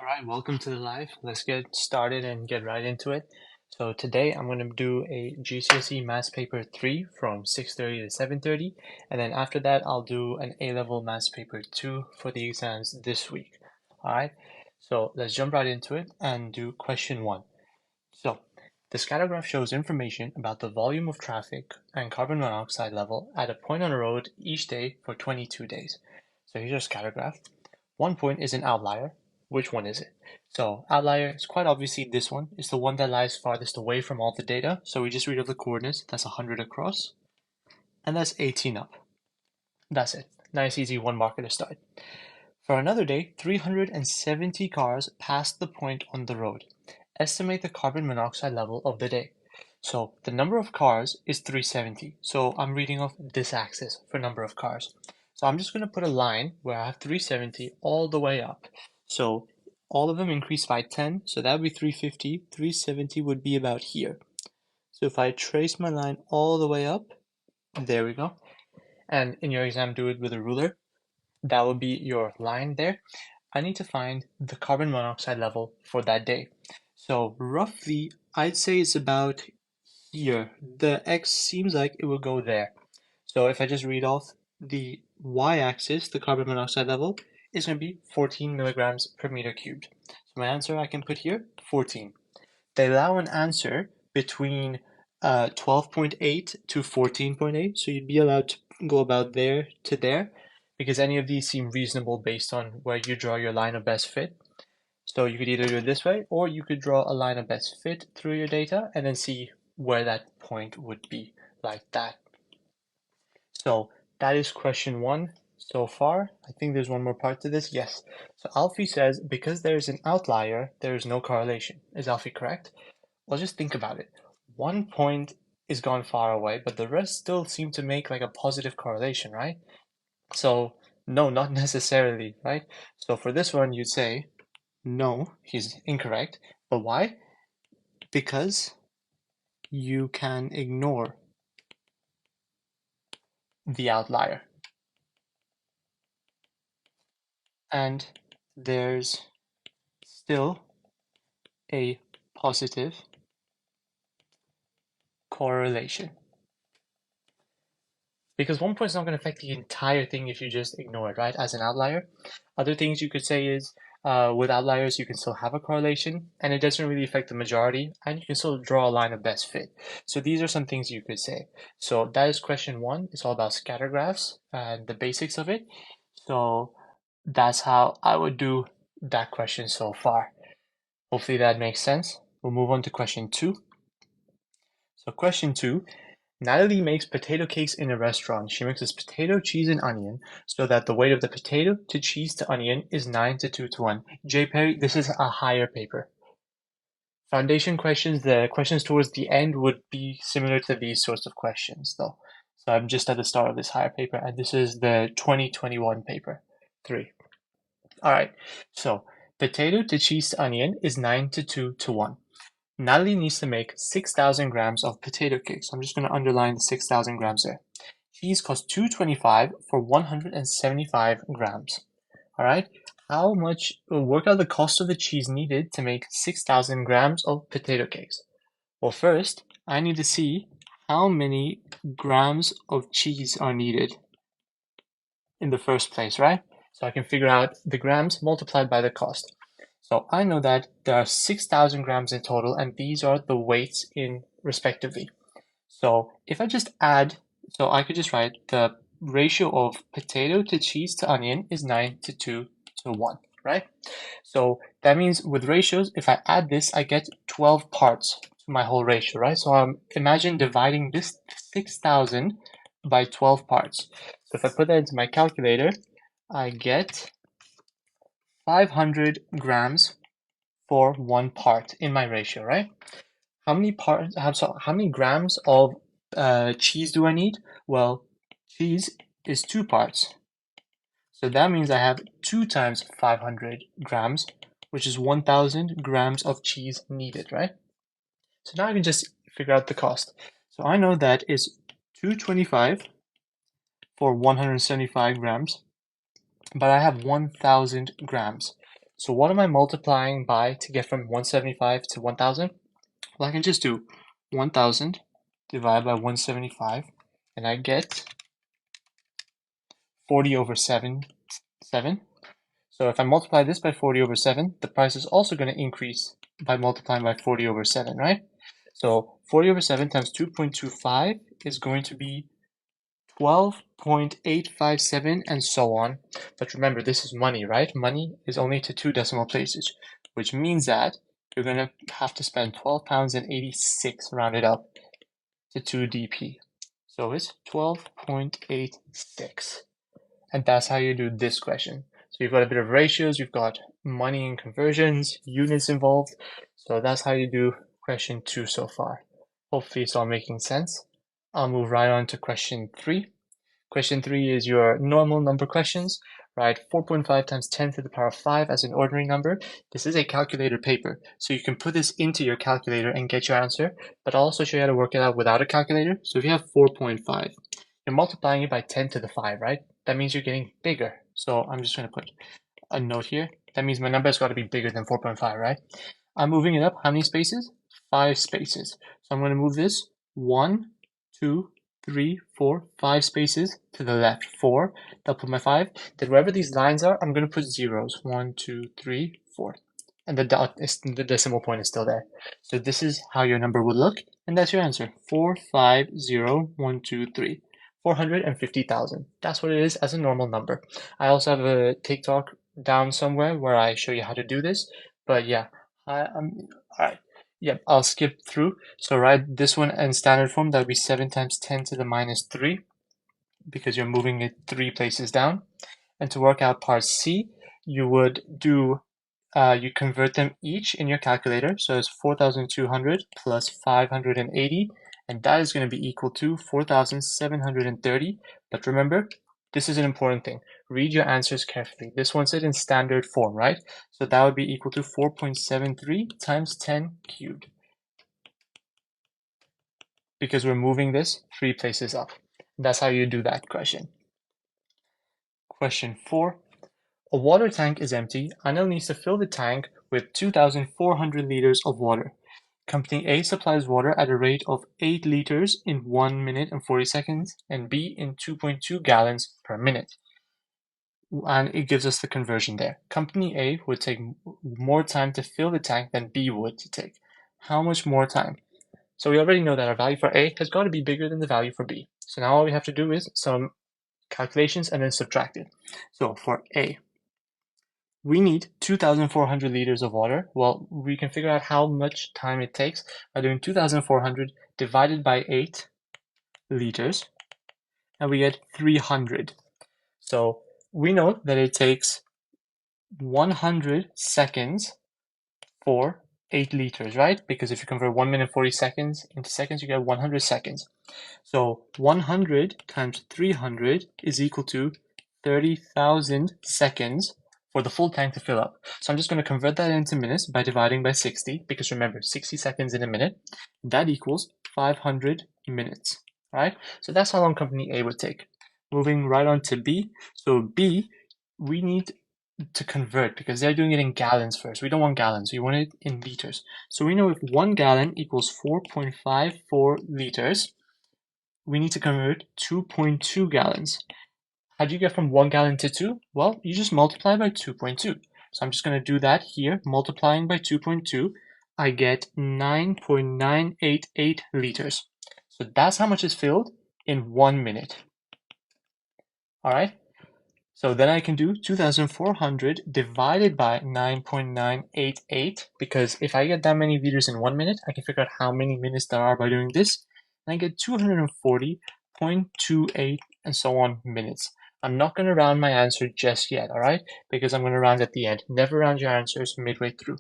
right, welcome to the live. Let's get started and get right into it. So today I'm going to do a GCSE Maths Paper 3 from 6:30 to 7:30, and then after that I'll do an A-Level Maths Paper 2 for the exams this week. All right, so let's jump right into it and do question 1. So the scatter graph shows information about the volume of traffic and carbon monoxide level at a point on a road each day for 22 days. So here's your scatter graph. One point is an outlier. Which one is it? So outlier is quite obviously this one. It's the one that lies farthest away from all the data. So we just read off the coordinates. That's 100 across. And that's 18 up. That's it. Nice, easy, one marker to start. For another day, 370 cars passed the point on the road. Estimate the carbon monoxide level of the day. So the number of cars is 370. So I'm reading off this axis for number of cars. So I'm just going to put a line where I have 370 all the way up. So all of them increase by 10. So that would be 350. 370 would be about here. So if I trace my line all the way up, there we go. And in your exam, do it with a ruler. That would be your line there. I need to find the carbon monoxide level for that day. So roughly, I'd say it's about here. The X seems like it will go there. So if I just read off the Y-axis, the carbon monoxide level is going to be 14 milligrams per meter cubed. So my answer I can put here, 14. They allow an answer between 12.8 to 14.8, so you'd be allowed to go about there to there, because any of these seem reasonable based on where you draw your line of best fit. So you could either do it this way, or you could draw a line of best fit through your data and then see where that point would be, like that. So that is question 1 so far. I think there's one more part to this. Yes. So Alfie says, because there's an outlier, there is no correlation. Is Alfie correct? Well, just think about it. One point is gone far away, but the rest still seem to make like a positive correlation, right? So no, not necessarily, right? So for this one, you'd say, no, he's incorrect. But why? Because you can ignore the outlier. And there's still a positive correlation. Because one point is not going to affect the entire thing if you just ignore it, right, as an outlier. Other things you could say is, with outliers, you can still have a correlation, and it doesn't really affect the majority, and you can still draw a line of best fit. So these are some things you could say. So that is question 1. It's all about scatter graphs and the basics of it. So that's how I would do that question so far. Hopefully that makes sense. We'll move on to question 2. So question 2, Natalie makes potato cakes in a restaurant. She mixes potato, cheese, and onion so that the weight of the potato to cheese to onion is 9 to 2 to 1. J. Perry, this is a higher paper. Foundation questions, the questions towards the end would be similar to these sorts of questions, though. So I'm just at the start of this higher paper, and this is the 2021 paper 3. All right, so potato to cheese to onion is 9 to 2 to 1. Natalie needs to make 6,000 grams of potato cakes. I'm just going to underline the 6,000 grams there. Cheese costs $2.25 for 175 grams. All right. How much? Work out the cost of the cheese needed to make 6,000 grams of potato cakes. Well, first, I need to see how many grams of cheese are needed in the first place, right? So I can figure out the grams multiplied by the cost. So I know that there are 6,000 grams in total, and these are the weights in respectively. So if I just add, so I could just write the ratio of potato to cheese to onion is 9 to 2 to 1, right? So that means with ratios, if I add this, I get 12 parts to my whole ratio, right? So imagine dividing this 6,000 by 12 parts. So if I put that into my calculator, I get 500 grams for one part in my ratio, right? How many grams of cheese do I need? Well, cheese is 2 parts. So that means I have 2 times 500 grams, which is 1,000 grams of cheese needed, right? So now I can just figure out the cost. So I know that is $2.25 for 175 grams, but I have 1,000 grams. So what am I multiplying by to get from 175 to 1000? Well, I can just do 1000 divided by 175, and I get 40 over 7. So if I multiply this by 40 over 7, the price is also going to increase by multiplying by 40 over 7, right? So 40 over 7 times 2.25 is going to be 12.857 and so on. But remember, this is money, right? Money is only to 2 decimal places, which means that you're going to have to spend £12.86 rounded up to 2 DP. So it's 12.86. And that's how you do this question. So you've got a bit of ratios, you've got money and conversions, units involved. So that's how you do question 2 so far. Hopefully it's all making sense. I'll move right on to question 3. Question 3 is your normal number questions, right? 4.5 times 10 to the power of 5 as an ordinary number. This is a calculator paper, so you can put this into your calculator and get your answer, but I'll also show you how to work it out without a calculator. So if you have 4.5, you're multiplying it by 10 to the 5, right? That means you're getting bigger. So I'm just going to put a note here. That means my number has got to be bigger than 4.5, right? I'm moving it up. How many spaces? 5 spaces. So I'm going to move this 1, 2, 3, 4, 5 spaces to the left. 4. That'll put my 5. Then wherever these lines are, I'm going to put zeros. 1, 2, 3, 4. And the dot is the decimal point is still there. So this is how your number would look, and that's your answer. 450,123. 450,000. That's what it is as a normal number. I also have a TikTok down somewhere where I show you how to do this. But yeah, all right. Yep, I'll skip through. So write this one in standard form. That would be 7 times 10 to the minus 3 because you're moving it 3 places down. And to work out part C, you would do you convert them each in your calculator. So it's 4,200 plus 580, and that is going to be equal to 4,730. But remember, this is an important thing. Read your answers carefully. This one's in standard form, right? So that would be equal to 4.73 times 10 cubed, because we're moving this 3 places up. That's how you do that question. Question 4. A water tank is empty. Anil needs to fill the tank with 2,400 liters of water. Company A supplies water at a rate of 8 liters in 1 minute and 40 seconds, and B in 2.2 gallons per minute. And it gives us the conversion there. Company A would take more time to fill the tank than B would to take. How much more time? So we already know that our value for A has got to be bigger than the value for B. So now all we have to do is some calculations and then subtract it. So for A, we need 2,400 liters of water. Well, we can figure out how much time it takes by doing 2,400 divided by 8 liters, and we get 300. So we know that it takes 100 seconds for 8 liters, right? Because if you convert 1 minute 40 seconds into seconds, you get 100 seconds. So 100 times 300 is equal to 30,000 seconds for the full tank to fill up. So I'm just going to convert that into minutes by dividing by 60, because remember, 60 seconds in a minute, that equals 500 minutes, right? So that's how long company A would take. Moving right on to B. So B, we need to convert because they're doing it in gallons first. We don't want gallons, we want it in liters. So we know if 1 gallon equals 4.54 liters, we need to convert 2.2 gallons. How do you get from 1 gallon to 2? Well, you just multiply by 2.2. So I'm just going to do that here, multiplying by 2.2. I get 9.988 liters. So that's how much is filled in 1 minute. All right. So then I can do 2,400 divided by 9.988, because if I get that many liters in 1 minute, I can figure out how many minutes there are by doing this. And I get 240.28 and so on minutes. I'm not going to round my answer just yet, all right? Because I'm going to round at the end. Never round your answers midway through.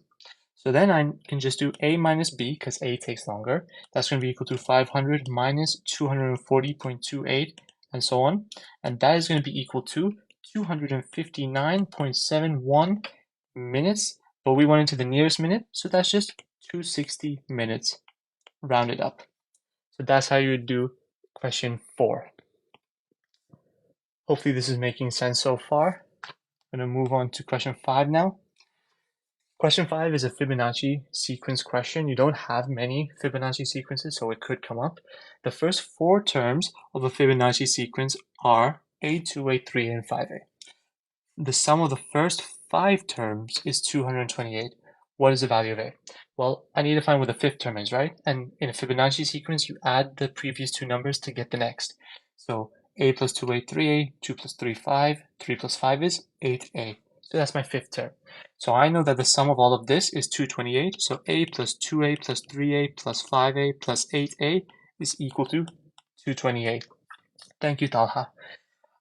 So then I can just do A minus B, because A takes longer. That's going to be equal to 500 minus 240.28 and so on. And that is going to be equal to 259.71 minutes, but we went into the nearest minute, so that's just 260 minutes rounded up. So that's how you would do question 4. Hopefully this is making sense so far. I'm going to move on to question 5 now. Question 5 is a Fibonacci sequence question. You don't have many Fibonacci sequences, so it could come up. The first 4 terms of a Fibonacci sequence are A, 2A, 3A, and 5A. The sum of the first 5 terms is 228. What is the value of A? Well, I need to find what the 5th term is, right? And in a Fibonacci sequence, you add the previous 2 numbers to get the next. So A plus 2A, 3A, 2 plus 3, 5, 3 plus 5 is 8A. So that's my 5th term. So I know that the sum of all of this is 228. So A plus 2A plus 3A plus 5A plus 8A is equal to 228. Thank you, Talha.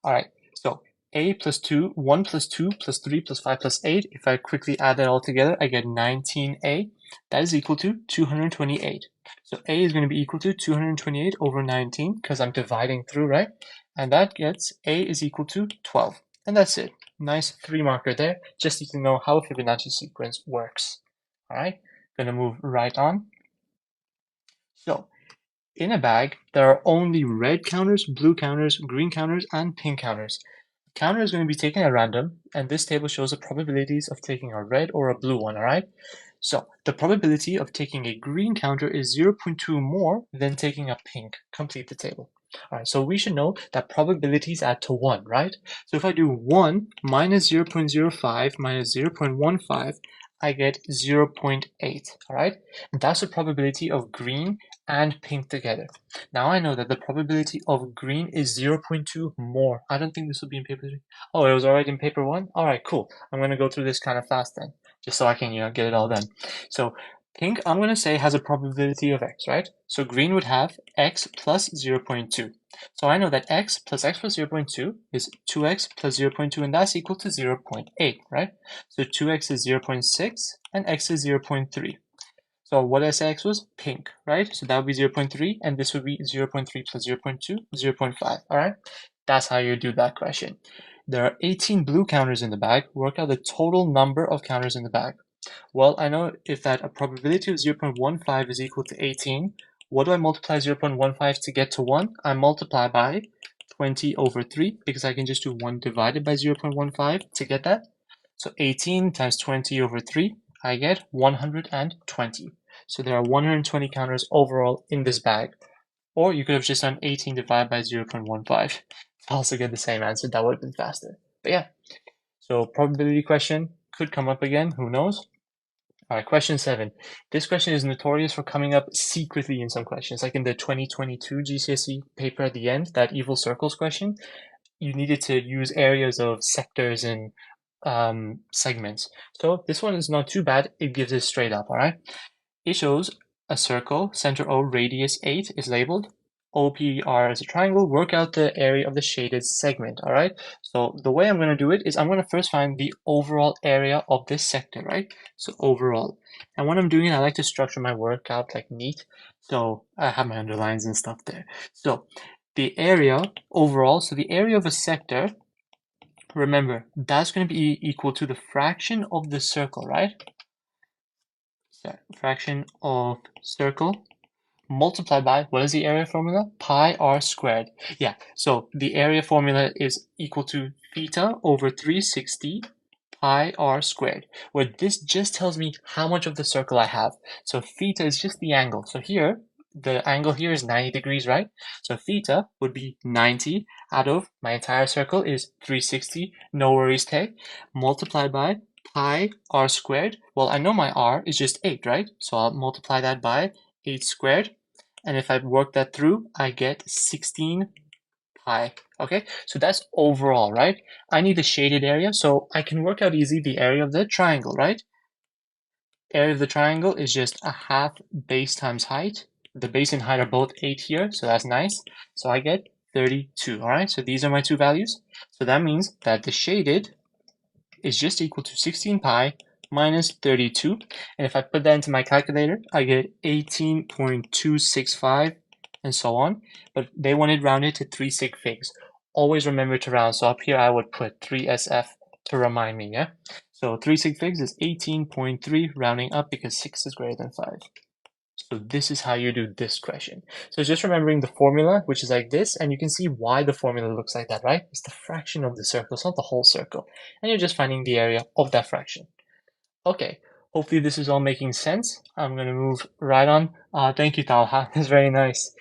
All right, so A plus 2, 1 plus 2 plus 3 plus 5 plus 8. If I quickly add that all together, I get 19A. That is equal to 228. So A is going to be equal to 228 over 19 because I'm dividing through, right? And that gets A is equal to 12. And that's it. Nice 3 marker there, just so you can know how a Fibonacci sequence works. All right, going to move right on. So in a bag, there are only red counters, blue counters, green counters, and pink counters. The counter is going to be taken at random, and this table shows the probabilities of taking a red or a blue one, alright? So, the probability of taking a green counter is 0.2 more than taking a pink. Complete the table. Alright, so we should know that probabilities add to 1, right? So if I do 1 minus 0.05 minus 0.15, I get 0.8, alright? And that's the probability of green and pink together. Now I know that the probability of green is 0.2 more. I don't think this will be in paper 3. Oh, it was already in paper 1? Alright, cool. I'm going to go through this kind of fast then, just so I can, get it all done. So pink, I'm going to say, has a probability of x, right? So green would have x plus 0.2. So I know that x plus 0.2 is 2x plus 0.2, and that's equal to 0.8, right? So 2x is 0.6, and x is 0.3. So what did I say x was? Pink, right? So that would be 0.3, and this would be 0.3 plus 0.2, 0.5, all right? That's how you do that question. There are 18 blue counters in the bag. Work out the total number of counters in the bag. Well, I know if that a probability of 0.15 is equal to 18, what do I multiply 0.15 to get to 1? I multiply by 20 over 3, because I can just do 1 divided by 0.15 to get that. So 18 times 20 over 3, I get 120. So there are 120 counters overall in this bag. Or you could have just done 18 divided by 0.15 to also get the same answer. That would have been faster. But yeah, so probability question could come up again. Who knows? All right, question 7. This question is notorious for coming up secretly in some questions, like in the 2022 GCSE paper at the end, that evil circles question. You needed to use areas of sectors and segments. So this one is not too bad. It gives it straight up, all right? It shows a circle, center O, radius 8 is labeled. OPR is a triangle. Work out the area of the shaded segment, all right? So the way I'm going to do it is I'm going to first find the overall area of this sector, right? So overall. And when I'm doing it, I like to structure my work out like neat. So I have my underlines and stuff there. So the area overall, so the area of a sector, remember, that's going to be equal to the fraction of the circle, right? So fraction of circle multiplied by, what is the area formula? Pi r squared. Yeah, so the area formula is equal to theta over 360 pi r squared, where this just tells me how much of the circle I have. So theta is just the angle. So here, the angle here is 90 degrees, right? So theta would be 90 out of my entire circle is 360, no worries, take, multiplied by pi r squared. Well, I know my r is just 8, right? So I'll multiply that by 8 squared. And if I work that through, I get 16 pi. Okay, so that's overall, right? I need the shaded area, so I can work out easily the area of the triangle, right? Area of the triangle is just a half base times height. The base and height are both 8 here, so that's nice. So I get 32, all right? So these are my two values. So that means that the shaded is just equal to 16 pi minus 32. And if I put that into my calculator, I get 18.265 and so on. But they wanted rounded to 3 sig figs. Always remember to round. So up here, I would put 3SF to remind me, yeah? So 3 sig figs is 18.3 rounding up because 6 is greater than 5. So this is how you do this question. So just remembering the formula, which is like this, and you can see why the formula looks like that, right? It's the fraction of the circle, it's not the whole circle. And you're just finding the area of that fraction. Okay, Hopefully this is all making sense. I'm going to move right on. Thank you, Talha. That's very nice.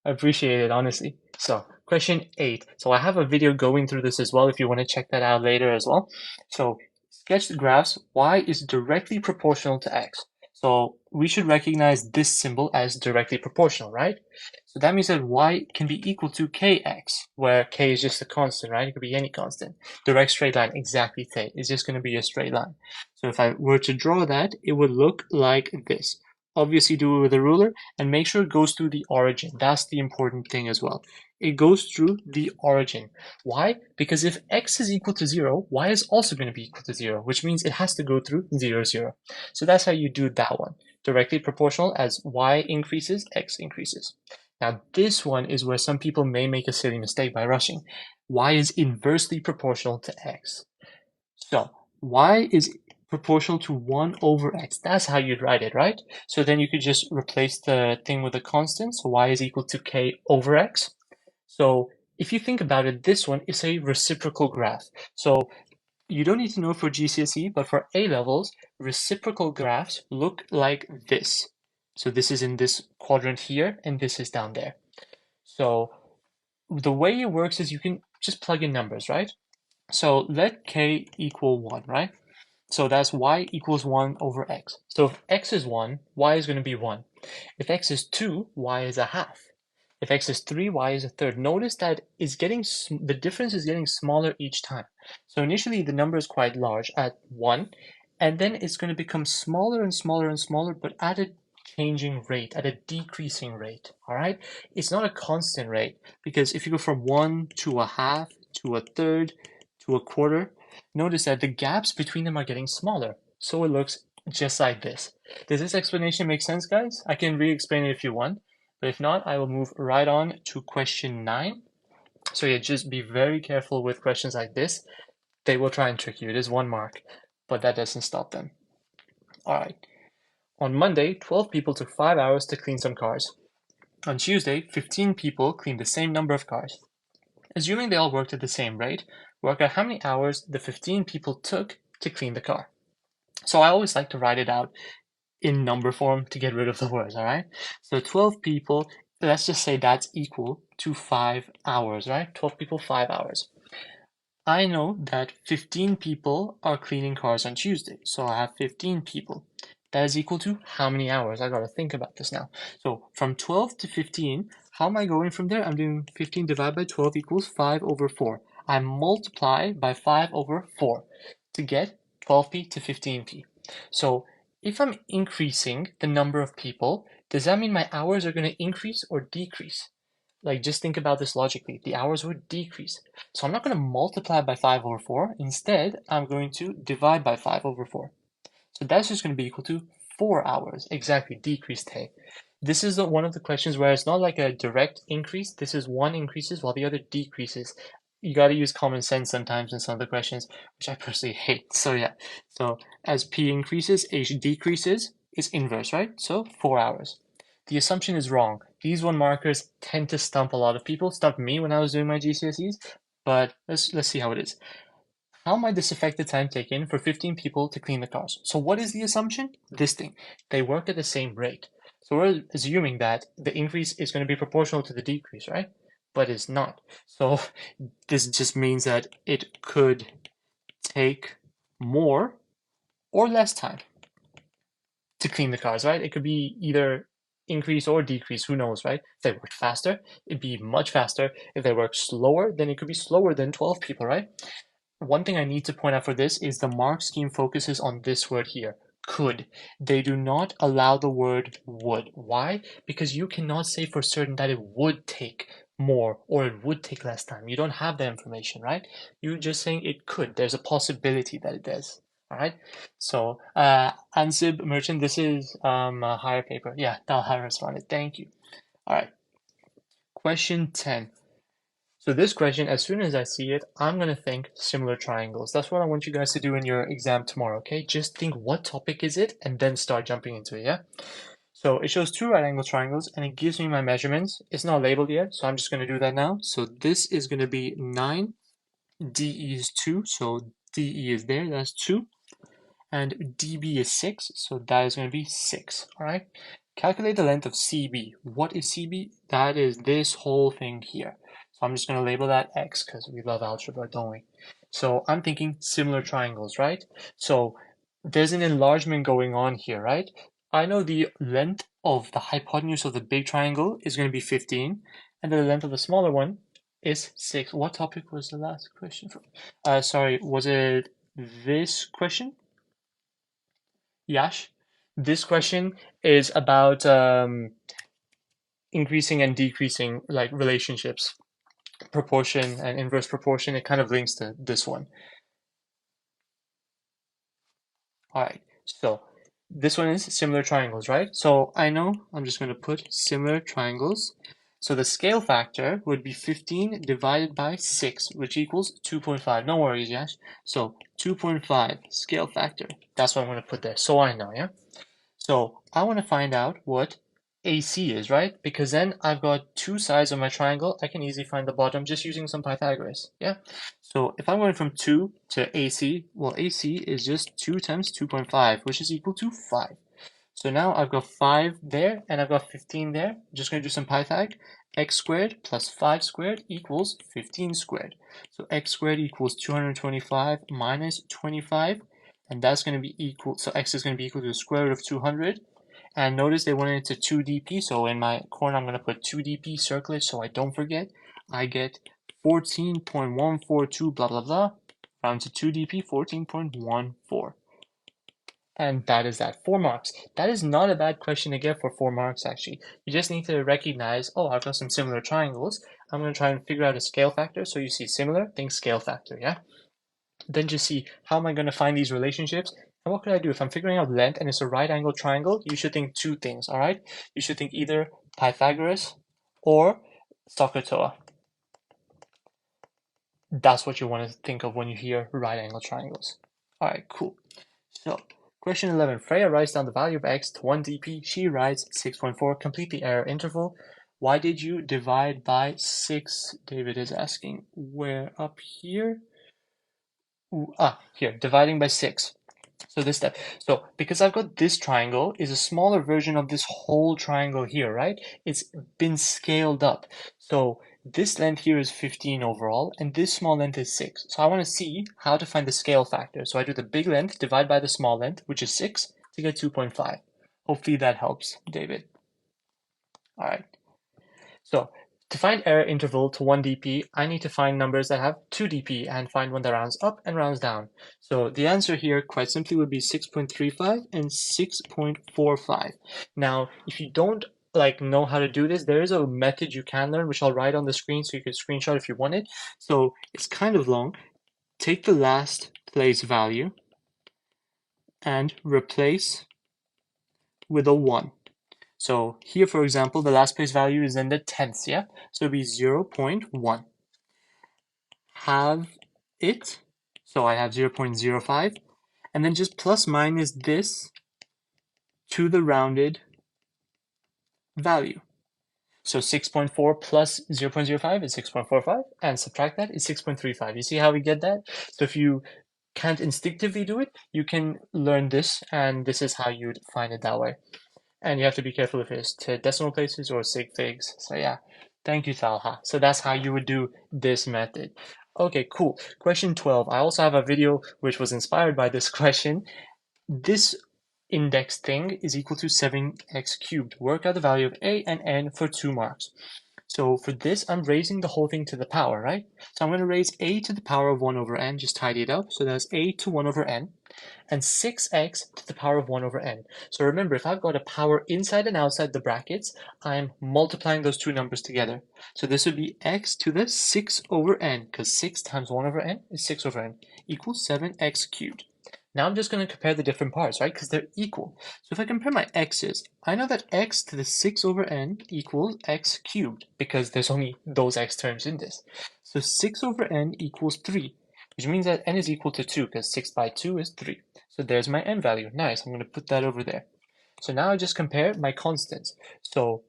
I appreciate it, honestly. So, question 8. So I have a video going through this as well if you want to check that out later as well. So, sketch the graphs. Y is directly proportional to X. So we should recognize this symbol as directly proportional, right? So that means that Y can be equal to Kx, where K is just a constant, right? It could be any constant. Direct straight line, exactly, K. It's just going to be a straight line. So if I were to draw that, it would look like this. Obviously do it with a ruler and make sure it goes through the origin. That's the important thing as well. It goes through the origin. Why? Because if x is equal to 0, y is also going to be equal to 0, which means it has to go through 0, 0. So that's how you do that one. Directly proportional, as y increases, x increases. Now this one is where some people may make a silly mistake by rushing. Y is inversely proportional to x. So y is proportional to 1 over x. That's how you'd write it, right? So then you could just replace the thing with a constant. So y is equal to k over x. So if you think about it, this one is a reciprocal graph. So you don't need to know for GCSE, but for A levels, reciprocal graphs look like this. So this is in this quadrant here, and this is down there. So the way it works is you can just plug in numbers, right? So let k equal 1, right? So that's y equals 1 over x. So if x is 1, y is going to be 1. If x is 2, y is a half. If x is 3, y is a third. Notice that the difference is getting smaller each time. So initially the number is quite large at 1, and then it's going to become smaller and smaller and smaller, but at a changing rate, at a decreasing rate, all right? It's not a constant rate, because if you go from 1 to a half, to a third, to a quarter, notice that the gaps between them are getting smaller. So it looks just like this. Does this explanation make sense, guys? I can re-explain it if you want. But if not, I will move right on to question 9. So yeah, just be very careful with questions like this. They will try and trick you. It is 1 mark, but that doesn't stop them. All right. On Monday, 12 people took 5 hours to clean some cars. On Tuesday, 15 people cleaned the same number of cars. Assuming they all worked at the same rate, work out how many hours the 15 people took to clean the car. So I always like to write it out in number form to get rid of the words, all right? So 12 people, let's just say that's equal to 5 hours, right? 12 people, 5 hours. I know that 15 people are cleaning cars on Tuesday, so I have 15 people. That is equal to how many hours? I gotta think about this now. So from 12 to 15, how am I going from there? I'm doing 15 divided by 12 equals 5 over 4. I multiply by 5 over 4 to get 12p to 15p. So if I'm increasing the number of people, does that mean my hours are going to increase or decrease? Like, just think about this logically. The hours would decrease. So I'm not going to multiply by 5 over 4. Instead, I'm going to divide by 5 over 4. So that's just going to be equal to 4 hours. Exactly, decreased hay. This is one of the questions where it's not like a direct increase. This is one increases while the other decreases. You got to use common sense sometimes in some of the questions, which I personally hate. So yeah, so as P increases, H decreases, it's inverse, right? So 4 hours. The assumption is wrong. These 1 markers tend to stump a lot of people. Stumped me when I was doing my GCSEs, but let's see how it is. How might this affect the time taken for 15 people to clean the cars? So what is the assumption? This thing. They work at the same rate. So we're assuming that the increase is going to be proportional to the decrease, right? But it's not. So this just means that it could take more or less time to clean the cars, right? It could be either increase or decrease, who knows, right? If they worked faster, it'd be much faster. If they work slower, then it could be slower than 12 people, right? One thing I need to point out for this is the mark scheme focuses on this word here, could. They do not allow the word would. Why? Because you cannot say for certain that it would take more or it would take less time. You don't have that information, right? You're just saying it could. There's a possibility that it does. All right. So, Ansib Merchant, this is a higher paper. Yeah, Talha responded. Thank you. All right. Question 10. So this question, as soon as I see it, I'm going to think similar triangles. That's what I want you guys to do in your exam tomorrow, okay? Just think what topic is it and then start jumping into it, yeah? So it shows 2 right angle triangles and it gives me my measurements. It's not labeled yet, so I'm just going to do that now. So this is going to be 9, DE is 2, so DE is there, that's 2. and DB is 6, so that is going to be 6, all right? Calculate the length of CB. What is CB? That is this whole thing here. So I'm just going to label that X because we love algebra, don't we? So I'm thinking similar triangles, right? So there's an enlargement going on here, right? I know the length of the hypotenuse of the big triangle is going to be 15, and the length of the smaller one is 6. What topic was the last question from? Sorry, was it this question? Yash? This question is about increasing and decreasing like relationships, proportion and inverse proportion. It kind of links to this one. All right, so this one is similar triangles, right? So I know I'm just going to put similar triangles. So the scale factor would be 15 divided by 6, which equals 2.5. No worries, Yash. So 2.5 scale factor. That's what I'm going to put there. So I know, yeah? So I want to find out what AC is, right? Because then I've got two sides of my triangle. I can easily find the bottom just using some Pythagoras, yeah? So if I'm going from 2 to AC, well, AC is just 2 times 2.5, which is equal to 5. So now I've got 5 there, and I've got 15 there. I'm just going to do some Pythag. X squared plus 5 squared equals 15 squared. So x squared equals 225 minus 25, and that's going to be equal, so x is going to be equal to the square root of 200. And notice they went into 2dp, so in my corner I'm going to put 2dp, circle it so I don't forget. I get 14.142 blah blah blah, round to 2dp, 14.14. And that is that. 4 marks. That is not a bad question to get for 4 marks, actually. You just need to recognize, oh, I've got some similar triangles. I'm going to try and figure out a scale factor. So you see similar, think scale factor, yeah? Then just see, how am I going to find these relationships? And what could I do? If I'm figuring out length and it's a right angle triangle, you should think two things, all right? You should think either Pythagoras or SOHCAHTOA. That's what you want to think of when you hear right angle triangles. All right, cool. So question 11, Freya writes down the value of x to 1 dp. She writes 6.4. Complete the error interval. Why did you divide by 6? David is asking. Where? Up here? Ooh, here, dividing by 6. So this step. So because I've got this triangle is a smaller version of this whole triangle here, right? It's been scaled up. So this length here is 15 overall, and this small length is 6. So I want to see how to find the scale factor. So I do the big length divide by the small length, which is 6, to get 2.5. Hopefully that helps, David. All right. So to find error interval to 1 dp, I need to find numbers that have 2 dp and find one that rounds up and rounds down. So the answer here quite simply would be 6.35 and 6.45. Now, if you don't know how to do this, there is a method you can learn, which I'll write on the screen so you can screenshot if you want it. So it's kind of long. Take the last place value and replace with a 1. So here, for example, the last place value is in the tenths, yeah? So it'll be 0.1. Have it, so I have 0.05, and then just plus minus this to the rounded value. So 6.4 plus 0.05 is 6.45, and subtract that is 6.35. You see how we get that? So if you can't instinctively do it, you can learn this, and this is how you'd find it that way. And you have to be careful if it's to decimal places or sig figs. So yeah, thank you, Talha. So that's how you would do this method. Okay, cool. Question 12. I also have a video which was inspired by this question. This index thing is equal to 7x cubed. Work out the value of a and n for 2 marks. So for this, I'm raising the whole thing to the power, right? So I'm going to raise a to the power of 1 over n, just tidy it up. So that's a to 1 over n, and 6x to the power of 1 over n. So remember, if I've got a power inside and outside the brackets, I'm multiplying those two numbers together. So this would be x to the 6 over n, because 6 times 1 over n is 6 over n, equals 7x cubed. Now I'm just going to compare the different parts, right? Because they're equal. So if I compare my x's, I know that x to the 6 over n equals x cubed, because there's only those x terms in this. So 6 over n equals 3, which means that n is equal to 2, because 6 by 2 is 3. So there's my n value. Nice, I'm going to put that over there. So now I just compare my constants. So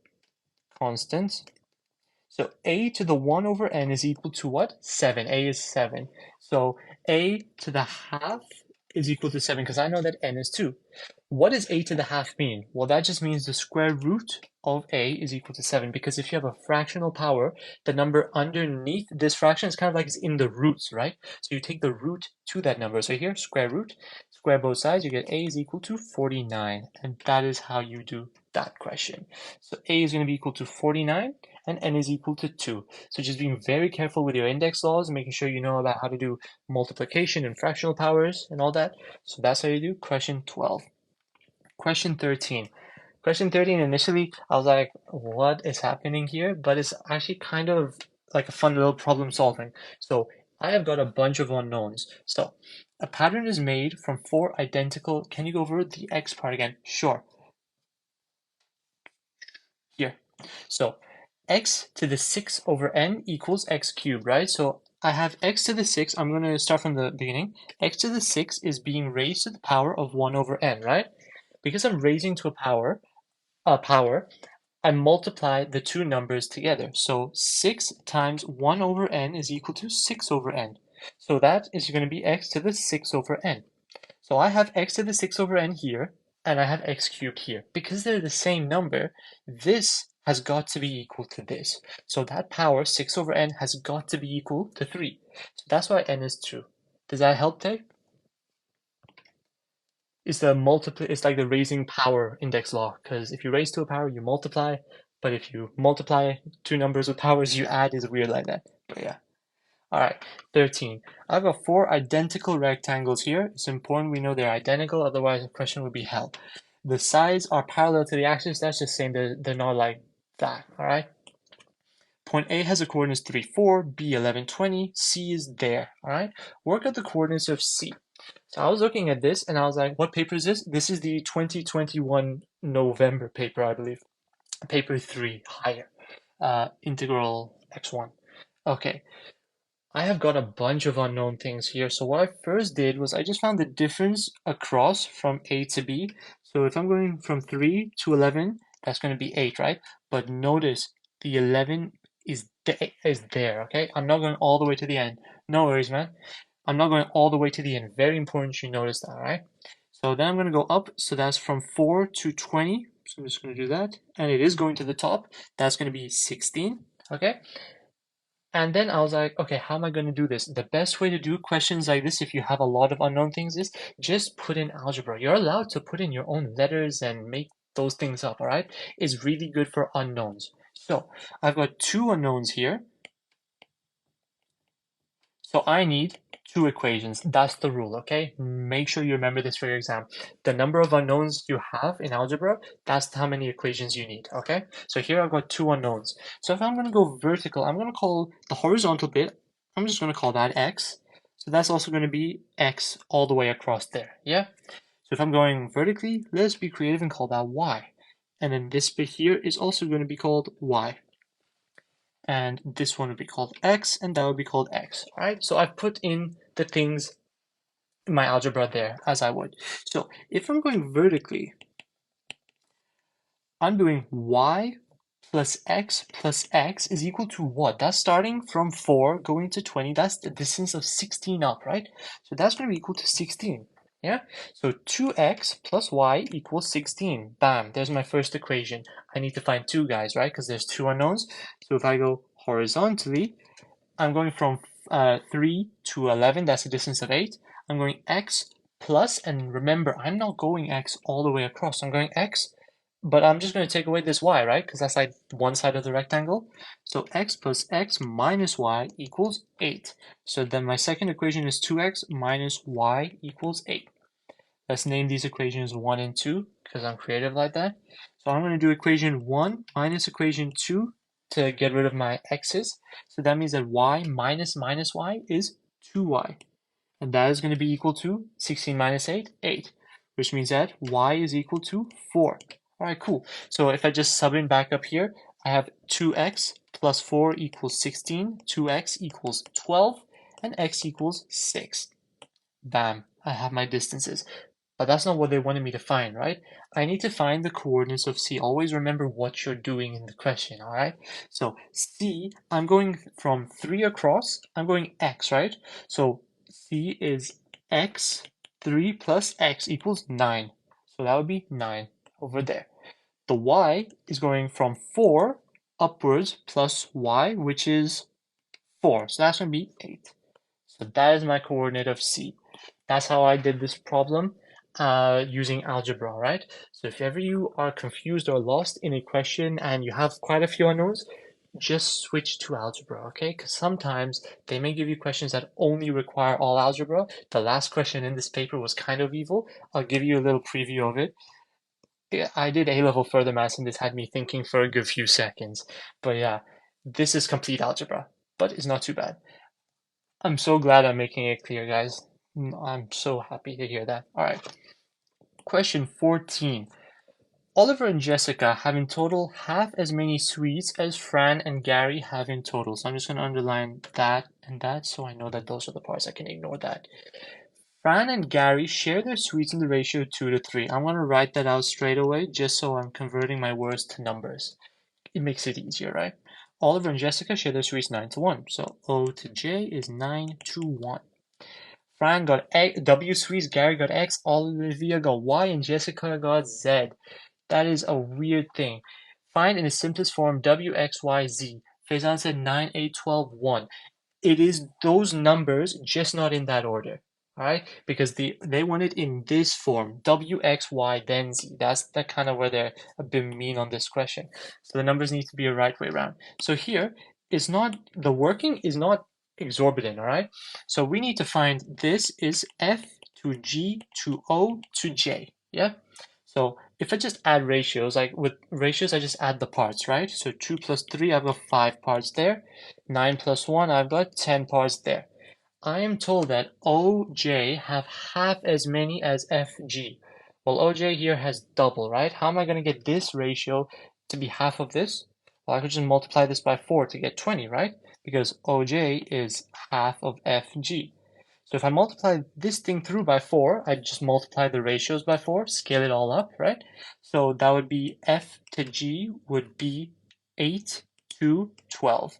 constants. So a to the 1 over n is equal to what? 7. A is 7. So a to the half is equal to 7 because I know that n is 2. What does a to the half mean? Well, that just means the square root of a is equal to 7, because if you have a fractional power, the number underneath this fraction is kind of like it's in the roots, right? So you take the root to that number. So here, square root, square both sides, you get a is equal to 49, and that is how you do that question. So a is going to be equal to 49, and n is equal to 2. So just being very careful with your index laws, making sure you know about how to do multiplication and fractional powers and all that. So that's how you do question 12. Question 13. Question 13, initially, I was like, what is happening here? But it's actually kind of like a fun little problem solving. So I have got a bunch of unknowns. So a pattern is made from 4 identical. Can you go over the x part again? Sure. Here. So x to the 6 over n equals x cubed, right? So I have x to the 6. I'm going to start from the beginning. X to the 6 is being raised to the power of 1 over n, right? Because I'm raising to a power, I multiply the two numbers together. So 6 times 1 over n is equal to 6 over n. So that is going to be x to the 6 over n. So I have x to the 6 over n here, and I have x cubed here. Because they're the same number, this has got to be equal to this. So that power, 6 over n, has got to be equal to 3. So that's why n is 2. Does that help, Tay? It's like the raising power index law, because if you raise to a power, you multiply, but if you multiply two numbers with powers you add, is weird like that. But yeah. All right, 13. I've got 4 identical rectangles here. It's important we know they're identical, otherwise the question would be hell. The sides are parallel to the axis. That's just saying they're not like that. All right. Point A has the coordinates 3, 4, B 11, 20, C is there. All right. Work out the coordinates of C. So I was looking at this and I was like, what paper is this? This is the 2021 November paper, I believe. Paper 3, higher. Integral x1. Okay. I have got a bunch of unknown things here. So what I first did was I just found the difference across from A to B. So if I'm going from 3 to 11, that's going to be 8, right? But notice the 11 is there, okay? I'm not going all the way to the end. No worries, man. I'm not going all the way to the end. Very important you notice that, right? So then I'm going to go up. So that's from 4 to 20. So I'm just going to do that. And it is going to the top. That's going to be 16, okay? And then I was like, okay, how am I going to do this? The best way to do questions like this, if you have a lot of unknown things, is just put in algebra. You're allowed to put in your own letters and make those things up, all right? It's really good for unknowns. So I've got 2 unknowns here. So I need 2 equations. That's the rule, okay? Make sure you remember this for your exam. The number of unknowns you have in algebra, that's how many equations you need, okay? So here I've got 2 unknowns. So if I'm going to go vertical, I'm going to call the horizontal bit, I'm just going to call that x. So that's also going to be x all the way across there, yeah? So if I'm going vertically, let's be creative and call that y. And then this bit here is also going to be called y. And this one would be called x, and that would be called x. All right, so I've put in the things in my algebra there as I would. So if I'm going vertically, I'm doing y plus x is equal to what? That's starting from 4 going to 20. That's the distance of 16 up, right? So that's going to be equal to 16. Yeah, so 2x plus y equals 16. Bam, there's my first equation. I need to find 2 guys, right? Because there's 2 unknowns. So if I go horizontally, I'm going from 3 to 11. That's a distance of 8. I'm going x plus, and remember, I'm not going x all the way across. I'm going x, but I'm just going to take away this y, right? Because that's like one side of the rectangle. So x plus x minus y equals 8. So then my second equation is 2x minus y equals 8. Let's name these equations 1 and 2 because I'm creative like that. So I'm going to do equation 1 minus equation 2 to get rid of my x's. So that means that y minus y is 2y. And that is going to be equal to 16 minus 8, 8. Which means that y is equal to 4. Alright, cool. So if I just sub in back up here, I have 2x plus 4 equals 16, 2x equals 12, and x equals 6. Bam, I have my distances. But that's not what they wanted me to find, right? I need to find the coordinates of C. Always remember what you're doing in the question, all right? So C, I'm going from 3 across, I'm going x, right? So C is x 3 plus x equals 9. So that would be 9 over there. The y is going from 4 upwards plus y, which is 4. So that's going to be 8. So that is my coordinate of C. That's how I did this problem using algebra, right? So if ever you are confused or lost in a question and you have quite a few unknowns, just switch to algebra, okay? Because sometimes they may give you questions that only require all algebra. The last question in this paper was kind of evil. I'll give you a little preview of it. I did A-level further maths and this had me thinking for a good few seconds. But yeah, this is complete algebra, but it's not too bad. I'm so glad I'm making it clear, guys. I'm so happy to hear that. All right. Question 14. Oliver and Jessica have in total half as many sweets as Fran and Gary have in total. So I'm just going to underline that and that so I know that those are the parts. I can ignore that. Fran and Gary share their sweets in the ratio 2 to 3. I'm going to write that out straight away just so I'm converting my words to numbers. It makes it easier, right? Oliver and Jessica share their sweets 9 to 1. So O to J is 9 to 1. Fran got W sweets, Gary got X, Olivia got Y, and Jessica got Z. That is a weird thing. Find in its simplest form W, X, Y, Z. Faison said 9, 8, 12, 1. It is those numbers, just not in that order. All right, because they want it in this form, W, X, Y, then Z. That's the kind of where they're a bit mean on this question. So the numbers need to be a right way around. So here, it's not, the working is not exorbitant, all right? So we need to find this is F to G to O to J, yeah? So if I just add ratios, like with ratios, I just add the parts, right? So 2 plus 3, I've got 5 parts there. 9 plus 1, I've got 10 parts there. I am told that OJ have half as many as FG. Well, OJ here has double, right? How am I going to get this ratio to be half of this? Well, I could just multiply this by 4 to get 20, right? Because OJ is half of FG. So if I multiply this thing through by 4, I just multiply the ratios by 4, scale it all up, right? So that would be F to G would be 8 to 12.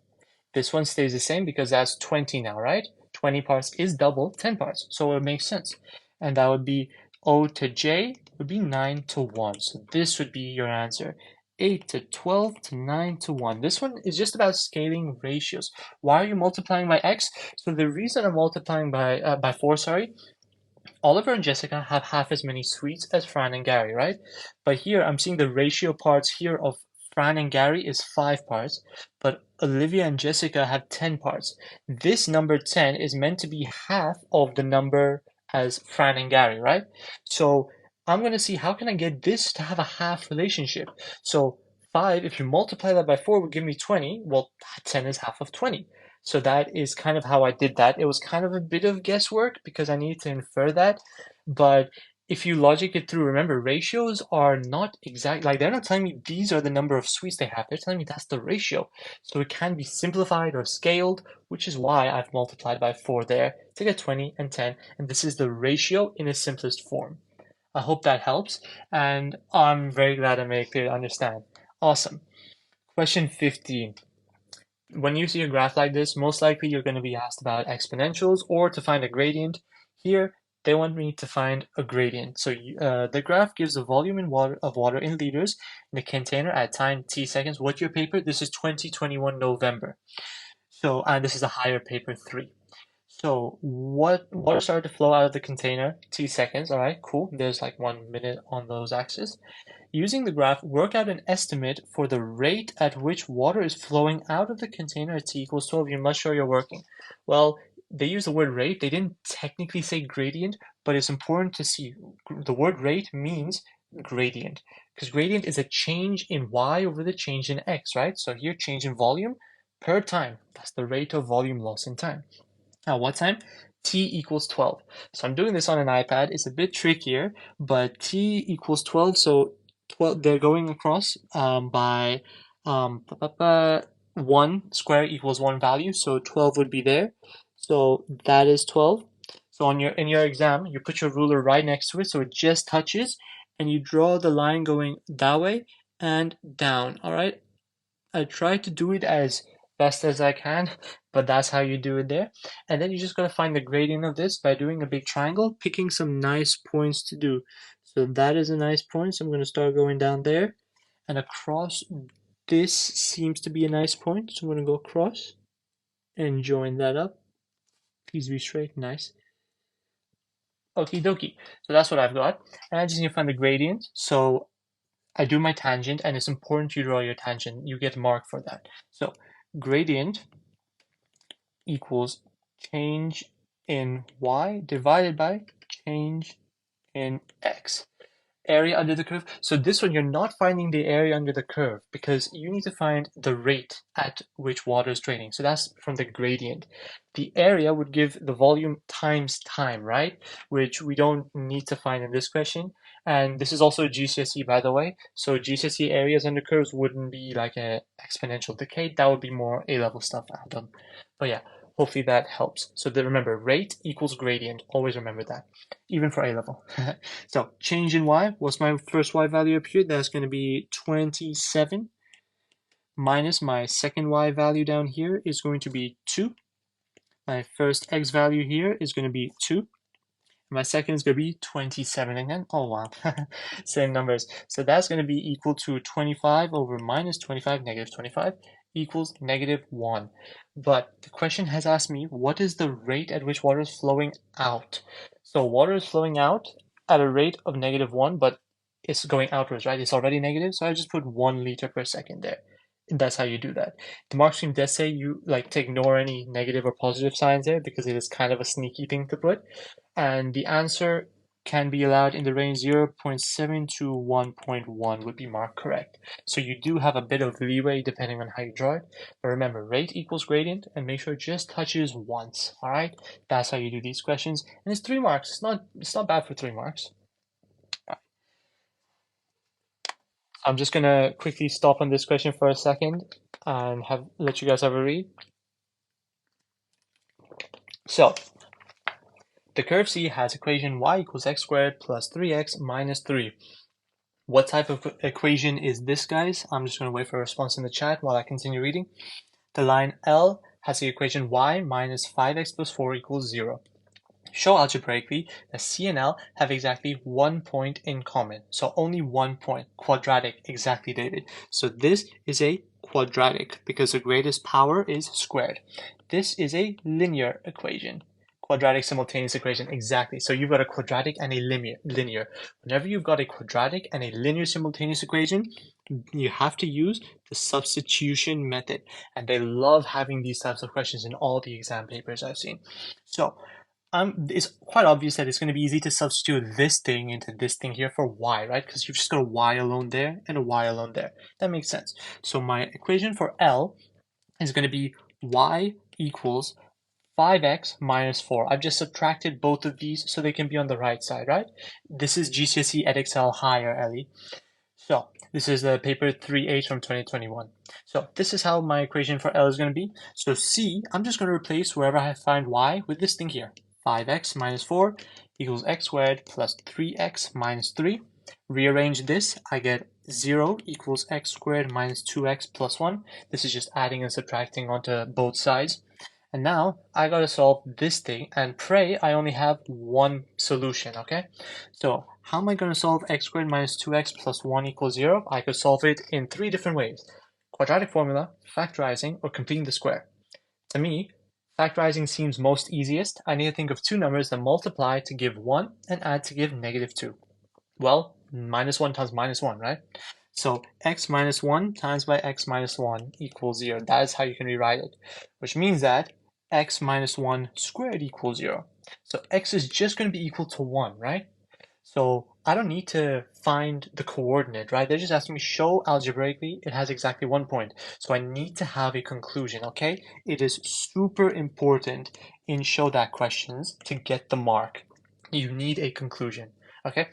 This one stays the same because that's 20 now, right? 20 parts is double 10 parts, so it makes sense. And that would be O to J would be 9 to 1. So this would be your answer. 8 to 12 to 9 to 1. This one is just about scaling ratios. Why are you multiplying by x? So the reason I'm multiplying by 4, sorry, Oliver and Jessica have half as many sweets as Fran and Gary, right? But here I'm seeing the ratio parts here of Fran and Gary is 5 parts, but Olivia and Jessica have 10 parts. This number 10 is meant to be half of the number as Fran and Gary, right? So I'm going to see how can I get this to have a half relationship. So 5, if you multiply that by 4, would give me 20. Well, 10 is half of 20. So that is kind of how I did that. It was kind of a bit of guesswork because I needed to infer that. But if you logic it through, remember, ratios are not exact. Like, they're not telling me these are the number of sweets they have. They're telling me that's the ratio. So it can be simplified or scaled, which is why I've multiplied by 4 there to get 20 and 10. And this is the ratio in its simplest form. I hope that helps. And I'm very glad I made it clear to understand. Awesome. Question 15. When you see a graph like this, most likely you're going to be asked about exponentials or to find a gradient. Here, they want me to find a gradient. So the graph gives the volume of water in liters in a container at time t seconds. What's your paper? This is 2021 November. So, and this is a higher paper 3. So what water started to flow out of the container t seconds. All right, cool. There's like 1 minute on those axes. Using the graph, work out an estimate for the rate at which water is flowing out of the container at t equals 12. You must show you're working. Well, they use the word rate. They didn't technically say gradient, but it's important to see the word rate means gradient because gradient is a change in y over the change in x, right? So here, change in volume per time. That's the rate of volume loss in time. Now, what time? T equals 12. So I'm doing this on an iPad. It's a bit trickier, but T equals 12. So 12, they're going across by 1 square equals 1 value. So 12 would be there. So that is 12. So on in your exam, you put your ruler right next to it so it just touches, and you draw the line going that way and down. All right. I try to do it as best as I can, but that's how you do it there. And then you just gotta find the gradient of this by doing a big triangle, picking some nice points to do. So that is a nice point, so I'm gonna start going down there, and across this seems to be a nice point, so I'm gonna go across and join that up. Please be straight, nice. Okie dokie, so that's what I've got, and I just need to find the gradient. So I do my tangent, and it's important you draw your tangent. You get marked for that. So gradient equals change in y divided by change in x. Area under the curve. So this one, you're not finding the area under the curve because you need to find the rate at which water is draining. So that's from the gradient. The area would give the volume times time, right? Which we don't need to find in this question. And this is also GCSE, by the way. So GCSE areas under curves wouldn't be like an exponential decay. That would be more A-level stuff, Adam. But yeah, hopefully that helps. So remember, rate equals gradient. Always remember that, even for A-level. So change in y, what's my first y value up here? That's going to be 27 minus my second y value down here is going to be 2. My first x value here is going to be 2. My second is going to be 27 again. Oh wow, same numbers. So that's going to be equal to 25 over minus 25, negative 25, equals negative 1. But the question has asked me, what is the rate at which water is flowing out? So water is flowing out at a rate of negative 1, but it's going outwards, right? It's already negative, so I just put 1 liter per second there. That's how you do that. The mark scheme does say you like to ignore any negative or positive signs there because it is kind of a sneaky thing to put. And the answer can be allowed in the range 0.7 to 1.1 would be marked correct. So you do have a bit of leeway depending on how you draw it. But remember, rate equals gradient, and make sure it just touches once. All right, that's how you do these questions. And it's 3 marks. It's not bad for 3 marks. I'm just gonna quickly stop on this question for a second and let you guys have a read. So the curve C has equation y equals x squared plus 3x minus 3. What type of equation is this, guys? I'm just going to wait for a response in the chat while I continue reading. The line L has the equation y minus 5x plus 4 equals 0. Show algebraically that C and L have exactly 1 point in common. So only 1 point. Quadratic, exactly, David. So this is a quadratic because the greatest power is squared. This is a linear equation. Quadratic simultaneous equation, exactly. So you've got a quadratic and a linear. Whenever you've got a quadratic and a linear simultaneous equation, you have to use the substitution method. And they love having these types of questions in all the exam papers I've seen. So it's quite obvious that it's going to be easy to substitute this thing into this thing here for y, right? Because you've just got a y alone there and a y alone there. That makes sense. So my equation for L is going to be y equals 5x minus 4. I've just subtracted both of these so they can be on the right side, right? This is GCSE Edexcel higher, Ellie. So this is the paper 3H from 2021. So this is how my equation for L is going to be. So C, I'm just going to replace wherever I find y with this thing here. 5x minus 4 equals x squared plus 3x minus 3. Rearrange this, I get 0 equals x squared minus 2x plus 1. This is just adding and subtracting onto both sides. And now I gotta solve this thing, and pray I only have one solution, okay? So how am I gonna solve x squared minus 2x plus 1 equals 0? I could solve it in 3 different ways. Quadratic formula, factorizing, or completing the square. To me, factorizing seems most easiest. I need to think of 2 numbers that multiply to give 1 and add to give negative 2. Well, minus 1 times minus 1, right? So x minus 1 times by x minus 1 equals 0. That is how you can rewrite it, which means that x minus 1 squared equals 0. So x is just going to be equal to 1, right? So I don't need to find the coordinate, right? They're just asking me show algebraically it has exactly 1 point. So I need to have a conclusion, okay? It is super important in show that questions to get the mark. You need a conclusion, okay?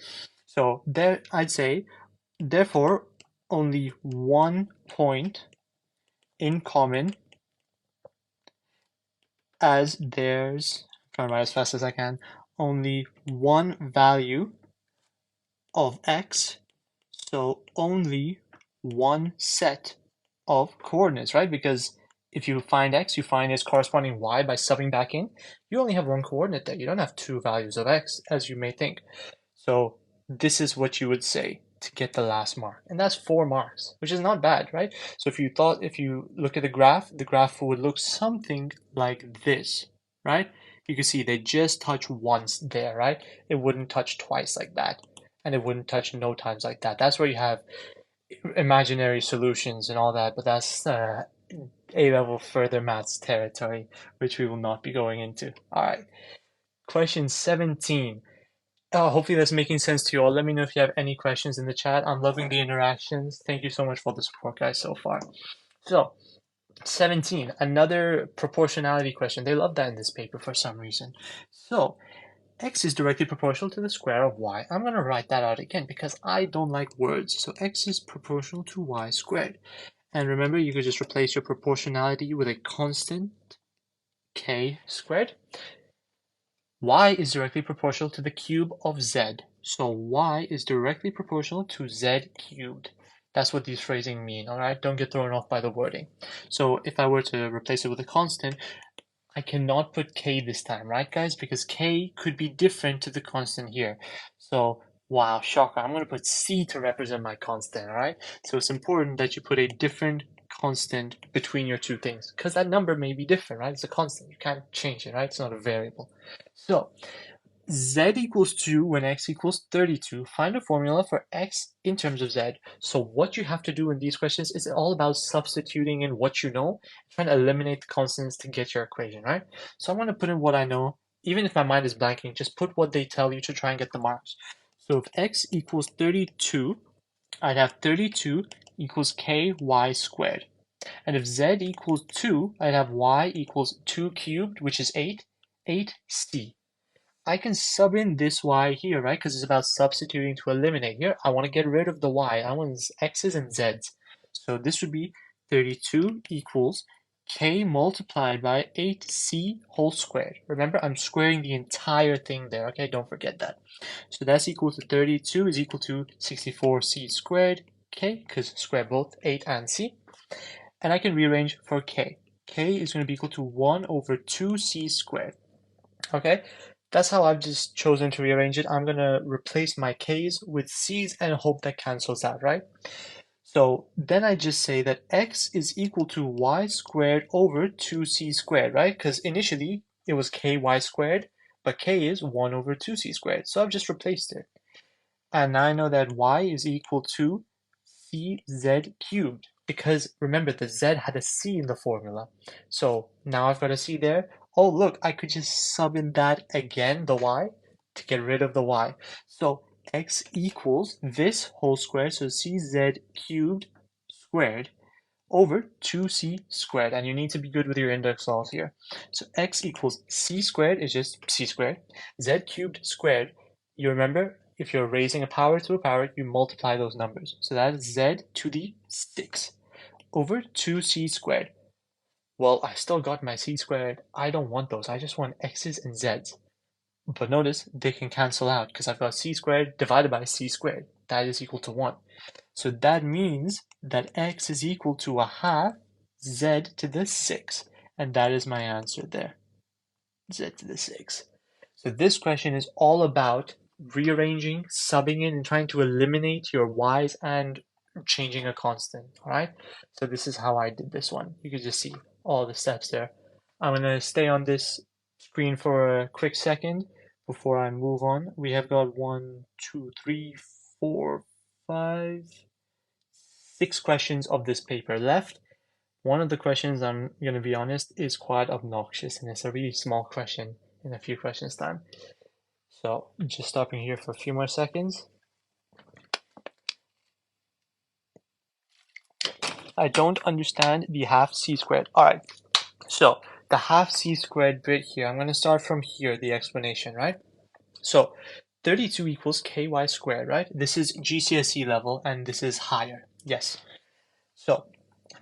So there I'd say, therefore, only 1 point in common as there's, I'm trying to write as fast as I can, only one value of x, so only one set of coordinates, right? Because if you find x, you find its corresponding y by subbing back in. You only have one coordinate there. You don't have two values of x, as you may think. So this is what you would say to get the last mark. And that's 4 marks, which is not bad, right? So if you look at the graph would look something like this, right? You can see they just touch once there, right? It wouldn't touch twice like that. And it wouldn't touch no times like that. That's where you have imaginary solutions and all that, but that's A-level further maths territory, which we will not be going into. All right, question 17. Hopefully that's making sense to you all. Let me know if you have any questions in the chat. I'm loving the interactions. Thank you so much for the support, guys, so far. So, 17, another proportionality question. They love that in this paper for some reason. So, x is directly proportional to the square of y. I'm going to write that out again because I don't like words. So x is proportional to y squared. And remember, you could just replace your proportionality with a constant, k squared. Y is directly proportional to the cube of z. So y is directly proportional to z cubed. That's what these phrasing mean, all right? Don't get thrown off by the wording. So if I were to replace it with a constant, I cannot put k this time, right, guys? Because k could be different to the constant here. So, wow, shocker. I'm going to put c to represent my constant, all right? So it's important that you put a different constant between your two things because that number may be different, right? It's a constant. You can't change it, right? It's not a variable. So, z equals 2 when x equals 32. Find a formula for x in terms of z. So what you have to do in these questions is all about substituting in what you know, trying to eliminate the constants to get your equation, right? So I'm going to put in what I know. Even if my mind is blanking, just put what they tell you to try and get the marks. So if x equals 32, I'd have 32 equals ky squared. And if z equals 2, I'd have y equals 2 cubed, which is 8, 8c. I can sub in this y here, right? Because it's about substituting to eliminate. Here, I want to get rid of the y. I want x's and z's. So this would be 32 equals k multiplied by 8c whole squared. Remember, I'm squaring the entire thing there, okay? Don't forget that. So that's equal to 32 is equal to 64c squared, k, because square both 8 and c. And I can rearrange for k. K is going to be equal to 1 over 2c squared. Okay, that's how I've just chosen to rearrange it. I'm going to replace my k's with c's and hope that cancels out, right? So then I just say that x is equal to y squared over 2c squared, right? Because initially it was ky squared, but k is 1 over 2c squared. So I've just replaced it. And now I know that y is equal to cz cubed. Because remember, the z had a c in the formula. So now I've got a c there. Oh, look, I could just sub in that again, the y, to get rid of the y. So x equals this whole square, so cz cubed squared over 2c squared. And you need to be good with your index laws here. So x equals c squared is just c squared. Z cubed squared, you remember, if you're raising a power to a power, you multiply those numbers. So that is z to the 6 over 2c squared. Well, I still got my c squared. I don't want those. I just want x's and z's. But notice they can cancel out because I've got c squared divided by c squared. That is equal to 1. So that means that x is equal to a half z to the 6. And that is my answer there. Z to the 6. So this question is all about rearranging, subbing in, and trying to eliminate your y's and changing a constant, all right? So this is how I did this one. You can just see all the steps there. I'm going to stay on this screen for a quick second before I move on. We have got 1, 2, 3, 4, 5, 6 questions of this paper left. One of the questions, I'm going to be honest, is quite obnoxious, and it's a really small question in a few questions time. So just stopping here for a few more seconds. I don't understand the half c squared. All right, so the half c squared bit here, I'm going to start from here, the explanation, right? So 32 equals ky squared, right? This is GCSE level, and this is higher. Yes. So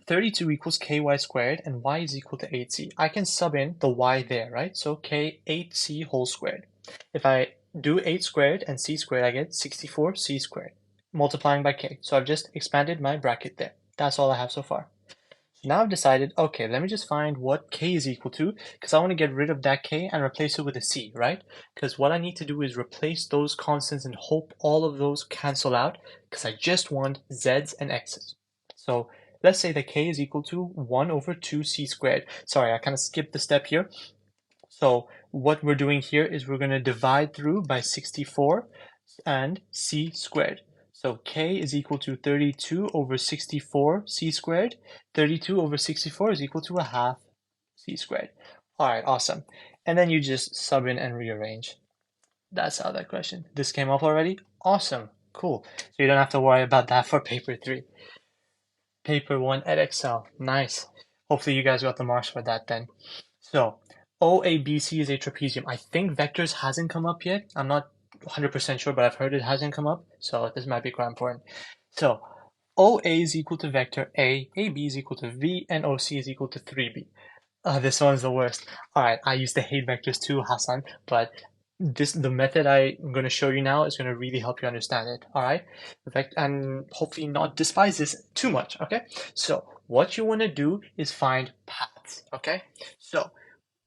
32 equals ky squared, and y is equal to 8c. I can sub in the y there, right? So k 8c whole squared. If I do 8 squared and c squared, I get 64c squared, multiplying by k. So I've just expanded my bracket there. That's all I have so far. Now I've decided, okay, let me just find what k is equal to, because I want to get rid of that k and replace it with a c, right? Because what I need to do is replace those constants and hope all of those cancel out, because I just want z's and x's. So let's say that k is equal to 1 over 2c squared. Sorry, I kind of skipped the step here. So what we're doing here is we're going to divide through by 64 and c squared. So k is equal to 32 over 64 c squared. 32 over 64 is equal to a half c squared. All right, awesome. And then you just sub in and rearrange. That's how that question. This came up already? Awesome, cool. So you don't have to worry about that for paper 3. Paper 1 at Excel, nice. Hopefully you guys got the marks for that then. So OABC is a trapezium. I think vectors hasn't come up yet. I'm not 100% sure, but I've heard it hasn't come up. So this might be quite important. So OA is equal to vector A, AB is equal to V, and OC is equal to 3B. This one's the worst. All right, I used to hate vectors too, Hassan, but the method I'm going to show you now is going to really help you understand it. All right, and hopefully not despise this too much. Okay, so what you want to do is find paths. Okay, so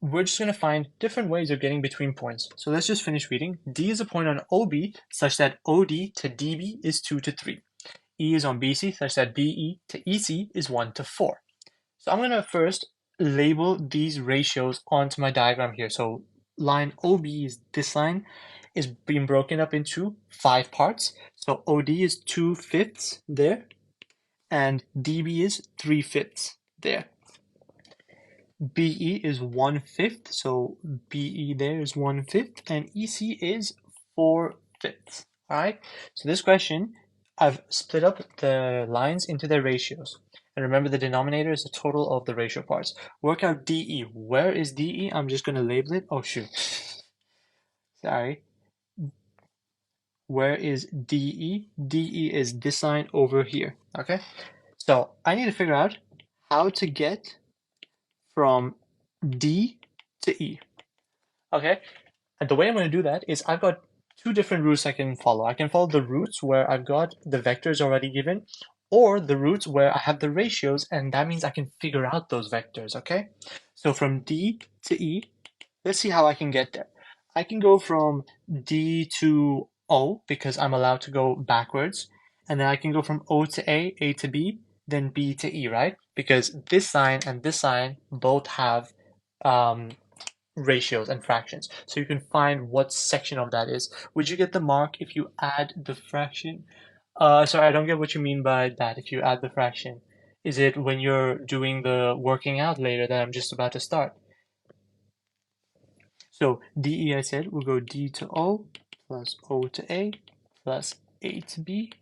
we're just going to find different ways of getting between points. So let's just finish reading. D is a point on OB such that OD to DB is 2 to 3. E is on BC such that BE to EC is 1 to 4. So I'm going to first label these ratios onto my diagram here. So line OB is this line is being broken up into 5 parts. So OD is 2/5 there, and DB is 3/5 there. BE is 1/5, so BE there is 1/5, and EC is 4/5. All right. So this question, I've split up the lines into their ratios. And remember, the denominator is the total of the ratio parts. Work out DE. Where is DE? I'm just going to label it. Oh, shoot. Sorry. Where is DE? DE is this line over here. Okay. So I need to figure out how to get from D to E. Okay. And the way I'm going to do that is I've got 2 different routes I can follow. I can follow the routes where I've got the vectors already given, or the routes where I have the ratios, and that means I can figure out those vectors, okay? So from D to E, let's see how I can get there. I can go from D to O because I'm allowed to go backwards, and then I can go from O to A to B, then B to E, right? Because this sign and this sign both have ratios and fractions. So you can find what section of that is. Would you get the mark if you add the fraction? Sorry, I don't get what you mean by that, if you add the fraction. Is it when you're doing the working out later that I'm just about to start? So DE, I said, will go D to O plus O to A plus A to B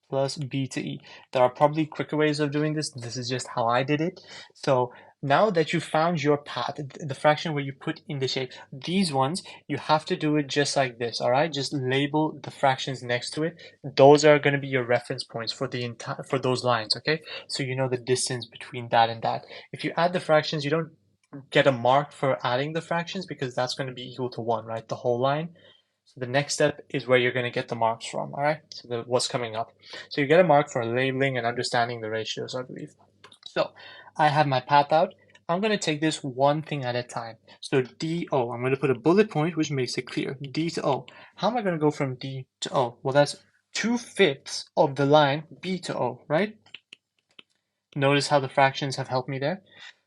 plus B to E. There are probably quicker ways of doing this. This is just how I did it. So now that you found your path, the fraction where you put in the shape, these ones, you have to do it just like this, all right? Just label the fractions next to it. Those are going to be your reference points for the entire for those lines, okay? So you know the distance between that and that. If you add the fractions, you don't get a mark for adding the fractions because that's going to be equal to 1, right? The whole line. So the next step is where you're going to get the marks from, all right? So what's coming up. So you get a mark for labeling and understanding the ratios, I believe. So I have my path out. I'm going to take this one thing at a time. So DO, I'm going to put a bullet point, which makes it clear. D to O. How am I going to go from D to O? Well, that's 2/5 of the line B to O, right? Notice how the fractions have helped me there.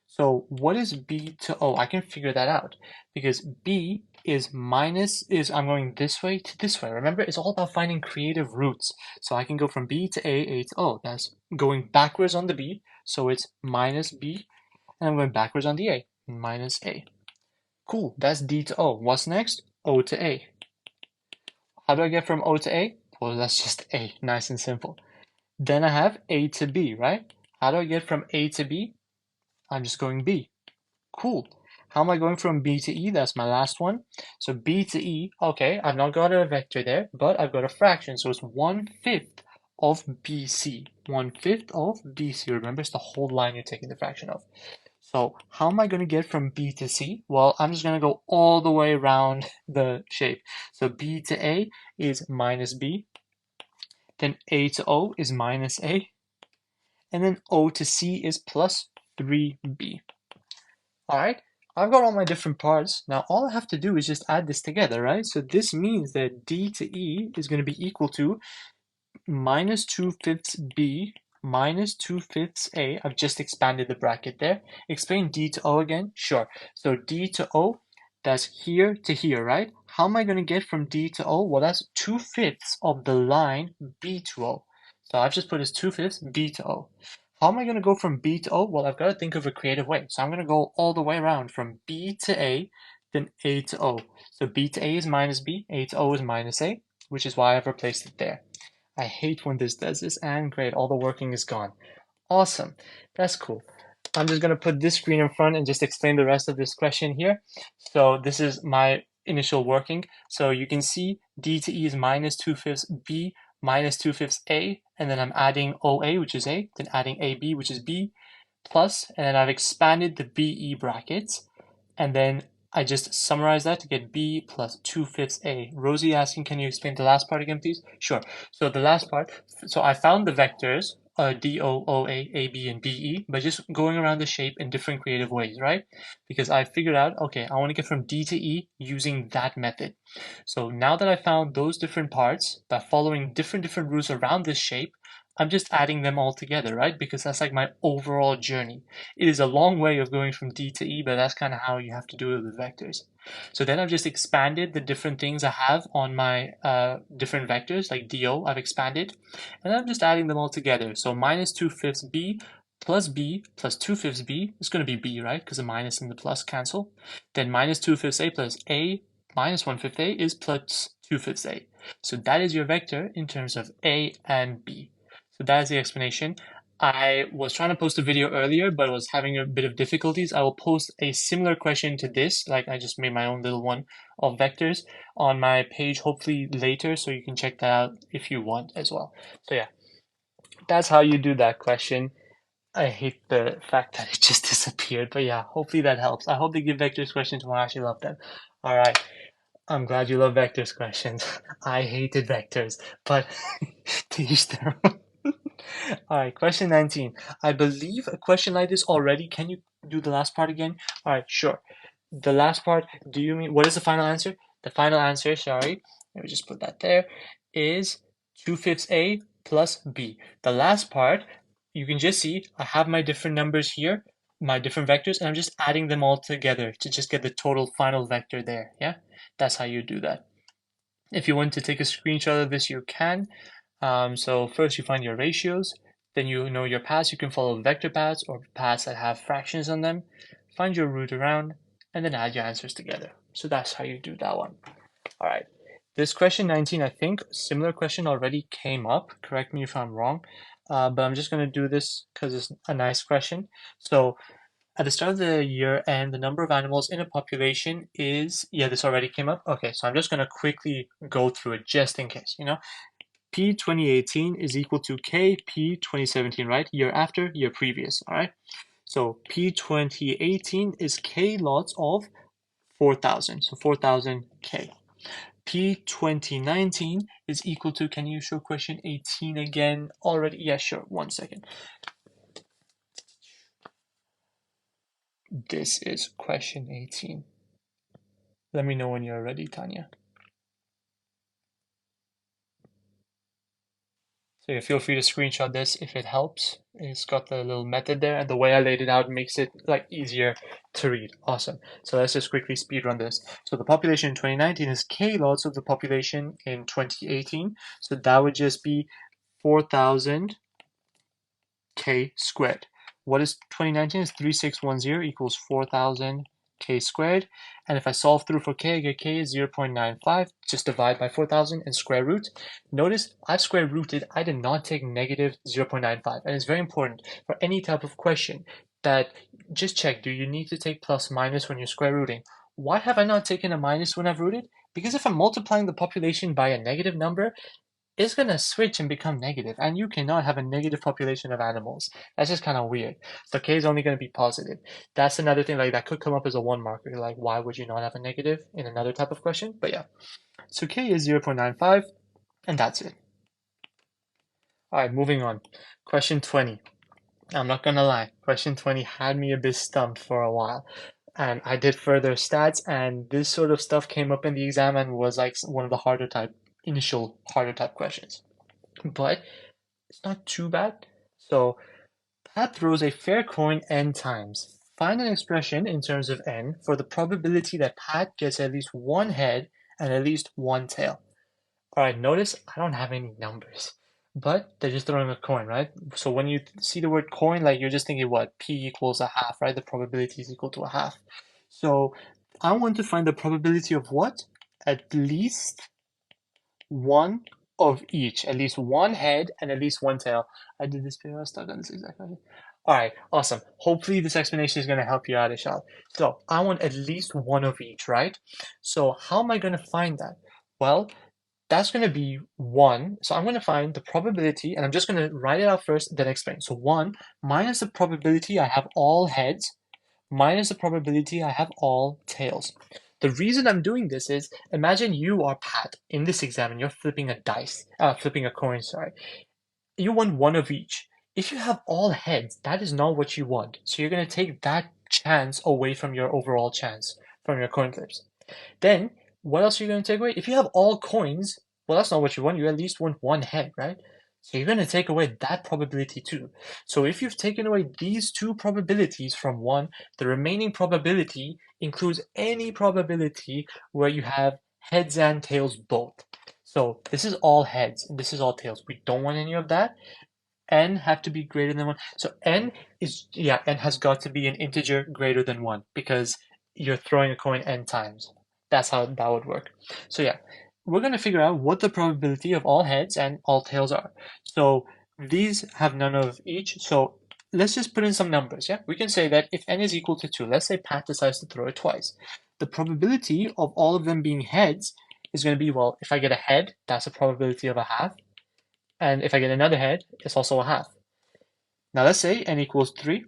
So what is B to O? I can figure that out because B is I'm going this way to this way. Remember, it's all about finding creative routes. So I can go from B to A to O. That's going backwards on the B, so it's minus B, and I'm going backwards on the A, minus A. Cool, that's D to O. What's next? O to A. How do I get from O to A? Well, that's just A, nice and simple. Then I have A to B, right? How do I get from A to B? I'm just going B. Cool. How am I going from B to E? That's my last one. So B to E, okay, I've not got a vector there, but I've got a fraction. So it's 1/5 of BC. 1/5 of BC. Remember, it's the whole line you're taking the fraction of. So how am I going to get from B to C? Well, I'm just going to go all the way around the shape. So B to A is minus B. Then A to O is minus A. And then O to C is plus 3b. All right, I've got all my different parts. Now all I have to do is just add this together, right? So this means that d to e is going to be equal to minus 2/5 b minus 2/5 a. I've just expanded the bracket there. Explain d to o again? Sure. So d to o, that's here to here, right? How am I going to get from d to o? Well, that's 2/5 of the line b to o. So I've just put as 2/5 b to o. How am I going to go from b to o? Well, I've got to think of a creative way. So I'm going to go all the way around from b to a, then a to o. So b to a is minus b, a to o is minus a, which is why I've replaced it there. I hate when this does this, and great, all the working is gone. Awesome, that's cool. I'm just gonna put this screen in front and just explain the rest of this question here. So this is my initial working. So you can see d to e is minus 2/5 b minus 2/5 a, and then I'm adding OA, which is a, then adding AB, which is b, plus, and then I've expanded the BE brackets, and then I just summarize that to get b plus 2/5 a. Rosie asking, can you explain the last part again, please? Sure. So the last part, so I found the vectors, d, o, o, a, a, b, and b, e, by just going around the shape in different creative ways, right? Because I figured out, okay, I want to get from d to e using that method. So now that I found those different parts, by following different routes around this shape, I'm just adding them all together, right? Because that's like my overall journey. It is a long way of going from D to E, but that's kind of how you have to do it with vectors. So then I've just expanded the different things I have on my different vectors, like DO, I've expanded, and I'm just adding them all together. So minus 2/5 B plus 2/5 B is going to be B, right? Because the minus and the plus cancel. Then minus 2/5 A plus A minus 1/5 A is plus 2/5 A. So that is your vector in terms of A and B. So that is the explanation. I was trying to post a video earlier, but was having a bit of difficulties. I will post a similar question to this, like I just made my own little one of vectors on my page, hopefully later, so you can check that out if you want as well. So yeah, that's how you do that question. I hate the fact that it just disappeared, but yeah, hopefully that helps. I hope they give vectors questions when I actually love them. All right. I'm glad you love vectors questions. I hated vectors, but to each their own. All right, question 19. I believe a question like this already. Can you do the last part again? All right, sure. The last part, do you mean, what is the final answer? The final answer, sorry, let me just put that there, is 2/5 A plus B. The last part, you can just see I have my different numbers here, my different vectors, and I'm just adding them all together to just get the total final vector there, yeah? That's how you do that. If you want to take a screenshot of this, you can. So first you find your ratios, then you know your paths. You can follow vector paths or paths that have fractions on them. Find your route around, and then add your answers together. So that's how you do that one. All right. This question 19, I think similar question already came up. Correct me if I'm wrong, but I'm just going to do this because it's a nice question. So at the start of the year, and the number of animals in a population is, yeah, this already came up. Okay, so I'm just going to quickly go through it just in case, P 2018 is equal to K P 2017, right? Year after, year previous, all right? So P 2018 is K lots of 4,000, so 4,000 K. P 2019 is equal to, can you show question 18 again already? Yeah, sure, 1 second. This is question 18. Let me know when you're ready, Tanya. So yeah, feel free to screenshot this if it helps. It's got the little method there, and the way I laid it out makes it like easier to read. Awesome. So let's just quickly speed run this. So the population in 2019 is K lots of the population in 2018. So that would just be 4,000 K squared. What is 2019? Is 3610 equals 4,000 K squared. And if I solve through for K, I get K is 0.95. Just divide by 4,000 and square root. Notice I've square rooted. I did not take negative 0.95. And it's very important for any type of question that just check, do you need to take plus minus when you're square rooting? Why have I not taken a minus when I've rooted? Because if I'm multiplying the population by a negative number, it's going to switch and become negative, and you cannot have a negative population of animals. That's just kind of weird. So K is only going to be positive. That's another thing like that could come up as a 1 marker. Like, why would you not have a negative in another type of question? But yeah, so K is 0.95, and that's it. All right, moving on. Question 20. I'm not gonna lie, question 20 had me a bit stumped for a while. And I did further stats, and this sort of stuff came up in the exam and was like one of the initial harder type questions. But it's not too bad. So Pat throws a fair coin n times. Find an expression in terms of n for the probability that Pat gets at least one head and at least one tail. All right, notice I don't have any numbers, but they're just throwing a coin, right? So when you see the word coin, like you're just thinking what? P equals a half, right? The probability is equal to a half. So I want to find the probability of what? At least one of each, at least one head and at least one tail. I did this video, I was stuck on this exact question. All right, awesome. Hopefully this explanation is going to help you out, Ishal. So I want at least one of each, right? So how am I going to find that? Well, that's going to be 1. So I'm going to find the probability, and I'm just going to write it out first, then explain. So 1 minus the probability I have all heads minus the probability I have all tails. The reason I'm doing this is, imagine you are Pat in this exam and you're flipping a coin, sorry. You want one of each. If you have all heads, that is not what you want. So you're going to take that chance away from your overall chance from your coin flips. Then, what else are you going to take away? If you have all coins, well, that's not what you want. You at least want one head, right? So you're going to take away that probability too. So if you've taken away these two probabilities from one, the remaining probability includes any probability where you have heads and tails both. So this is all heads and this is all tails. We don't want any of that. N have to be greater than 1. So n has got to be an integer greater than 1 because you're throwing a coin n times. That's how that would work. So yeah, we're going to figure out what the probability of all heads and all tails are. So these have none of each. So let's just put in some numbers. Yeah, we can say that if n is equal to 2, let's say Pat decides to throw it twice. The probability of all of them being heads is going to be, well, if I get a head, that's a probability of a half. And if I get another head, it's also a half. Now let's say n equals 3.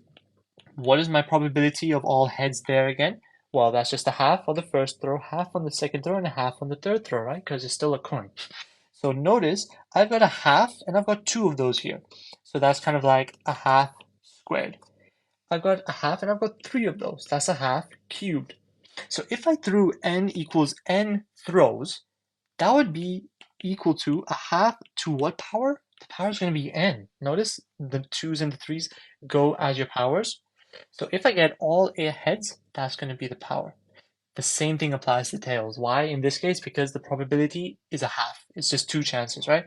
What is my probability of all heads there again? Well, that's just a half on the first throw, half on the second throw, and a half on the third throw, right? Because it's still a coin. So notice I've got a half and I've got 2 of those here. So that's kind of like a half squared. I've got a half and I've got 3 of those. That's a half cubed. So if I threw n equals n throws, that would be equal to a half to what power? The power is going to be n. Notice the 2's and the 3's go as your powers. So if I get all heads, that's going to be the power. The same thing applies to tails. Why in this case? Because the probability is a half. It's just 2 chances, right?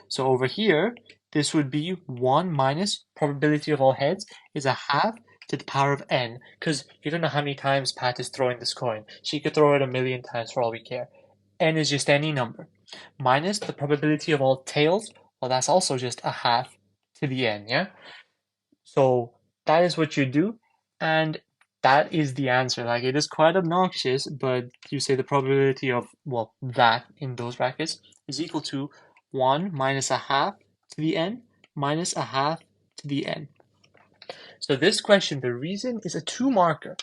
So over here, this would be 1 minus probability of all heads is a half to the power of n, because you don't know how many times Pat is throwing this coin. She could throw it a million times for all we care. N is just any number. Minus the probability of all tails, well, that's also just a half to the n, yeah? So that is what you do, and that is the answer. Like, it is quite obnoxious, but you say the probability of, well, that in those brackets is equal to 1 minus a half to the n minus a half to the n. So this question, the reason is a 2-marker.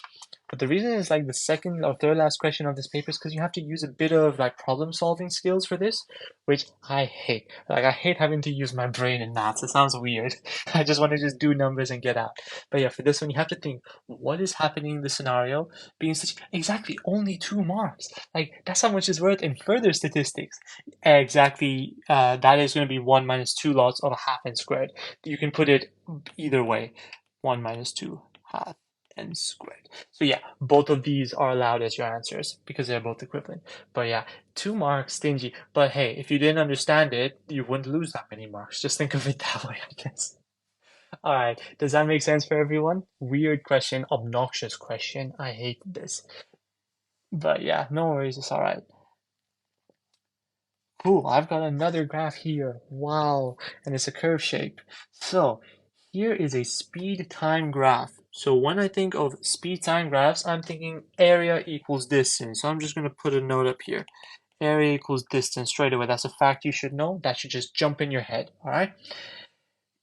But the reason is like the second or third last question of this paper is because you have to use a bit of like problem solving skills for this, which I hate. Like, I hate having to use my brain in maths. It sounds weird. I just want to just do numbers and get out. But yeah, for this one, you have to think, what is happening in the scenario being such exactly only 2 marks? Like, that's how much is worth in further statistics. Exactly, that is going to be 1 minus 2 lots of a half n squared. You can put it either way. 1 minus 2 half n squared. So yeah, both of these are allowed as your answers because they're both equivalent. But yeah, 2 marks, stingy. But hey, if you didn't understand it, you wouldn't lose that many marks. Just think of it that way, I guess. All right, does that make sense for everyone? Weird question, obnoxious question. I hate this. But yeah, no worries, it's all right. Cool, I've got another graph here. Wow, and it's a curve shape. So here is a speed time graph. So when I think of speed time graphs, I'm thinking area equals distance. So I'm just going to put a note up here. Area equals distance straight away. That's a fact you should know. That should just jump in your head, all right?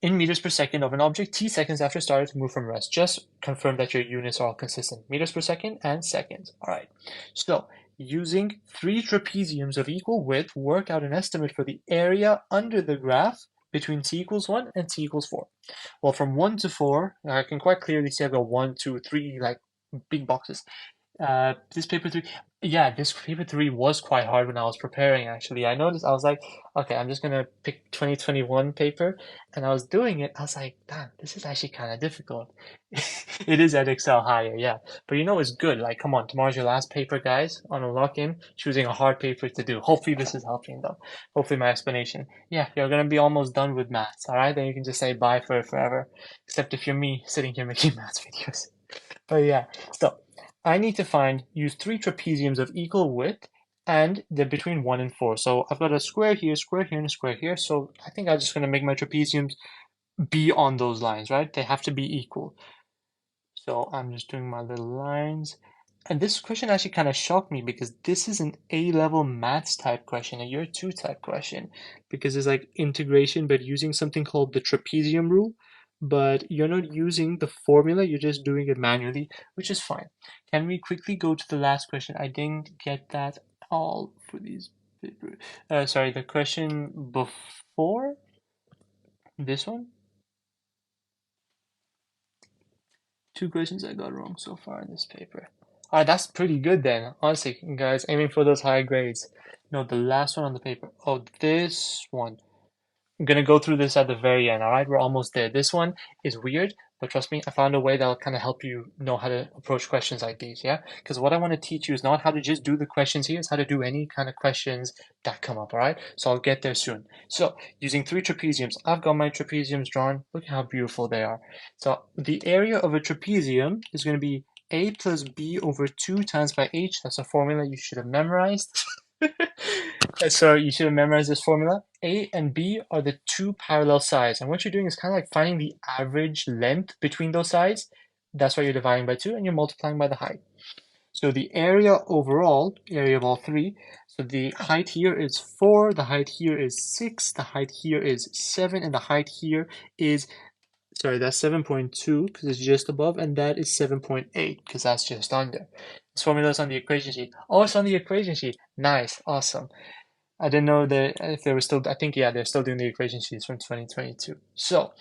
In meters per second of an object, t seconds after starting to move from rest. Just confirm that your units are all consistent. Meters per second and seconds. All right. So using 3 trapeziums of equal width, work out an estimate for the area under the graph between t equals 1 and t equals 4. Well, from 1 to 4, I can quite clearly see I've got 1, 2, 3, like big boxes. This paper 3, yeah, this paper 3 was quite hard when I was preparing, actually. I noticed, I was like, okay, I'm just gonna pick 2021 paper, and I was doing it, I was like, damn, this is actually kind of difficult. It is at Excel higher, yeah. But you know it's good, like, come on, tomorrow's your last paper, guys, on a lock-in, choosing a hard paper to do. Hopefully this is helping, though. Hopefully my explanation. Yeah, you're gonna be almost done with maths, alright? Then you can just say bye for forever. Except if you're me, sitting here making maths videos. But yeah, so I need to use 3 trapeziums of equal width and they're between 1 and 4. So I've got a square here, and a square here. So I think I'm just going to make my trapeziums be on those lines, right? They have to be equal. So I'm just doing my little lines. And this question actually kind of shocked me because this is an A-level maths type question, a year 2 type question, because it's like integration, but using something called the trapezium rule. But you're not using the formula, you're just doing it manually, which is fine. Can we quickly go to the last question? I didn't get that all for these. Sorry, the question before this one? 2 questions I got wrong so far in this paper. Alright, that's pretty good then. Honestly, guys, aiming for those high grades. No, the last one on the paper. Oh, this one. I'm gonna go through this at the very end, alright? We're almost there. This one is weird, but trust me, I found a way that'll kind of help you know how to approach questions like these, yeah? Because what I want to teach you is not how to just do the questions here, it's how to do any kind of questions that come up, alright? So I'll get there soon. So, using 3 trapeziums, I've got my trapeziums drawn. Look how beautiful they are. So, the area of a trapezium is going to be a plus b over 2 times by h. That's a formula you should have memorized. So you should have memorized this formula. A and B are the 2 parallel sides. And what you're doing is kind of like finding the average length between those sides. That's why you're dividing by 2 and you're multiplying by the height. So the area overall, area of all 3, so the height here is 4, the height here is 6, the height here is 7, and the height here is, sorry, that's 7.2 because it's just above, and that is 7.8 because that's just under. This formula is on the equation sheet. Oh, it's on the equation sheet. Nice, awesome. I didn't know that if they were still, I think, yeah, they're still doing the equation sheets from 2022. So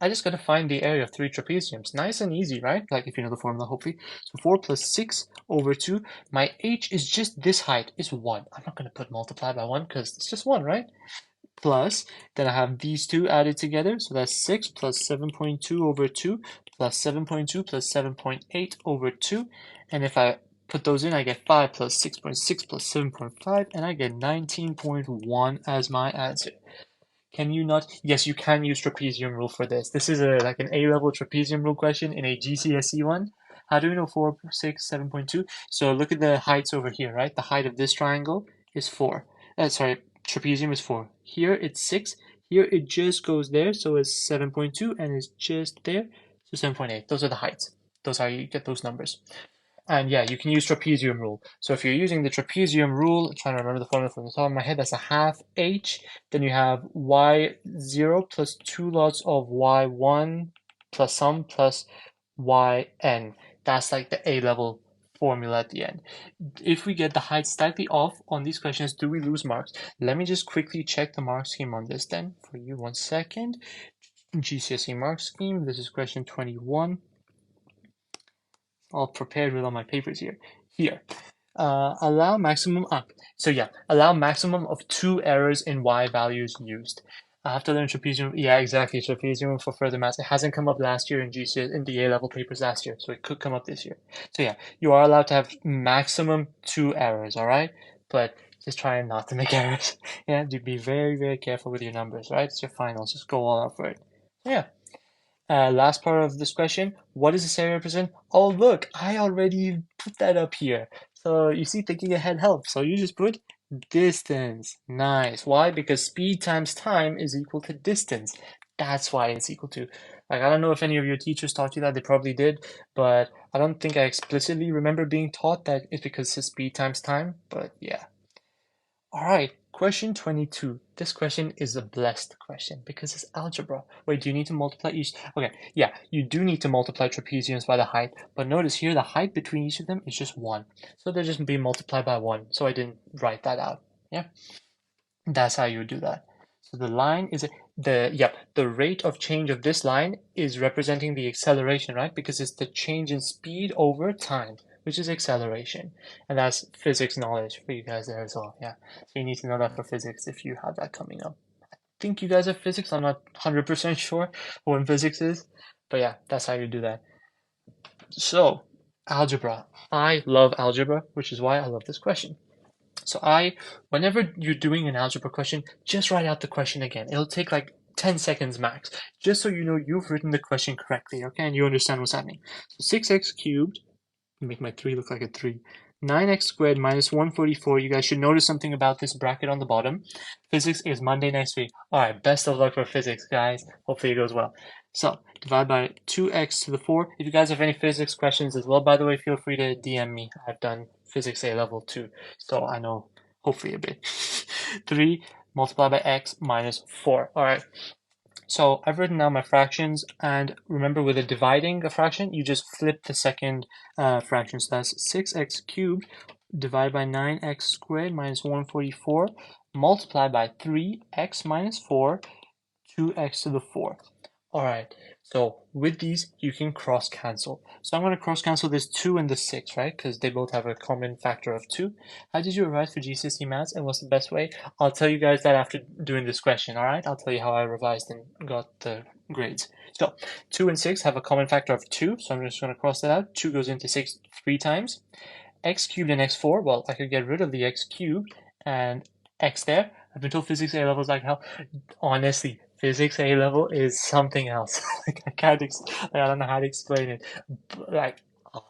I just gotta find the area of 3 trapeziums. Nice and easy, right? Like if you know the formula, hopefully. So 4 plus 6 over 2. My h is just this height, is 1. I'm not gonna put multiply by 1 because it's just 1, right? Plus, then I have these two added together, so that's 6 plus 7.2 over 2 plus 7.2 plus 7.8 over 2, and if I put those in, I get 5 plus 6.6 plus 7.5, and I get 19.1 as my answer. Can you not? Yes, you can use trapezium rule for this. This is like an A-level trapezium rule question in a GCSE one. How do we know 4, 6, 7.2? So look at the heights over here, right? The height of this triangle is 4. Sorry, trapezium is 4. Here it's 6. Here it just goes there, so it's 7.2, and it's just there, so 7.8. Those are the heights. Those are how you get those numbers. And yeah, you can use trapezium rule. So if you're using the trapezium rule, I'm trying to remember the formula from the top of my head, that's a half h. Then you have y0 plus 2 lots of y1 plus some plus yn. That's like the A-level formula at the end. If we get the height slightly off on these questions, do we lose marks? Let me just quickly check the mark scheme on this then for you 1 second. GCSE mark scheme, this is question 21. All prepared with all my papers here. Allow maximum up. So yeah, allow maximum of 2 errors in y values used. I have to learn trapezium. Yeah, exactly. Trapezium for further maths. It hasn't come up last year in GCS in the A-level papers last year, so it could come up this year. So yeah, you are allowed to have maximum 2 errors. All right, but just try not to make errors. Yeah, to be very, very careful with your numbers. Right, it's your finals. Just go all out for it. Yeah. Last part of this question, what does this area represent? Oh, look, I already put that up here. So you see, thinking ahead helps. So you just put distance. Nice. Why? Because speed times time is equal to distance. That's why it's equal to. Like, I don't know if any of your teachers taught you that. They probably did, but I don't think I explicitly remember being taught that it's because it's speed times time. But yeah. All right, question 22. This question is a blessed question because it's algebra. Wait, do you need to multiply each? Okay, yeah, you do need to multiply trapeziums by the height, but notice here the height between each of them is just 1. So they're just being multiplied by 1, so I didn't write that out. Yeah, that's how you would do that. So the line is, the rate of change of this line is representing the acceleration, right? Because it's the change in speed over time, which is acceleration. And that's physics knowledge for you guys there as well. Yeah. So you need to know that for physics if you have that coming up. I think you guys have physics. I'm not 100% sure what physics is, but yeah, that's how you do that. So, algebra. I love algebra, which is why I love this question. So whenever you're doing an algebra question, just write out the question again. It'll take like 10 seconds max, just so you know you've written the question correctly, okay? And you understand what's happening. So 6x cubed, make my 3 look like a 3. 9x squared minus 144. You guys should notice something about this bracket on the bottom. Physics is Monday next week. All right, best of luck for physics, guys. Hopefully it goes well. So divide by 2x to the 4. If you guys have any physics questions as well, by the way, feel free to DM me. I've done physics A level 2, so I know hopefully a bit. 3 multiplied by x minus 4. All right. So I've written down my fractions, and remember with a dividing a fraction, you just flip the second fraction. So that's 6x cubed divided by 9x squared minus 144 multiplied by 3x minus 4, 2x to the 4. All right, so with these, you can cross cancel. So I'm going to cross cancel this 2 and the 6, right? Because they both have a common factor of 2. How did you revise for GCSE maths, and what's the best way? I'll tell you guys that after doing this question, all right? I'll tell you how I revised and got the grades. So 2 and 6 have a common factor of 2, so I'm just going to cross that out. 2 goes into 6 3 times. X cubed and x4, well, I could get rid of the x cubed and x there. I've been told physics A level is like hell. Honestly, physics A level is something else. Like I don't know how to explain it. But, like, oh,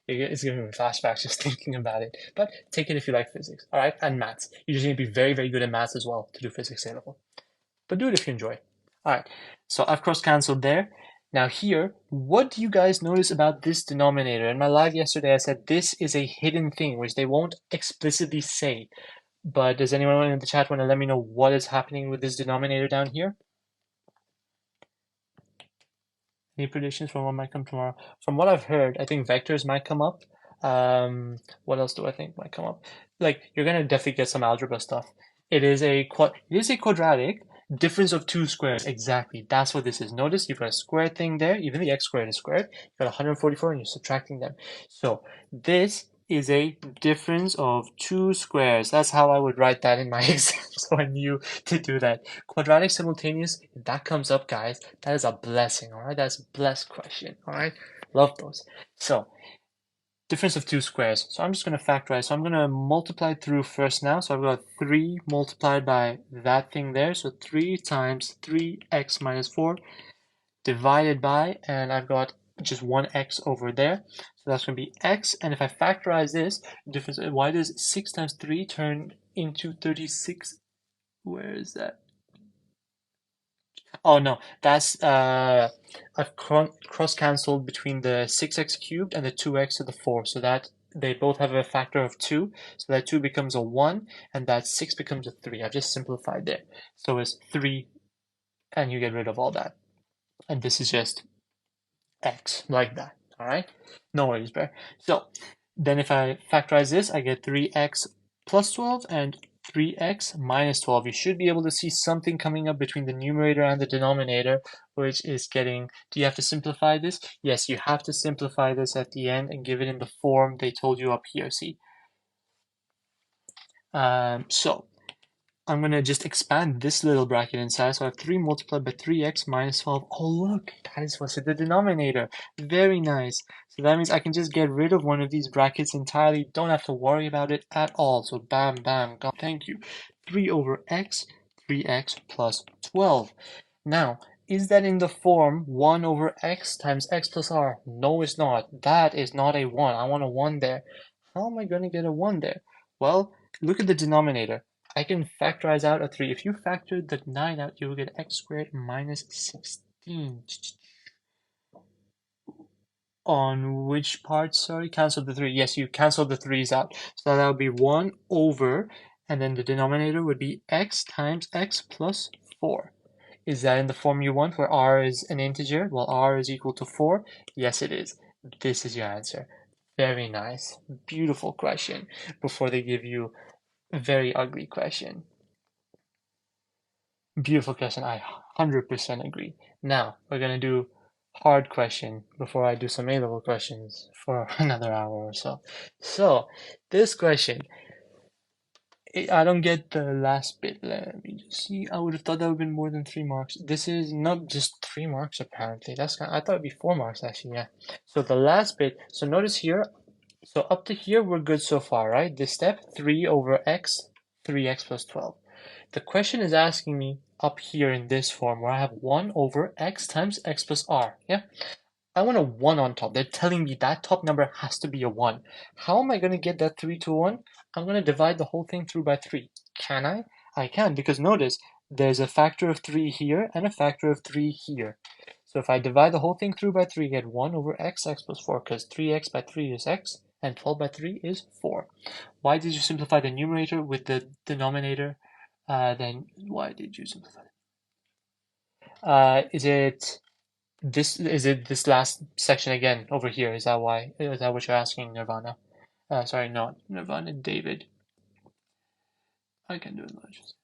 it's giving me flashbacks just thinking about it. But take it if you like physics, all right? And maths. You just need to be very, very good at maths as well to do physics A level. But do it if you enjoy. All right. So I've cross canceled there. Now here, what do you guys notice about this denominator? In my live yesterday, I said this is a hidden thing, which they won't explicitly say. But does anyone in the chat want to let me know what is happening with this denominator down here? Any predictions from what might come tomorrow? From what I've heard, I think vectors might come up. What else do I think might come up? Like, you're gonna definitely get some algebra stuff. It is a quadratic. Difference of two squares. Exactly. That's what this is. Notice you've got a square thing there. Even the x squared is squared. You've got 144 and you're subtracting them. So this is a difference of two squares. That's how I would write that in my exam. So I knew to do that. Quadratic simultaneous, if that comes up, guys, that is a blessing. All right. That's a blessed question. All right. Love those. So difference of two squares. So I'm just going to factorize. So I'm going to multiply through first now. So I've got 3 multiplied by that thing there. So 3 times 3x minus 4 divided by, and I've got just 1x over there. So that's going to be x. And if I factorize this, difference, why does 6 times 3 turn into 36? Where is that? Oh no, that's I've cross cancelled between the 6x cubed and the 2x to the 4, so that they both have a factor of 2, so that 2 becomes a 1 and that 6 becomes a 3. I've just simplified there. So it's 3 and you get rid of all that. And this is just x, like that. All right? No worries, bro. So then if I factorize this, I get 3x plus 12 and 3x minus 12. You should be able to see something coming up between the numerator and the denominator, which is getting, do you have to simplify this? Yes, you have to simplify this at the end and give it in the form they told you up here, see? So I'm going to just expand this little bracket inside. So I have 3 multiplied by 3x minus 12. Oh, look, that is what's in the denominator. Very nice. So that means I can just get rid of one of these brackets entirely. Don't have to worry about it at all. So bam, bam, God, thank you. 3 over x, 3x plus 12. Now, is that in the form 1 over x times x plus r? No, it's not. That is not a 1. I want a 1 there. How am I going to get a 1 there? Well, look at the denominator. I can factorize out a 3. If you factor the 9 out, you will get x squared minus 16. On which part? Sorry, cancel the 3. Yes, you cancel the 3's out. So that would be 1 over, and then the denominator would be x times x plus 4. Is that in the form you want, where r is an integer? Well, r is equal to 4. Yes, it is. This is your answer. Very nice. Beautiful question. Before they give you a very ugly question. Beautiful question. I 100% agree. Now, we're going to do hard question before I do some A-level questions for another hour or so. So, this question, I don't get the last bit. Let me just see. I would have thought that would have been more than 3 marks. This is not just 3 marks, apparently. I thought it'd be 4 marks, actually, yeah. So the last bit, so notice here, so up to here, we're good so far, right? This step, 3 over x, 3x plus 12. The question is asking me up here in this form where I have 1 over x times x plus r, yeah? I want a 1 on top. They're telling me that top number has to be a 1. How am I going to get that 3 to 1? I'm going to divide the whole thing through by 3. Can I? I can, because notice there's a factor of 3 here and a factor of 3 here. So if I divide the whole thing through by 3, I get 1 over x, x plus 4, because 3x by 3 is x, and 12 by 3 is 4. Why did you simplify the numerator with the denominator? Then why did you simplify it? Is it this last section again over here? Is that why? Is that what you're asking, Nirvana? Sorry, not Nirvana, David. I can do enlargements.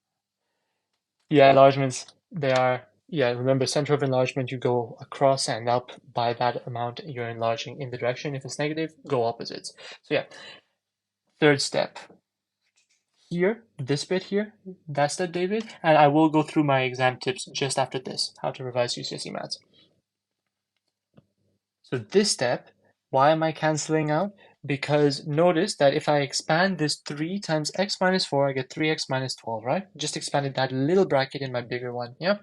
Yeah, enlargements, they are, yeah, remember center of enlargement, you go across and up by that amount you're enlarging in the direction. If it's negative, go opposites. So yeah, third step. Here, this bit here, that's the David, and I will go through my exam tips just after this, how to revise GCSE maths. So this step, why am I canceling out? Because notice that if I expand this 3 times x minus 4, I get 3x minus 12, right? Just expanded that little bracket in my bigger one, yeah?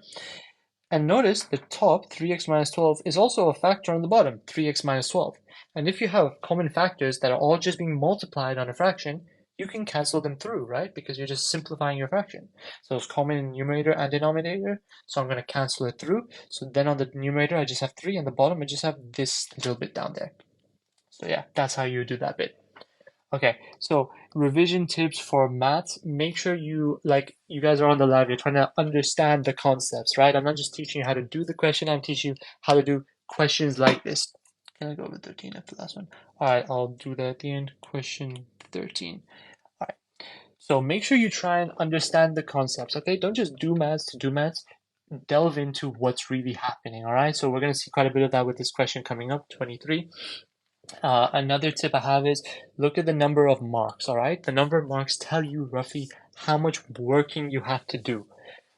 And notice the top, 3x minus 12, is also a factor on the bottom, 3x minus 12. And if you have common factors that are all just being multiplied on a fraction, you can cancel them through, right? Because you're just simplifying your fraction. So it's common in numerator and denominator. So I'm going to cancel it through. So then on the numerator, I just have 3. And the bottom, I just have this little bit down there. So yeah, that's how you do that bit. Okay, so revision tips for maths. Make sure you guys are on the live, you're trying to understand the concepts, right? I'm not just teaching you how to do the question, I'm teaching you how to do questions like this. Can I go with 13 after the last one? All right, I'll do that at the end. Question 13. All right. So make sure you try and understand the concepts, okay? Don't just do maths to do maths. Delve into what's really happening, all right? So we're going to see quite a bit of that with this question coming up, 23. Another tip I have is look at the number of marks, all right? The number of marks tell you roughly how much working you have to do,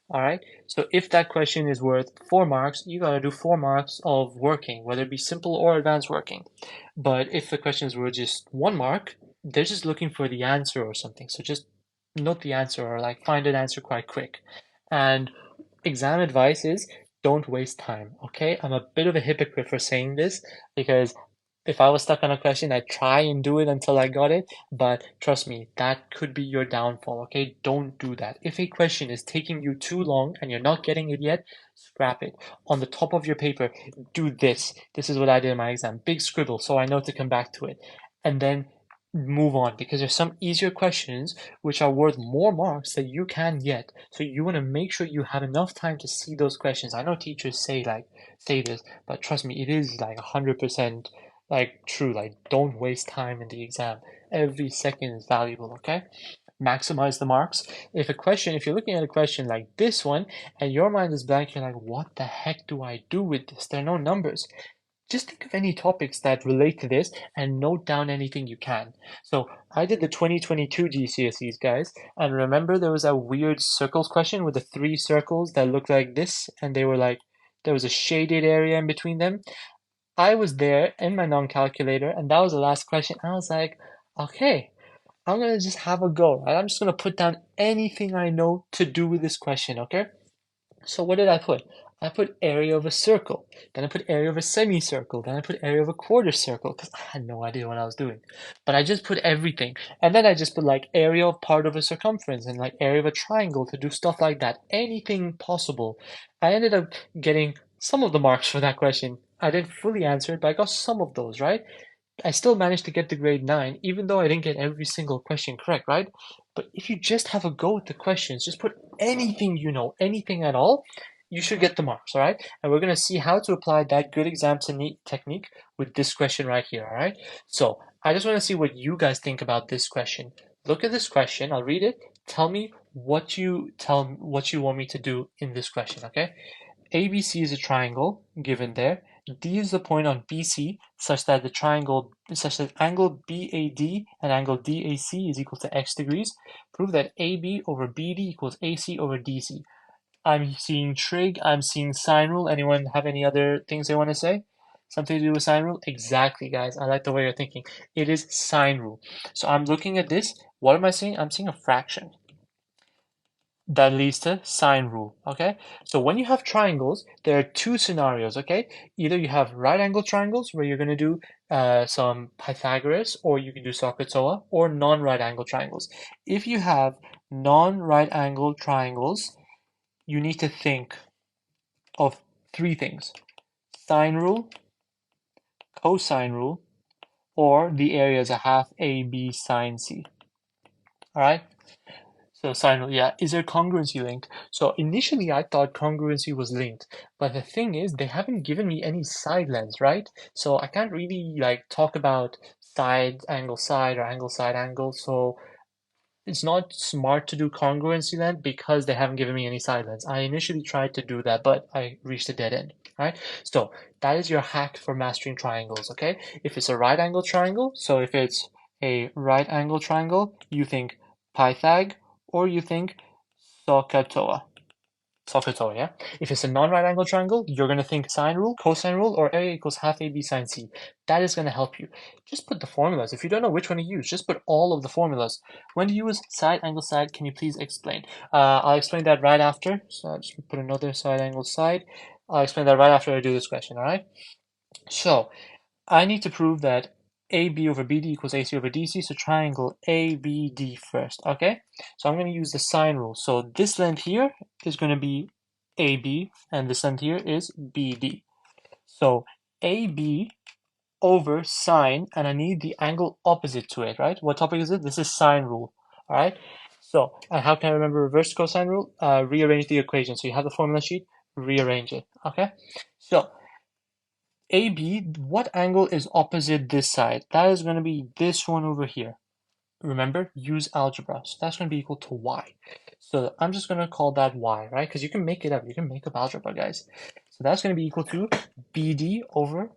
all right? So if that question is worth 4 marks, you gotta do 4 marks of working, whether it be simple or advanced working. But if the questions were just 1 mark, they're just looking for the answer or something. So just note the answer or like find an answer quite quick. And exam advice is don't waste time, okay? I'm a bit of a hypocrite for saying this because if I was stuck on a question, I'd try and do it until I got it, but trust me, that could be your downfall, okay? Don't do that. If a question is taking you too long and you're not getting it yet, scrap it. On the top of your paper, do this. This is what I did in my exam. Big scribble, so I know to come back to it. And then move on, because there's some easier questions which are worth more marks that you can get. So you want to make sure you have enough time to see those questions. I know teachers say this, but trust me, it is like 100% true. Like, don't waste time in the exam. Every second is valuable, okay? Maximize the marks. If you're looking at a question like this one and your mind is blank, you're like, what the heck do I do with this? There are no numbers. Just think of any topics that relate to this and note down anything you can. So I did the 2022 GCSEs, guys, and remember there was a weird circles question with the 3 circles that looked like this, and they were like, there was a shaded area in between them. I was there in my non-calculator, and that was the last question. I was like, okay, I'm gonna just have a go, right? I'm just gonna put down anything I know to do with this question, okay? So what did I put? I put area of a circle, then I put area of a semicircle, then I put area of a quarter circle, because I had no idea what I was doing. But I just put everything, and then I just put like area of part of a circumference and like area of a triangle to do stuff like that, anything possible. I ended up getting some of the marks for that question. I didn't fully answer it, but I got some of those, right? I still managed to get the grade 9, even though I didn't get every single question correct, right? But if you just have a go at the questions, just put anything you know, anything at all, you should get the marks, all right? And we're going to see how to apply that good exam technique with this question right here, all right? So I just want to see what you guys think about this question. Look at this question. I'll read it. Tell me what you want me to do in this question, okay? ABC is a triangle given there. D is the point on BC such that angle BAD and angle DAC is equal to x degrees. Prove that AB over BD equals AC over DC. I'm seeing trig, I'm seeing sine rule. Anyone have any other things they want to say? Something to do with sine rule? Exactly, guys. I like the way you're thinking. It is sine rule. So I'm looking at this. What am I seeing? I'm seeing a fraction. That leads to sine rule, okay? So when you have triangles, there are two scenarios, okay? Either you have right angle triangles where you're going to do some Pythagoras, or you can do SOHCAHTOA, or non-right angle triangles. If you have non-right angle triangles, you need to think of three things: sine rule, cosine rule, or the area is a half AB sine C. All right? So sine rule, yeah. Is there congruency linked? So initially I thought congruency was linked, but the thing is they haven't given me any side lengths, right? So I can't really like talk about side angle side or angle side angle. So it's not smart to do congruency length because they haven't given me any side lengths. I initially tried to do that, but I reached a dead end. All right, so that is your hack for mastering triangles. Okay, if it's a right angle triangle, so if it's a right angle triangle, you think Pythag or you think SOHCAHTOA. SOHCAHTOA, yeah? If it's a non-right angle triangle, you're going to think sine rule, cosine rule, or area equals half AB sine C. That is going to help you. Just put the formulas. If you don't know which one to use, just put all of the formulas. When to use side, angle, side, can you please explain? I'll explain that right after. So I'll just put another side, angle, side. I'll explain that right after I do this question, all right? So I need to prove that AB over BD equals AC over DC, so triangle ABD first, okay? So I'm going to use the sine rule. So this length here is going to be AB, and this length here is BD. So AB over sine, and I need the angle opposite to it, right? What topic is it? This is sine rule, all right? So, and how can I remember reverse cosine rule? Rearrange the equation. So you have the formula sheet, rearrange it, okay? So AB, what angle is opposite this side? That is going to be this one over here. Remember, use algebra. So that's going to be equal to y. So I'm just going to call that y, right? Because you can make it up. You can make up algebra, guys. So that's going to be equal to BD over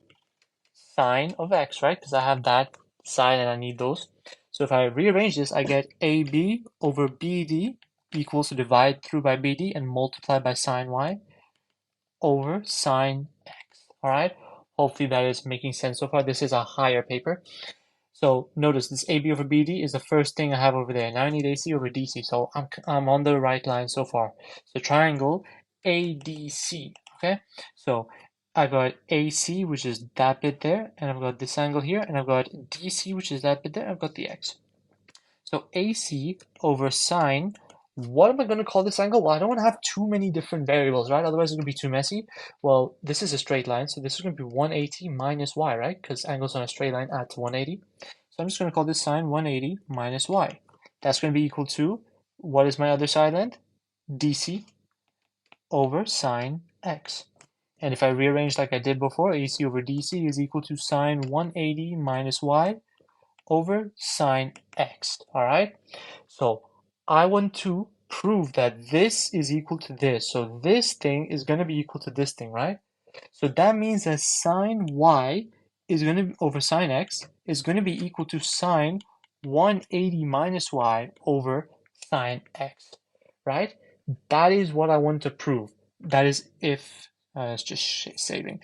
sine of x, right? Because I have that side and I need those. So if I rearrange this, I get AB over BD equals to divide through by BD and multiply by sine y over sine x, all right? Hopefully that is making sense so far. This is a higher paper. So notice this AB over BD is the first thing I have over there. Now I need AC over DC. So I'm on the right line so far. So triangle ADC, okay? So I've got AC, which is that bit there, and I've got this angle here, and I've got DC, which is that bit there, I've got the X. So AC over sine, what am I going to call this angle? Well, I don't want to have too many different variables, right? Otherwise, it's going to be too messy. Well, this is a straight line, so this is going to be 180 minus y, right? Because angles on a straight line add to 180. So I'm just going to call this sine 180 minus y. That's going to be equal to, what is my other side length? DC over sine x. And if I rearrange like I did before, AC over DC is equal to sine 180 minus y over sine x, all right? So I want to prove that this is equal to this. So this thing is going to be equal to this thing, right? So that means that sine y is going to be over sine x is going to be equal to sine 180 minus y over sine x, right? That is what I want to prove. That is if, let's just saving,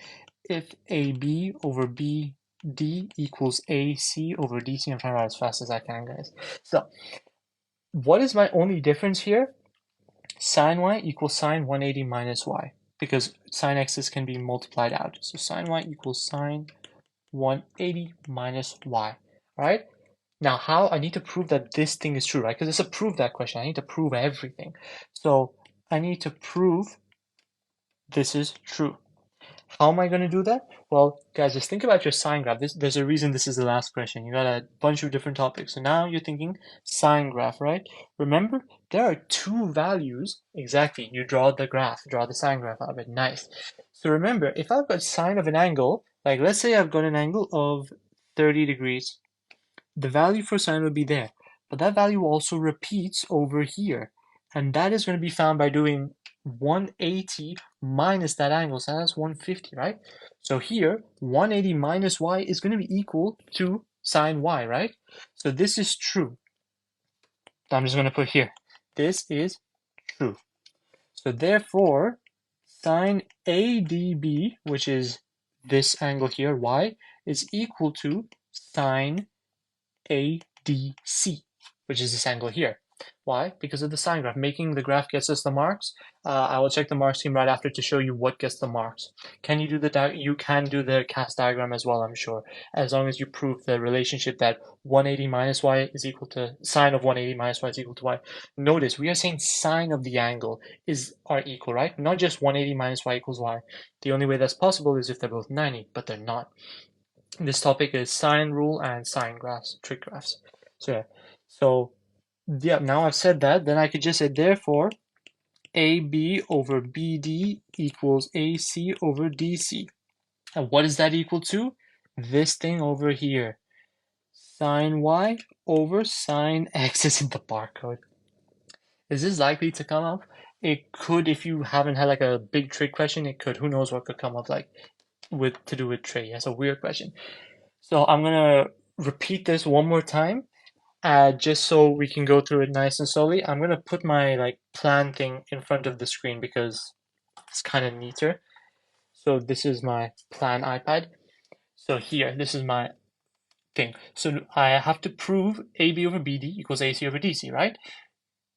if AB over BD equals AC over DC. I'm trying to write as fast as I can, guys. So what is my only difference here? Sine y equals sine 180 minus y, because sine x's can be multiplied out. So sine y equals sine 180 minus y, all right? Now, how I need to prove that this thing is true, right? Because it's a prove that question. I need to prove everything. So I need to prove this is true. How am I going to do that? Well, guys, just think about your sine graph. There's a reason this is the last question. You got a bunch of different topics. So now you're thinking sine graph, right? Remember, there are two values. Exactly. You draw the graph, draw the sine graph out of it. Nice. So remember, if I've got sine of an angle, like let's say I've got an angle of 30 degrees, the value for sine would be there. But that value also repeats over here. And that is going to be found by doing 180 minus that angle, so that's 150, right? So here, 180 minus y is going to be equal to sine y, right? So this is true. I'm just going to put here, this is true. So therefore, sine ADB, which is this angle here, y, is equal to sine ADC, which is this angle here. Why? Because of the sine graph. Making the graph gets us the marks. I will check the mark scheme right after to show you what gets the marks. Can you do you can do the cast diagram as well, I'm sure, as long as you prove the relationship that 180 minus y is equal to sine of 180 minus y is equal to y. Notice we are saying sine of the angle are equal, right? Not just 180 minus y equals y. The only way that's possible is if they're both 90, but they're not. This topic is sine rule and sine graphs, trig graphs. So yeah, now I've said that, then I could just say therefore AB over BD equals AC over DC. And what is that equal to? This thing over here. Sine Y over sine X is in the barcode. Is this likely to come up? It could, if you haven't had like a big trig question, it could. Who knows what could come up like to do with trig. That's a weird question. So I'm gonna repeat this one more time, just so we can go through it nice and slowly. I'm gonna put my like plan thing in front of the screen because it's kind of neater. So this is my plan iPad. So here, this is my thing. So I have to prove AB over BD equals AC over DC, right?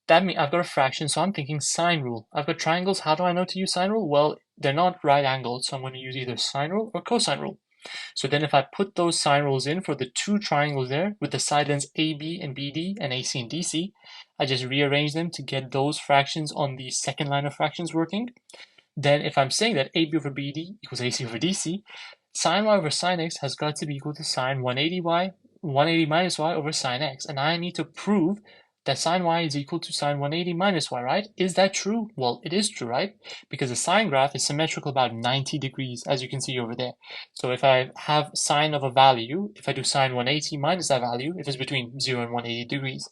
That means I've got a fraction, so I'm thinking sine rule. I've got triangles. How do I know to use sine rule? Well, they're not right angled, so I'm going to use either sine rule or cosine rule. So then if I put those sine rules in for the two triangles there with the side lengths AB and BD and AC and DC, I just rearrange them to get those fractions on the second line of fractions working. Then if I'm saying that AB over BD equals AC over DC, sine y over sine x has got to be equal to sine 180 minus y over sine x. And I need to prove that sine y is equal to sine 180 minus y, right? Is that true? Well, it is true, right? Because the sine graph is symmetrical about 90 degrees, as you can see over there. So if I have sine of a value, if I do sine 180 minus that value, if it's between 0 and 180 degrees,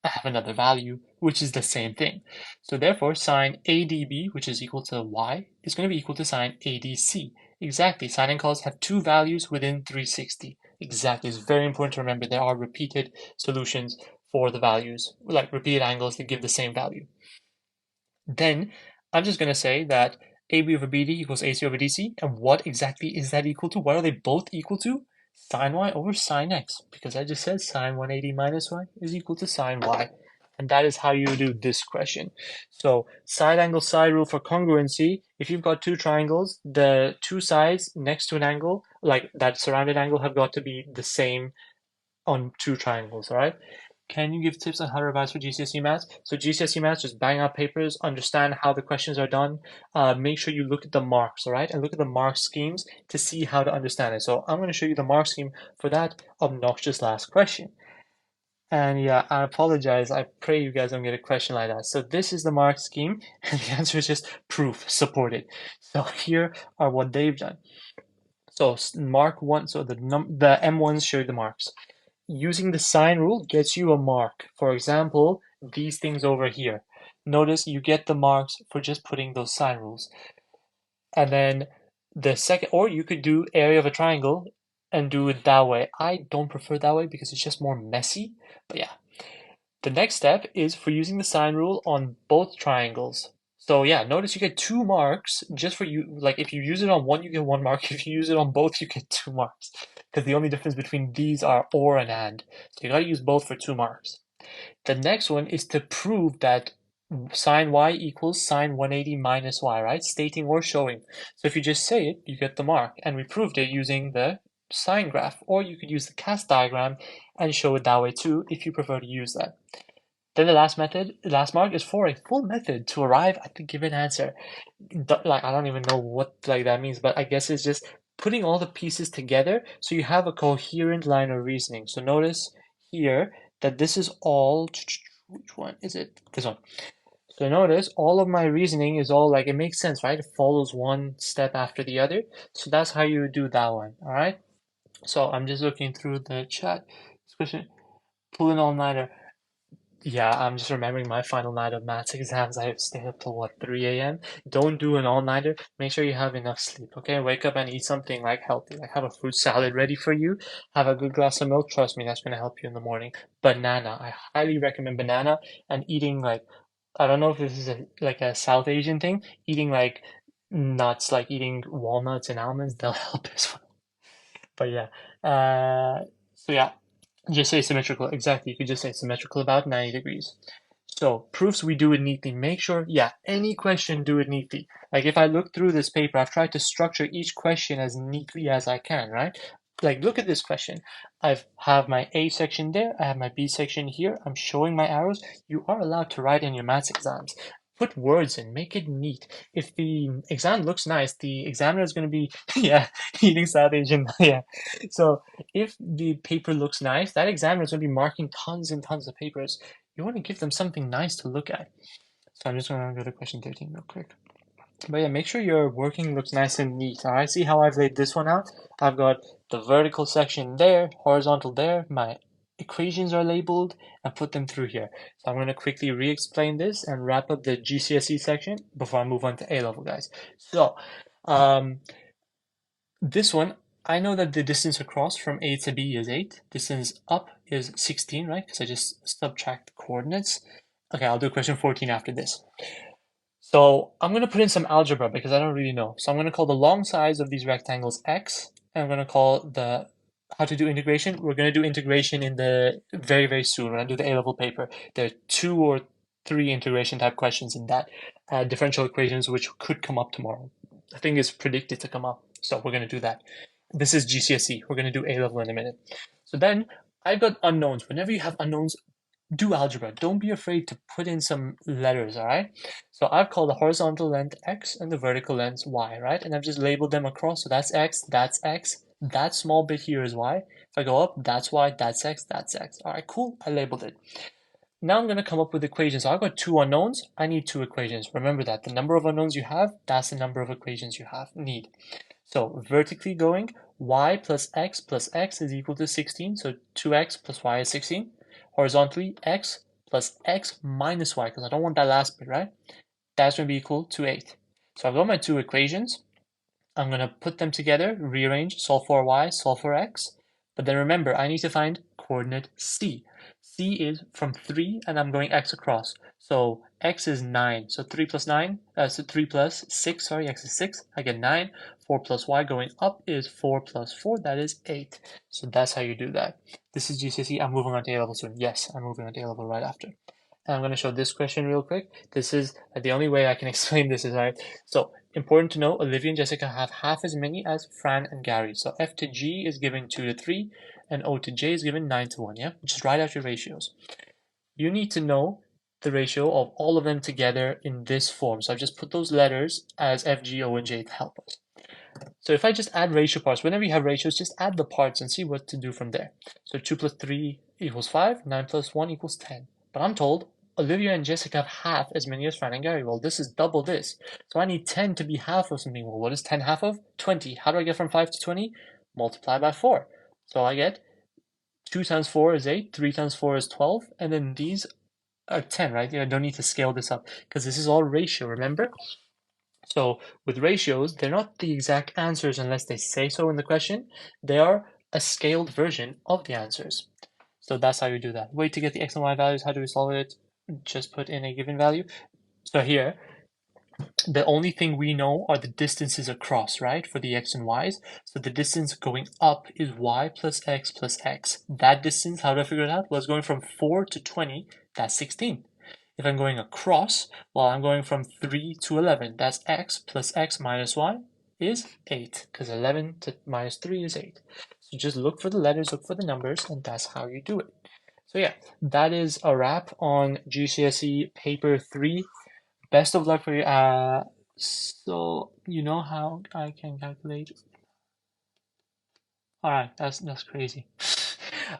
I have another value, which is the same thing. So therefore, sine ADB, which is equal to y, is going to be equal to sine ADC. Exactly, sine and cos have two values within 360. Exactly, it's very important to remember there are repeated solutions for the values, like repeated angles that give the same value. Then I'm just going to say that AB over BD equals AC over DC, and what exactly is that equal to? What are they both equal to? Sine y over sine x, because I just said sine 180 minus y is equal to sine y. And that is how you do this question. So side angle side rule for congruency, if you've got two triangles, the two sides next to an angle, like that surrounded angle, have got to be the same on two triangles, all right? Can you give tips on how to revise for GCSE maths? So GCSE maths, just bang out papers, understand how the questions are done. Make sure you look at the marks, all right? And look at the mark schemes to see how to understand it. So I'm going to show you the mark scheme for that obnoxious last question. And yeah, I apologize. I pray you guys don't get a question like that. So this is the mark scheme, and the answer is just proof, supported. So here are what they've done. So mark one, so the M1s show the marks. Using the sine rule gets you a mark. For example, these things over here. Notice you get the marks for just putting those sine rules. And then the second, or you could do area of a triangle and do it that way. I don't prefer that way because it's just more messy. But yeah. The next step is for using the sine rule on both triangles. So yeah, notice you get 2 marks just for you. Like if you use it on one, you get 1 mark. If you use it on both, you get 2 marks. Because the only difference between these are or and and. So you gotta use both for 2 marks. The next one is to prove that sine y equals sine 180 minus y, right? Stating or showing. So if you just say it, you get the mark. And we proved it using the sine graph. Or you could use the cast diagram and show it that way too if you prefer to use that. Then the last mark is for a full method to arrive at the given answer. Like I don't even know what like that means, but I guess it's just putting all the pieces together so you have a coherent line of reasoning. So notice here that this is all, which one is it? This one. So notice all of my reasoning is all like, it makes sense, right? It follows one step after the other. So that's how you do that one, all right? So I'm just looking through the chat. This question, pull an all-nighter. Yeah, I'm just remembering my final night of maths exams. I stayed up till what, 3 a.m. Don't do an all-nighter. Make sure you have enough sleep, okay? Wake up and eat something like healthy. Like have a fruit salad ready for you. Have a good glass of milk. Trust me, that's gonna help you in the morning. Banana. I highly recommend banana and eating like I don't know if this is like a South Asian thing. Eating like nuts, like eating walnuts and almonds, they'll help as well. But yeah. So yeah, just say symmetrical. Exactly. You could just say symmetrical about 90 degrees. So proofs, we do it neatly. Make sure, yeah, any question, do it neatly. Like if I look through this paper, I've tried to structure each question as neatly as I can, right? Like look at this question. I have my A section there. I have my B section here. I'm showing my arrows. You are allowed to write in your maths exams. Put words in, make it neat. If the exam looks nice, the examiner is going to be, yeah, eating South Asian, yeah. So if the paper looks nice, that examiner is going to be marking tons and tons of papers. You want to give them something nice to look at. So I'm just going to go to question 13 real quick. But yeah, make sure your working looks nice and neat. All right, see how I've laid this one out? I've got the vertical section there, horizontal there. My equations are labeled and put them through here. So I'm going to quickly re-explain this and wrap up the GCSE section before I move on to A-level, guys. So this one, I know that the distance across from A to B is 8. Distance up is 16, right? Because I just subtract the coordinates. Okay, I'll do question 14 after this. So I'm going to put in some algebra because I don't really know. So I'm going to call the long sides of these rectangles x, and I'm going to call the how to do integration. We're going to do integration in the very soon. We're going to do the A-level paper. There are 2 or 3 integration type questions in that differential equations, which could come up tomorrow. I think it's predicted to come up. So we're going to do that. This is GCSE. We're going to do A-level in a minute. So then I've got unknowns. Whenever you have unknowns, do algebra. Don't be afraid to put in some letters, all right? So I've called the horizontal length x and the vertical length y, right? And I've just labeled them across. So that's x, that's x. That small bit here is y. If I go up, that's y, that's x, that's x. All right, cool. I labeled it. Now I'm going to come up with equations. So I've got 2 unknowns. I need 2 equations. Remember that. The number of unknowns you have, that's the number of equations you need. So vertically going, y plus x is equal to 16. So 2x plus y is 16. Horizontally, x plus x minus y, because I don't want that last bit, right? That's going to be equal to 8. So I've got my 2 equations. I'm going to put them together, rearrange, solve for y, solve for x. But then remember, I need to find coordinate c. C is from 3, and I'm going x across. So x is 9. So 3 plus 9, so 3 plus 6, sorry, x is 6. I get 9. 4 plus y going up is 4 plus 4, that is 8. So that's how you do that. This is GCSE. I'm moving on to A-level soon. Yes, I'm moving on to A-level right after. And I'm going to show this question real quick. This is the only way I can explain this is right. So important to know, Olivia and Jessica have half as many as Fran and Gary. So F to G is given 2 to 3, and O to J is given 9 to 1, yeah? Just write out your ratios. You need to know the ratio of all of them together in this form. So I've just put those letters as F, G, O, and J to help us. So if I just add ratio parts, whenever you have ratios, just add the parts and see what to do from there. So 2 plus 3 equals 5, 9 plus 1 equals 10. But I'm told Olivia and Jessica have half as many as Fran and Gary. Well, this is double this. So I need 10 to be half of something. Well, what is 10 half of? 20. How do I get from 5 to 20? Multiply by 4. So I get 2 times 4 is 8, 3 times 4 is 12, and then these are 10, right? I don't need to scale this up because this is all ratio, remember? So with ratios, they're not the exact answers unless they say so in the question. They are a scaled version of the answers. So that's how you do that. Way to get the x and y values. How do we solve it? Just put in a given value. So here, the only thing we know are the distances across, right, for the x and y's. So the distance going up is y plus x plus x. That distance, how do I figure it out? Well, it's going from 4 to 20, that's 16. If I'm going across, well, I'm going from 3 to 11. That's x plus x minus y is 8, because 11 to minus 3 is 8. So just look for the letters, look for the numbers, and that's how you do it. So yeah, that is a wrap on GCSE paper 3. Best of luck for you. So you know how I can calculate? All right, that's crazy.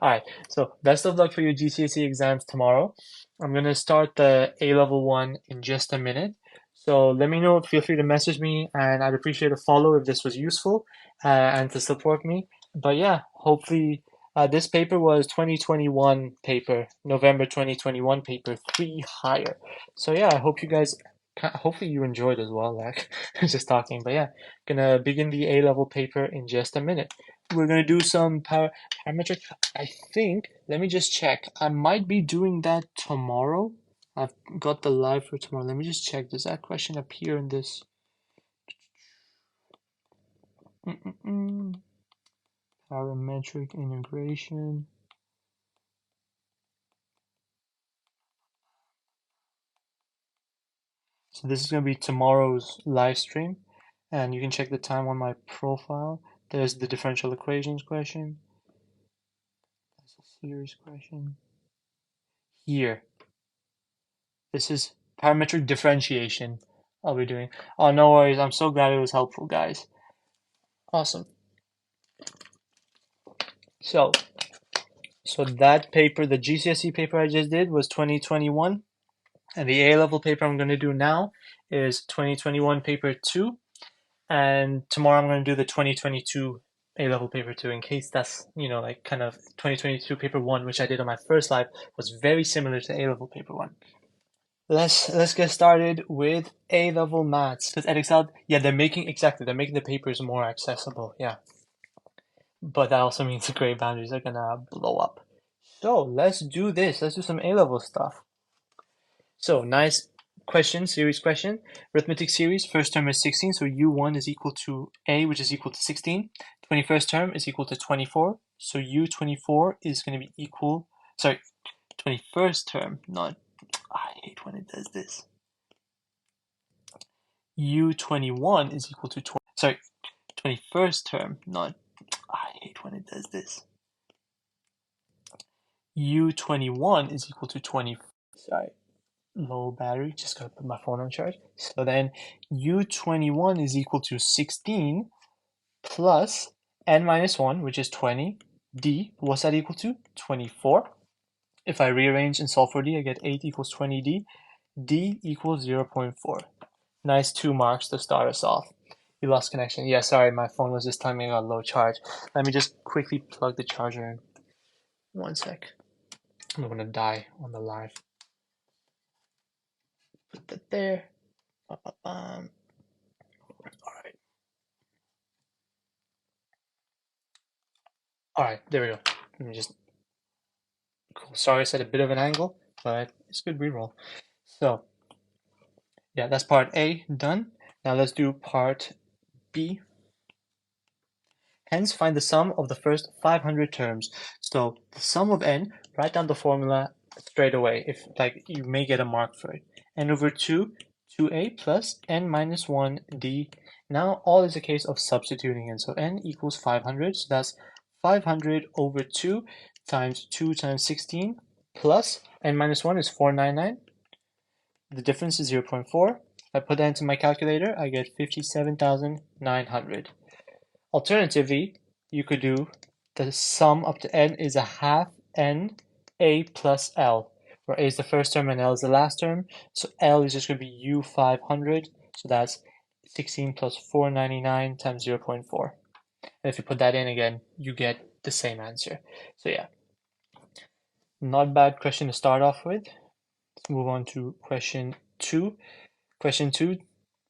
All right, so best of luck for your GCSE exams tomorrow. I'm gonna start the A-level one in just a minute. So let me know. Feel free to message me, and I'd appreciate a follow if this was useful, and to support me. But yeah, hopefully This paper was 2021 paper, November 2021 paper 3 higher. So yeah, I hope you guys, hopefully you enjoyed as well, like just talking. But yeah, gonna begin the A-level paper in just a minute. We're gonna do some parametric. I think, let me just check. I might be doing that tomorrow. I've got the live for tomorrow. Let me just check. Does that question appear in this? Parametric integration. So this is going to be tomorrow's live stream, and you can check the time on my profile. There's the differential equations question. That's a series question. Here. This is parametric differentiation I'll be doing. Oh, no worries. I'm so glad it was helpful, guys. Awesome. So that paper, the GCSE paper I just did was 2021, and the A-level paper I'm going to do now is 2021 paper 2. And tomorrow I'm going to do the 2022 A-level paper 2 in case that's, like kind of 2022 paper 1, which I did on my first live, was very similar to A-level paper 1. Let's get started with A-level maths. Because Edexcel, yeah, they're making the papers more accessible, yeah. But that also means the grade boundaries are gonna blow up. So let's do this. Let's do some A-level stuff. So nice question, series question. Arithmetic series, first term is 16, so U1 is equal to A, which is equal to 16. 21st term is equal to 24, so U24 is going to be equal, 21st term, I hate when it does this. U21 is equal to 21st term, I hate when it does this. U21 is equal to 20, low battery, just gotta put my phone on charge. So then U21 is equal to 16 plus n minus 1, which is 20. D, what's that equal to? 24. If I rearrange and solve for D, I get 8 equals 20D. D equals 0.4. Nice 2 marks to start us off. You lost connection. Yeah, sorry, my phone was just telling me I got low charge. Let me just quickly plug the charger in. 1 sec. I'm gonna die on the live. Put that there. Alright. Alright, there we go. Let me just... Cool. Sorry, I said a bit of an angle, but it's good reroll. So, yeah, that's part A done. Now let's do part B. Hence, find the sum of the first 500 terms. So, the sum of n, write down the formula straight away. If, you may get a mark for it. N over 2, 2a plus n minus 1 d. Now, all is a case of substituting in. So, n equals 500. So, that's 500 over 2 times 2 times 16 plus n minus 1 is 499. The difference is 0.4. If I put that into my calculator, I get 57,900. Alternatively, you could do the sum up to n is a half n a plus l, where a is the first term and l is the last term. So l is just going to be u500. So that's 16 plus 499 times 0.4. And if you put that in again, you get the same answer. So yeah, not bad question to start off with. Let's move on to question 2. Question 2,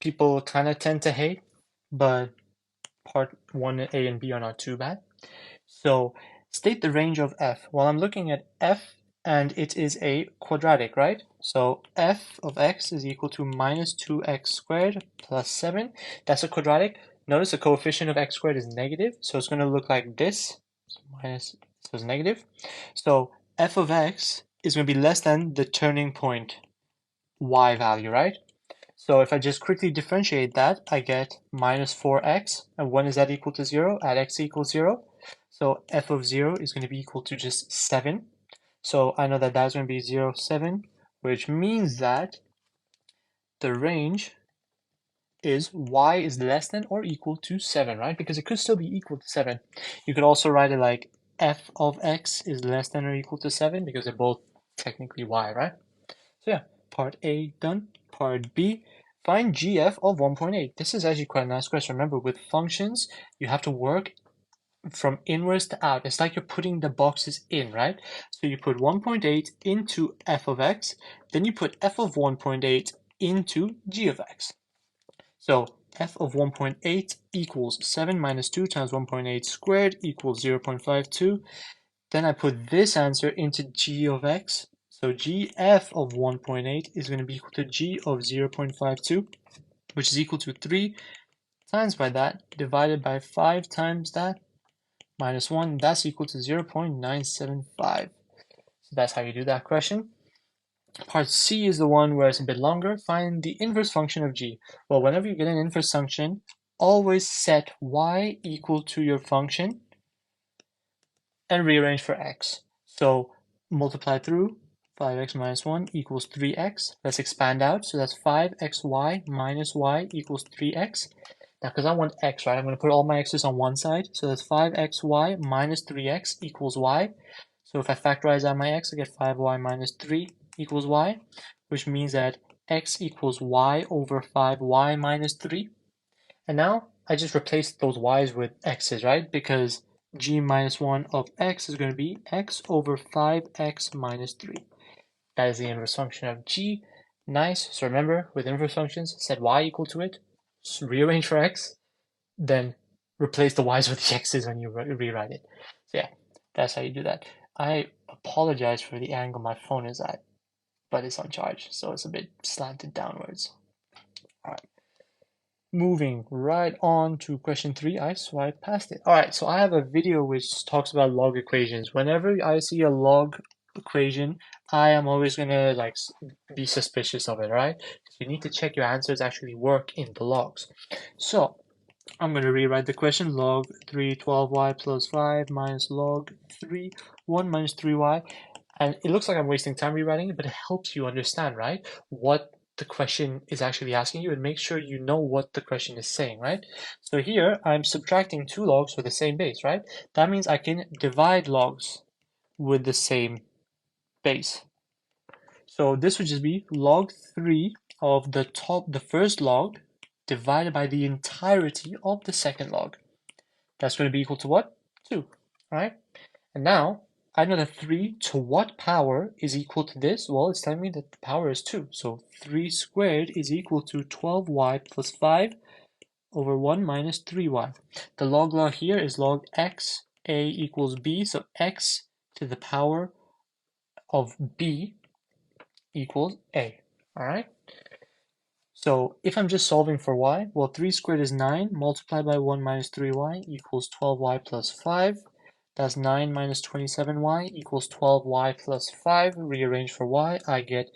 people kind of tend to hate, but part 1, A and B are not too bad. So state the range of f. Well, I'm looking at f and it is a quadratic, right? So f of x is equal to minus 2x squared plus 7. That's a quadratic. Notice the coefficient of x squared is negative, so it's going to look like this. So it's negative. So f of x is going to be less than the turning point y value, right? So if I just quickly differentiate that, I get minus 4x. And when is that equal to 0? At x equals 0. So f of 0 is going to be equal to just 7. So I know that that's going to be 0, 7, which means that the range is y is less than or equal to 7, right? Because it could still be equal to 7. You could also write it like f of x is less than or equal to 7 because they're both technically y, right? So yeah, part A done. Part B, find GF of 1.8. This is actually quite a nice question. Remember, with functions, you have to work from inwards to out. It's like you're putting the boxes in, right? So you put 1.8 into f of x, then you put f of 1.8 into g of x. So f of 1.8 equals 7 minus 2 times 1.8 squared equals 0.52. Then I put this answer into g of x. So gf of 1.8 is going to be equal to g of 0.52, which is equal to 3 times by that divided by 5 times that minus 1. That's equal to 0.975. So that's how you do that question. Part C is the one where it's a bit longer. Find the inverse function of g. Well, whenever you get an inverse function, always set y equal to your function and rearrange for x. So multiply through 5x minus 1 equals 3x. Let's expand out. So that's 5xy minus y equals 3x. Now, because I want x, right, I'm going to put all my x's on one side. So that's 5xy minus 3x equals y. So if I factorize out my x, I get 5y minus 3 equals y, which means that x equals y over 5y minus 3. And now I just replace those y's with x's, right? Because g minus 1 of x is going to be x over 5x minus 3. That is the inverse function of g. Nice. So remember, with inverse functions, set y equal to it, rearrange for x, then replace the y's with the x's when you rewrite it. So yeah, that's how you do that. I apologize for the angle my phone is at, but it's on charge, so it's a bit slanted downwards. All right. Moving right on to question 3, I swiped past it. All right, so I have a video which talks about log equations. Whenever I see a log equation, I am always gonna like be suspicious of it, right? Because you need to check your answers actually work in the logs. So I'm gonna rewrite the question: log 3 12y plus 5 minus log 3 1 minus 3y. And it looks like I'm wasting time rewriting it, but it helps you understand, right, what the question is actually asking you, and make sure you know what the question is saying, right? So here I'm subtracting two logs with the same base, right? That means I can divide logs with the same base. So this would just be log 3 of the first log divided by the entirety of the second log. That's going to be equal to what? 2, right? And now I know that 3 to what power is equal to this? Well, it's telling me that the power is 2. So 3 squared is equal to 12y plus 5 over 1 minus 3y. The log law here is log x a equals b. So x to the power of b equals a. All right? So if I'm just solving for y, well, 3 squared is 9, multiplied by 1 minus 3y equals 12y plus 5. That's 9 minus 27y equals 12y plus 5. Rearrange for y, I get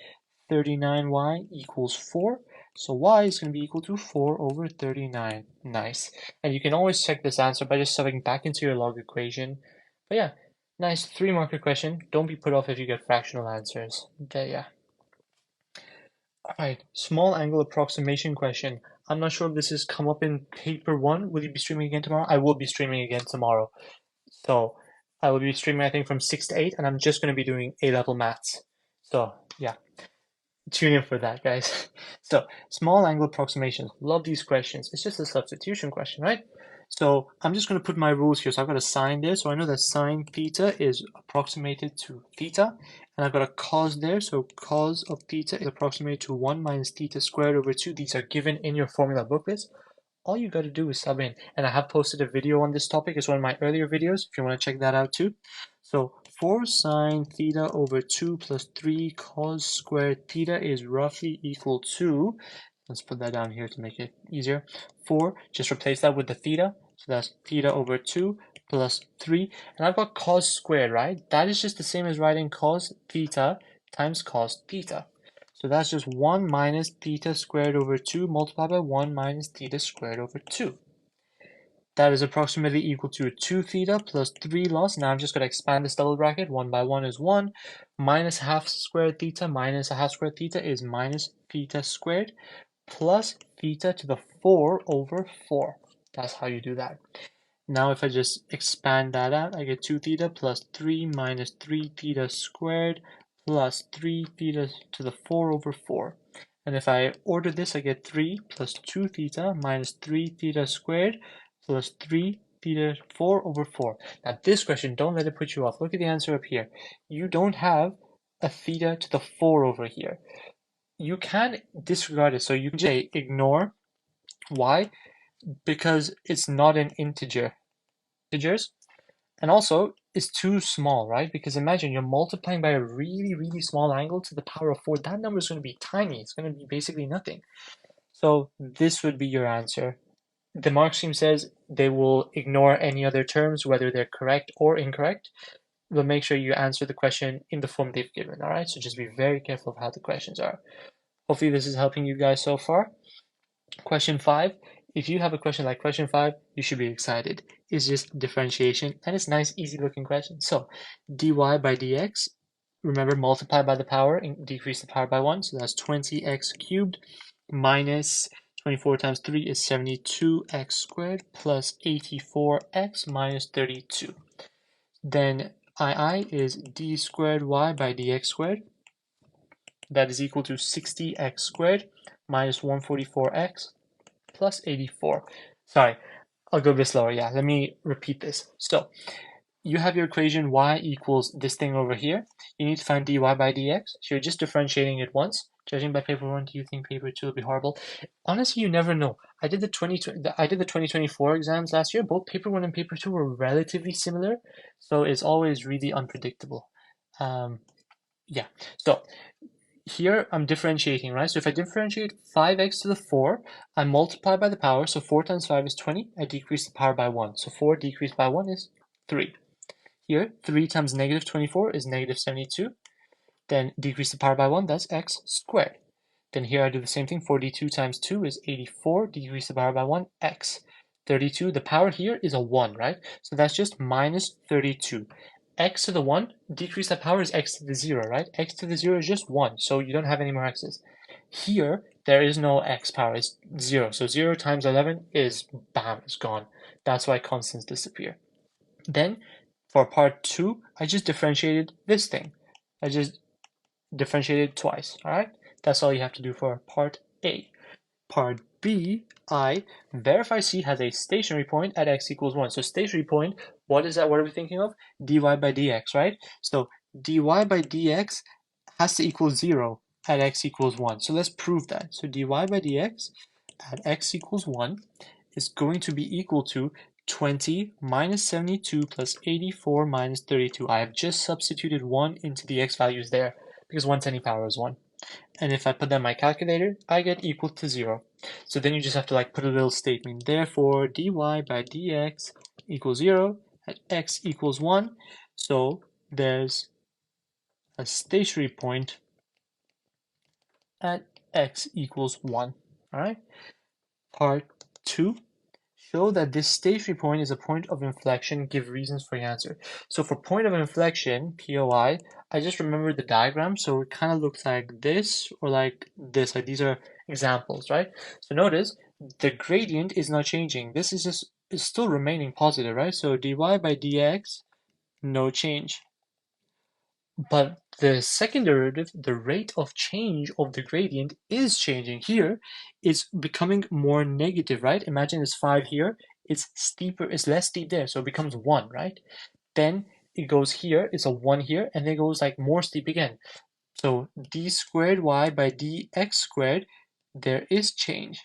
39y equals 4. So y is going to be equal to 4 over 39. Nice. And you can always check this answer by just subbing back into your log equation. But yeah, nice 3-marker question. Don't be put off if you get fractional answers. Okay, yeah. Alright, small angle approximation question. I'm not sure if this has come up in paper 1. Will you be streaming again tomorrow? I will be streaming again tomorrow. So I will be streaming, I think, from 6 to 8, and I'm just going to be doing A-level maths. So yeah, tune in for that, guys. So small angle approximations. Love these questions. It's just a substitution question, right? So I'm just going to put my rules here. So I've got a sine there. So I know that sine theta is approximated to theta. And I've got a cos there. So cos of theta is approximated to 1 minus theta squared over 2. These are given in your formula booklets. All you got to do is sub in. And I have posted a video on this topic. It's one of my earlier videos if you want to check that out too. So 4 sine theta over 2 plus 3 cos squared theta is roughly equal to, let's put that down here to make it easier, 4, just replace that with the theta. So that's theta over 2 plus 3. And I've got cos squared, right? That is just the same as writing cos theta times cos theta. So that's just 1 minus theta squared over 2 multiplied by 1 minus theta squared over 2. That is approximately equal to 2 theta plus 3 loss. Now I'm just going to expand this double bracket. 1 by 1 is 1. Minus half squared theta minus a half squared theta is minus theta squared plus theta to the 4 over 4. That's how you do that. Now if I just expand that out, I get 2 theta plus 3 minus 3 theta squared plus 3 theta to the 4 over 4. And if I order this, I get 3 plus 2 theta minus 3 theta squared plus 3 theta 4 over 4. Now this question, don't let it put you off. Look at the answer up here. You don't have a theta to the 4 over here. You can disregard it. So you can just say ignore. Why? Because it's not an integer. Integers. And also, it's too small, right? Because imagine you're multiplying by a really, really small angle to the power of 4. That number is going to be tiny. It's going to be basically nothing. So this would be your answer. The mark scheme says they will ignore any other terms, whether they're correct or incorrect, but make sure you answer the question in the form they've given, all right? So just be very careful of how the questions are. Hopefully this is helping you guys so far. Question 5. If you have a question like question 5, you should be excited. It's just differentiation, and it's nice, easy looking question. So dy by dx, remember multiply by the power and decrease the power by 1. So that's 20x cubed minus 24 times 3 is 72x squared plus 84x minus 32. Then II is d squared y by dx squared. That is equal to 60x squared minus 144x plus 84. Sorry, I'll go a bit slower. Yeah, let me repeat this. So you have your equation y equals this thing over here. You need to find dy by dx. So you're just differentiating it once. Judging by paper 1, do you think paper 2 will be horrible? Honestly, you never know. I did the 2024 exams last year. Both paper 1 and paper 2 were relatively similar, so it's always really unpredictable. Yeah, so here I'm differentiating, right? So if I differentiate 5x to the 4, I multiply by the power, so 4 times 5 is 20, I decrease the power by 1. So 4 decreased by 1 is 3. Here, 3 times negative 24 is negative 72. Then decrease the power by 1, that's x squared. Then here I do the same thing, 42 times 2 is 84, decrease the power by 1, x. 32, the power here is a 1, right? So that's just minus 32. X to the 1, decrease that power is x to the 0, right? X to the 0 is just 1, so you don't have any more x's. Here, there is no x power, it's 0. So 0 times 11 is, bam, it's gone. That's why constants disappear. Then, for part 2, I just differentiated this thing. I just differentiated twice, all right? That's all you have to do for part A. Part B, I verify C has a stationary point at x equals 1. So stationary point, what is that? What are we thinking of? dy by dx, right? So dy by dx has to equal 0 at x equals 1. So let's prove that. So dy by dx at x equals 1 is going to be equal to 20 minus 72 plus 84 minus 32. I have just substituted 1 into the x values there because 1 to any power is 1. And if I put that in my calculator, I get equal to 0. So then you just have to like put a little statement. Therefore, dy by dx equals 0 at x equals 1. So there's a stationary point at x equals 1. All right. Part 2. Show that this stationary point is a point of inflection. Give reasons for your answer. So for point of inflection, POI, I just remember the diagram. So it kind of looks like this or like this. Like these are examples, right? So notice the gradient is not changing. This is just it's still remaining positive, right? So dy by dx, no change. But the second derivative, the rate of change of the gradient is changing. Here, it's becoming more negative, right? Imagine it's 5 here, it's steeper, it's less steep there, so it becomes 1, right? Then it goes here, it's a 1 here, and then it goes like more steep again. So d squared y by dx squared, there is change.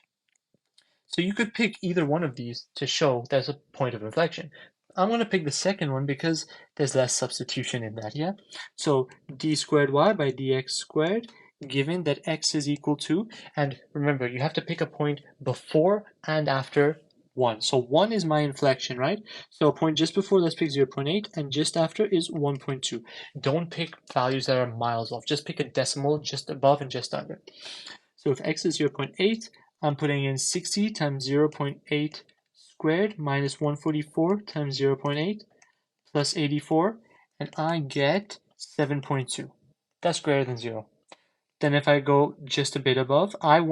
So you could pick either one of these to show there's a point of inflection. I'm going to pick the second one because there's less substitution in that, yeah? So d squared y by dx squared, given that x is equal to, and remember, you have to pick a point before and after 1. So 1 is my inflection, right? So a point just before, let's pick 0.8, and just after is 1.2. Don't pick values that are miles off. Just pick a decimal just above and just under. So if x is 0.8, I'm putting in 60 times 0.8 squared minus 144 times 0.8 plus 84, and I get 7.2. That's greater than 0. Then if I go just a bit above, I'm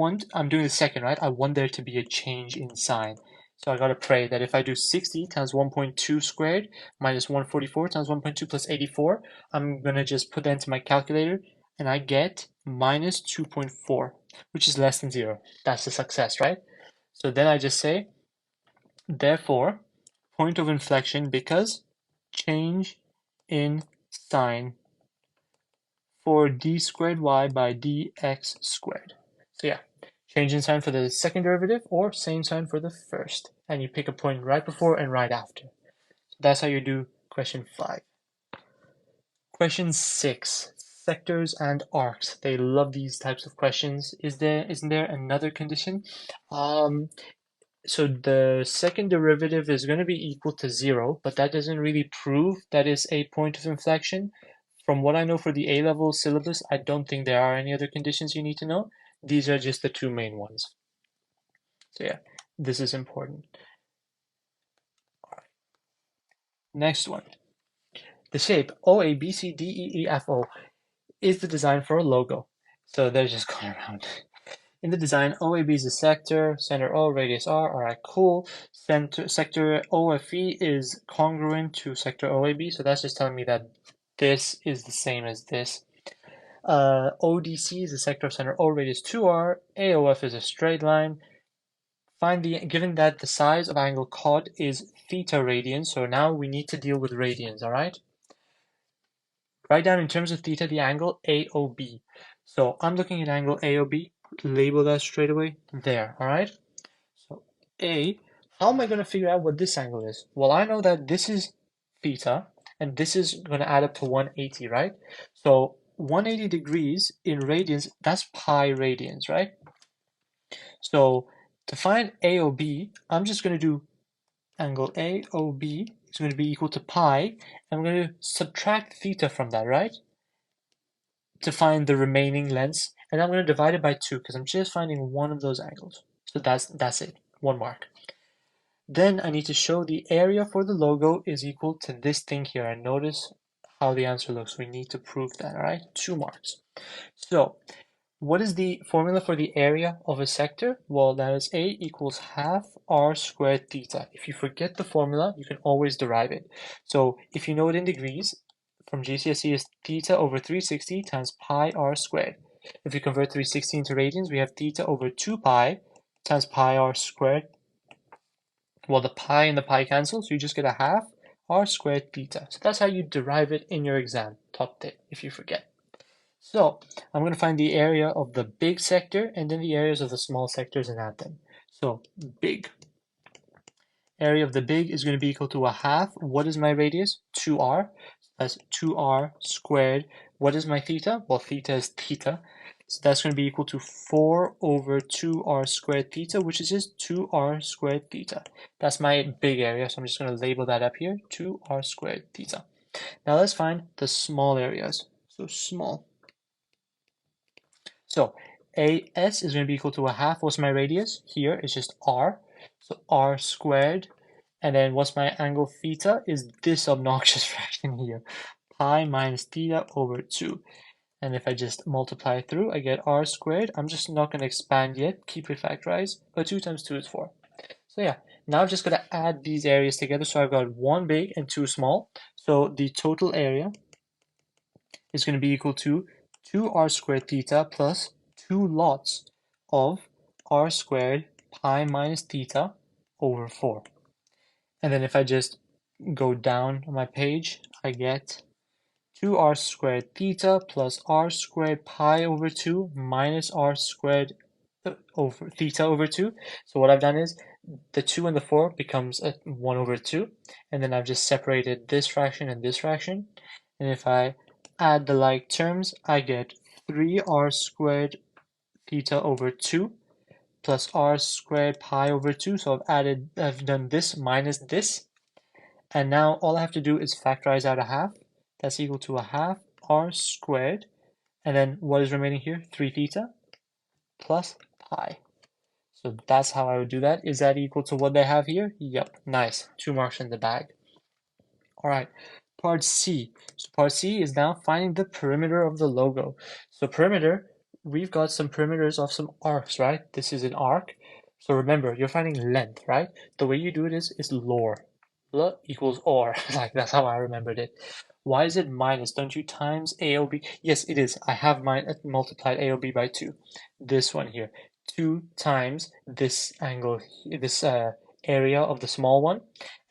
doing the second, right? I want there to be a change in sign. So I gotta pray that if I do 60 times 1.2 squared minus 144 times 1.2 plus 84, I'm gonna just put that into my calculator, and I get minus 2.4, which is less than 0. That's a success, right? So then I just say, therefore, point of inflection because change in sign for d squared y by dx squared. So yeah, change in sign for the second derivative or same sign for the first. And you pick a point right before and right after. That's how you do question 5. Question 6, sectors and arcs. They love these types of questions. Isn't there another condition? So the second derivative is going to be equal to 0, but that doesn't really prove that is a point of inflection. From what I know for the A-level syllabus, I don't think there are any other conditions you need to know. These are just the two main ones. So yeah, this is important. All right. Next one. The shape OABCDEEFO is the design for a logo. So they're just going around. In the design, OAB is a sector, center O, radius R. All right, cool. Sector OFE is congruent to sector OAB, so that's just telling me that this is the same as this. ODC is a sector of center O, radius 2R. AOF is a straight line. Given that the size of angle caught is theta radians, so now we need to deal with radians, all right? Write down in terms of theta the angle AOB. So I'm looking at angle AOB, label that straight away there, all right? So A, how am I going to figure out what this angle is? Well, I know that this is theta, and this is going to add up to 180, right? So 180 degrees in radians, that's pi radians, right? So to find AOB, I'm just going to do angle AOB is going to be equal to pi, and I'm going to subtract theta from that, right? To find the remaining lengths, and I'm going to divide it by 2 because I'm just finding one of those angles. So that's it, 1 mark. Then I need to show the area for the logo is equal to this thing here, and notice how the answer looks. We need to prove that, all right? 2 marks. So what is the formula for the area of a sector? Well, that is A equals half r squared theta. If you forget the formula, you can always derive it. So if you know it in degrees, from GCSE is theta over 360 times pi r squared. If you convert 360 into radians, we have theta over 2 pi times pi r squared. Well, the pi and the pi cancel, so you just get a half r squared theta. So that's how you derive it in your exam, top tip, if you forget. So I'm going to find the area of the big sector and then the areas of the small sectors and add them. So big. Area of the big is going to be equal to a half. What is my radius? 2r. That's 2r squared. What is my theta? Well, theta is theta. So that's going to be equal to 4 over 2r squared theta, which is just 2r squared theta. That's my big area, so I'm just going to label that up here, 2r squared theta. Now let's find the small areas. So small. So AS is going to be equal to a half. What's my radius? Here is just r. So r squared. And then what's my angle theta? Is this obnoxious fraction here. Pi minus theta over 2. And if I just multiply through, I get r squared. I'm just not going to expand yet. Keep it factorized. But 2 times 2 is 4. So yeah, now I'm just going to add these areas together. So I've got 1 big and 2 small. So the total area is going to be equal to 2r squared theta plus 2 lots of r squared pi minus theta over 4. And then if I just go down on my page, I get 2r squared theta plus r squared pi over 2 minus r squared over theta over 2. So what I've done is the 2 and the 4 becomes a 1 over 2. And then I've just separated this fraction and this fraction. And if I add the like terms, I get 3r squared theta over 2 plus r squared pi over 2. So I've done this minus this. And now all I have to do is factorize out a half. That's equal to a half r squared. And then what is remaining here? 3 theta plus pi. So that's how I would do that. Is that equal to what they have here? Yep, nice. 2 marks in the bag. All right, part C. So part C is now finding the perimeter of the logo. So perimeter, we've got some perimeters of some arcs, right? This is an arc. So remember, you're finding length, right? The way you do it is lor. L equals or. Like, that's how I remembered it. Why is it minus? Don't you times AOB? Yes, it is. I have multiplied AOB by 2. This one here. 2 times this angle, this area of the small one,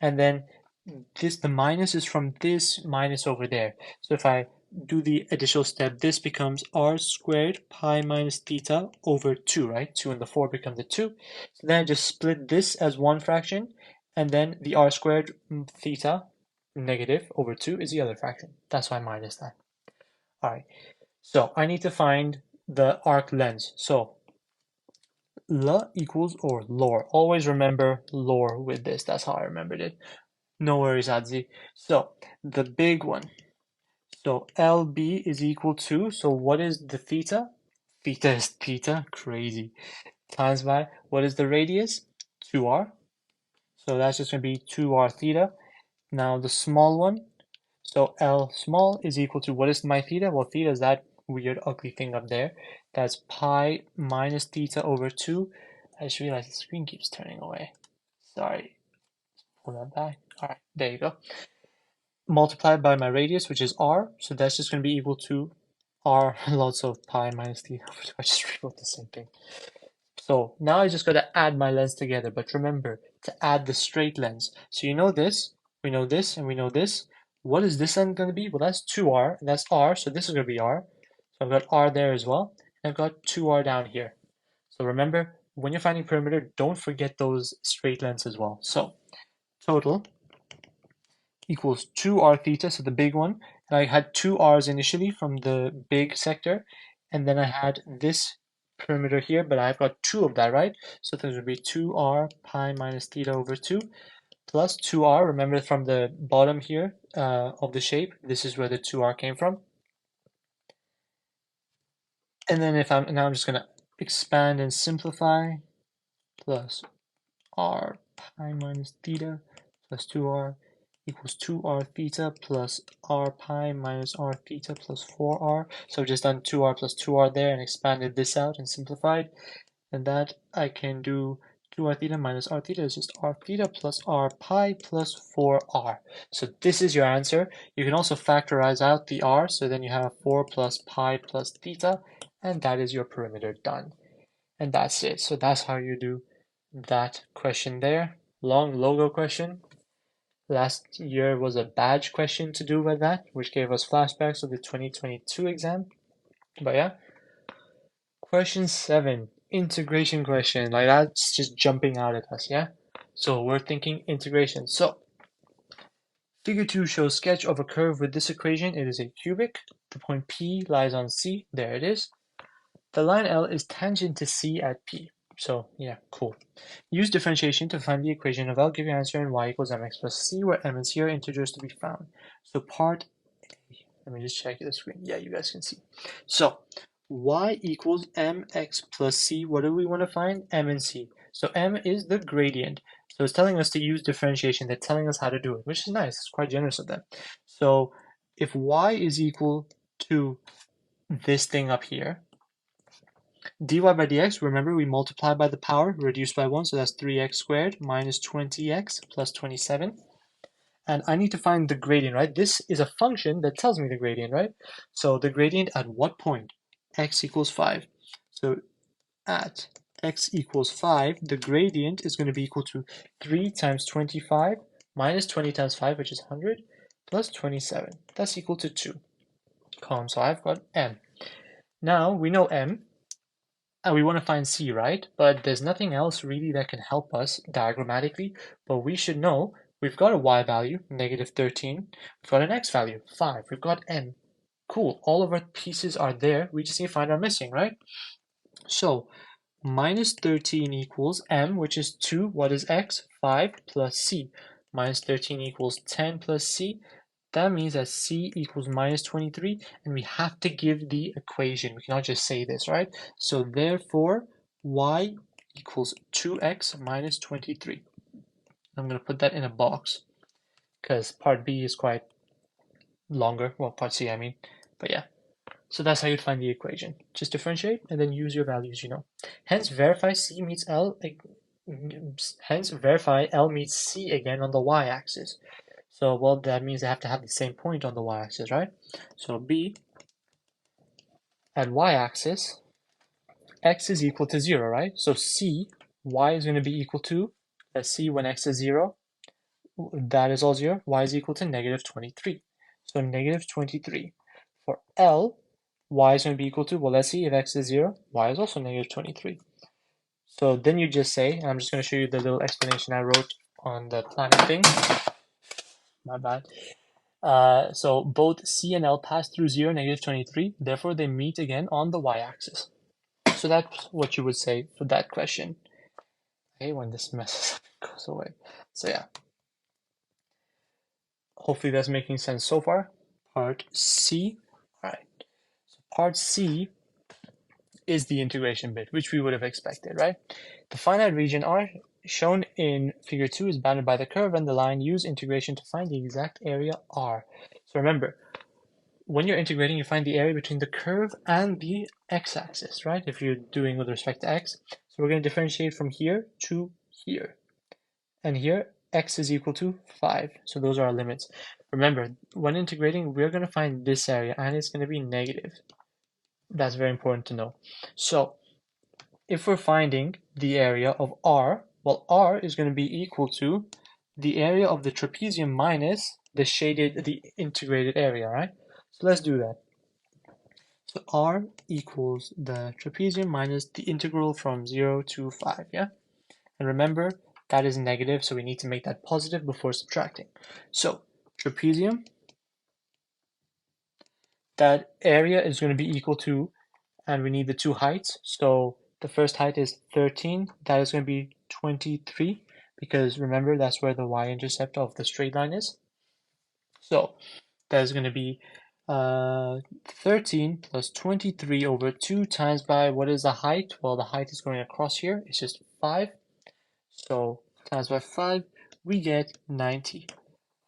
and then the minus is from this minus over there. So if I do the additional step, this becomes r squared pi minus theta over 2, right? 2 and the 4 becomes a 2. So then I just split this as one fraction, and then the r squared theta negative over 2 is the other fraction. That's why I minus that. All right, so I need to find the arc length. So L equals or lor. Always remember lor with this. That's how I remembered it. No worries, Adzi. So the big one. So LB is equal to, so what is the theta? Theta is theta, crazy. Times by, what is the radius? 2r. So that's just going to be 2r theta. Now the small one, so L small is equal to, what is my theta? Well, theta is that weird ugly thing up there. That's pi minus theta over 2. I just realized the screen keeps turning away. Sorry. Pull that back. All right, there you go. Multiplied by my radius, which is r. So that's just going to be equal to r lots of pi minus theta. I just rewrote the same thing. So now I just got to add my lengths together. But remember to add the straight lengths. So you know this, we know this, and we know this. What is this length going to be? Well, that's 2r, and that's r. So this is going to be r. So I've got r there as well. And I've got 2r down here. So remember, when you're finding perimeter, don't forget those straight lengths as well. So total equals 2r theta, so the big one. And I had 2 r's initially from the big sector, and then I had this perimeter here, but I've got 2 of that, right? So there's going to be 2r pi minus theta over 2 plus 2r. Remember from the bottom here of the shape, this is where the 2r came from. And then now I'm just going to expand and simplify, plus r pi minus theta plus 2r equals 2r theta plus r pi minus r theta plus 4r. So I've just done 2r plus 2r there and expanded this out and simplified. And that I can do 2r theta minus r theta is just r theta plus r pi plus 4r. So this is your answer. You can also factorize out the r, so then you have 4 plus pi plus theta, and that is your perimeter done. And that's it. So that's how you do that question there. Long logo question. Last year was a badge question to do with that, which gave us flashbacks of the 2022 exam. But yeah. Question 7, integration question. Like that's just jumping out at us, yeah? So we're thinking integration. So figure 2 shows sketch of a curve with this equation. It is a cubic. The point P lies on C. There it is. The line L is tangent to C at P. So yeah, cool. Use differentiation to find the equation of L. Give your answer in y equals mx plus c, where m and c are integers to be found. So part A, let me just check the screen. Yeah, you guys can see. So y equals mx plus c. What do we want to find? M and c. So m is the gradient. So it's telling us to use differentiation. They're telling us how to do it, which is nice. It's quite generous of them. So if y is equal to this thing up here, dy by dx, remember we multiply by the power, reduce by 1, so that's 3x squared minus 20x plus 27. And I need to find the gradient, right? This is a function that tells me the gradient, right? So the gradient at what point? X equals 5. So at x equals 5, the gradient is going to be equal to 3 times 25 minus 20 times 5, which is 100, plus 27. That's equal to 2. So I've got m. Now we know m. And we want to find c, right? But there's nothing else really that can help us diagrammatically, but we should know we've got a y value, negative 13. We've got an x value, 5. We've got n. Cool, all of our pieces are there. We just need to find our missing, right? So minus 13 equals m, which is 2. What is x? 5 plus c. Minus 13 equals 10 plus c. That means that c equals minus 23, and we have to give the equation. We cannot just say this, right? So therefore, y equals 2x minus 23. I'm going to put that in a box because part B is quite longer. Well, part C, I mean. But yeah. So that's how you'd find the equation. Just differentiate and then use your values, you know. Hence, verify C meets L. Hence, verify L meets C again on the y-axis. So, well, that means they have to have the same point on the y-axis, right? So B at y-axis, x is equal to 0, right? So C, y is going to be equal to Let's see, when x is 0, that is all 0, y is equal to negative 23. So negative 23. For L, y is going to be equal to, well, let's see, if x is 0, y is also negative 23. So then you just say, and I'm just going to show you the little explanation I wrote on the planning thing. My bad. So both C and L pass through 0, negative 23, therefore they meet again on the y-axis. So that's what you would say for that question. I hate when this messes up and goes away. So yeah. Hopefully that's making sense so far. Part C. Alright. So part C is the integration bit, which we would have expected, right? The finite region R shown in figure 2 is bounded by the curve and the line. Use integration to find the exact area R. So remember, when you're integrating, you find the area between the curve and the x-axis, right? If you're doing with respect to x. So we're going to differentiate from here to here. And here, x is equal to 5. So those are our limits. Remember, when integrating, we're going to find this area, and it's going to be negative. That's very important to know. So if we're finding the area of R, well, R is going to be equal to the area of the trapezium minus the integrated area, right? So let's do that. So R equals the trapezium minus the integral from 0 to 5, yeah? And remember, that is negative, so we need to make that positive before subtracting. So trapezium, that area is going to be equal to, and we need the two heights. So the first height is 13, that is going to be 23, because remember, that's where the y-intercept of the straight line is. So that is going to be 13 plus 23 over 2 times by, what is the height? Well, the height is going across here. It's just 5. So times by 5, we get 90.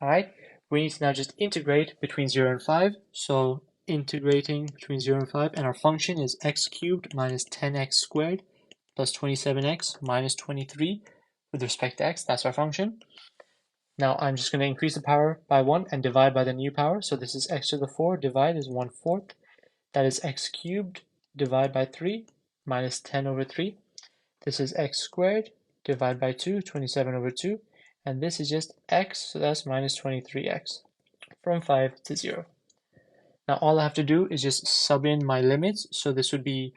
All right. We need to now just integrate between 0 and 5. So integrating between 0 and 5. And our function is x cubed minus 10x squared plus 27x minus 23 with respect to x. That's our function. Now I'm just going to increase the power by 1 and divide by the new power. So this is x to the 4, divide is 1/4. That is x cubed, divide by 3, minus 10 over 3. This is x squared, divide by 2, 27 over 2. And this is just x, so that's minus 23x, from 5 to 0. Now all I have to do is just sub in my limits. So this would be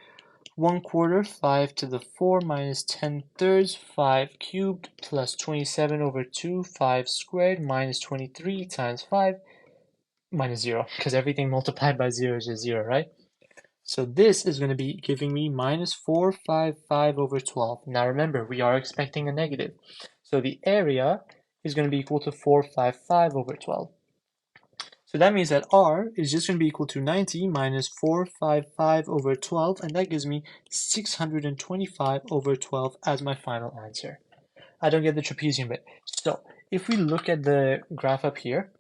1/4, 5 to the 4 minus 10 thirds, 5 cubed plus 27 over 2, 5 squared minus 23 times 5 minus 0, because everything multiplied by 0 is just 0, right? So this is going to be giving me minus 455 over 12. Now remember, we are expecting a negative. So the area is going to be equal to 455 over 12. So that means that R is just going to be equal to 90 minus 455 over 12, and that gives me 625 over 12 as my final answer. I don't get the trapezium bit. So if we look at the graph up here,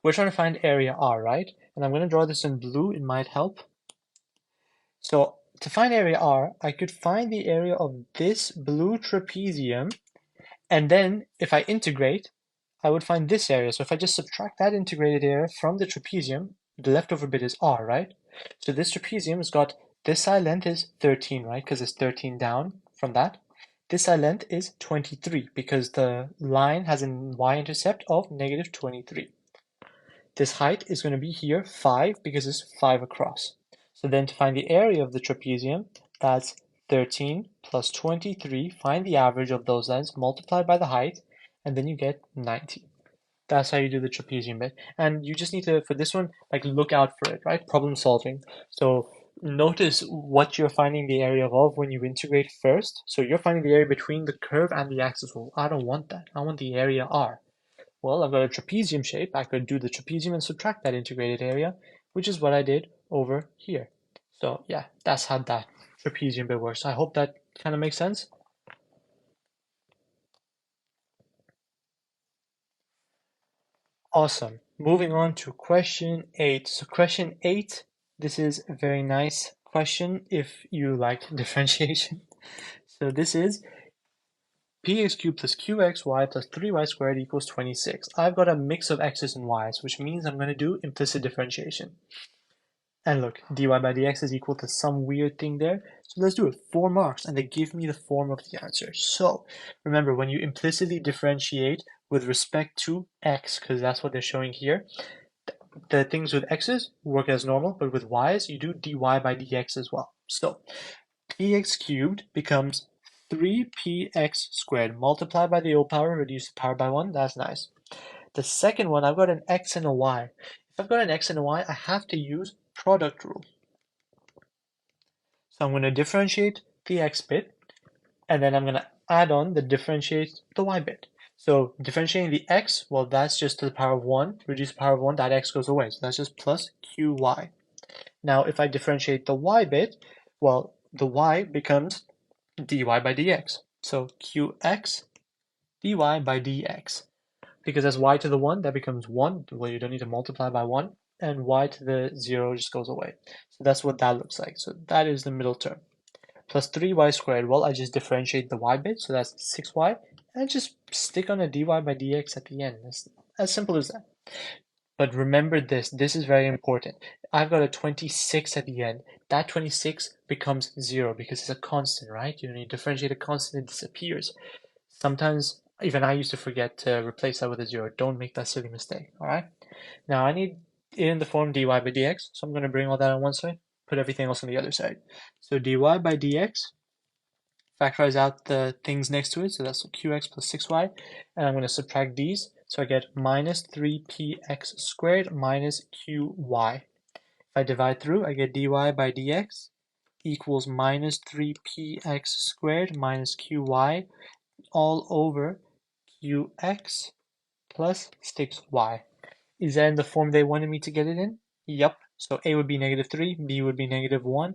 we're trying to find area R, right? And I'm going to draw this in blue, it might help. So to find area R, I could find the area of this blue trapezium, and then if I integrate, I would find this area. So if I just subtract that integrated area from the trapezium, the leftover bit is R, right? So this trapezium has got, this side length is 13, right? Because it's 13 down from that. This side length is 23 because the line has a y-intercept of negative 23. This height is going to be here 5 because it's 5 across. So then to find the area of the trapezium, that's 13 plus 23, find the average of those lengths, multiply by the height, and then you get 90. That's how you do the trapezium bit. And you just need to, for this one, like look out for it, right? Problem solving. So notice what you're finding the area of when you integrate first. So you're finding the area between the curve and the axis. Well, I don't want that. I want the area R. Well, I've got a trapezium shape. I could do the trapezium and subtract that integrated area, which is what I did over here. So yeah, that's how that trapezium bit works. I hope that kind of makes sense. Awesome. Moving on to question 8. So question 8, this is a very nice question if you like differentiation. So this is px cubed plus qxy plus 3y squared equals 26. I've got a mix of x's and y's, which means I'm going to do implicit differentiation. And look, dy by dx is equal to some weird thing there. So let's do it. 4 marks, and they give me the form of the answer. So remember, when you implicitly differentiate with respect to x, because that's what they're showing here, the things with x's work as normal, but with y's, you do dy by dx as well. So px cubed becomes 3px squared multiplied by the whole power, reduce the power by 1. That's nice. The second one, I've got an x and a y. If I've got an x and a y, I have to use product rule. So I'm going to differentiate the x bit, and then I'm going to add on the differentiate the y bit. So differentiating the x, well, that's just to the power of 1. Reduce the power of 1, that x goes away. So that's just plus qy. Now, if I differentiate the y bit, well, the y becomes dy by dx. So qx dy by dx. Because as y to the 1, that becomes 1. Well, you don't need to multiply by 1. And y to the 0 just goes away. So that's what that looks like. So that is the middle term. Plus 3y squared. Well, I just differentiate the y bit. So that's 6y. And just stick on a dy by dx at the end. It's as simple as that. But remember this. This is very important. I've got a 26 at the end. That 26 becomes 0 because it's a constant, right? You differentiate a constant, it disappears. Sometimes even I used to forget to replace that with a 0. Don't make that silly mistake, all right? Now I need it in the form dy by dx, so I'm going to bring all that on one side, put everything else on the other side. So dy by dx, factorize out the things next to it, so that's qx plus 6y, and I'm going to subtract these, so I get minus 3px squared minus qy. If I divide through, I get dy by dx equals minus 3px squared minus qy all over qx plus 6y. Is that in the form they wanted me to get it in? Yep. So a would be -3, b would be -1,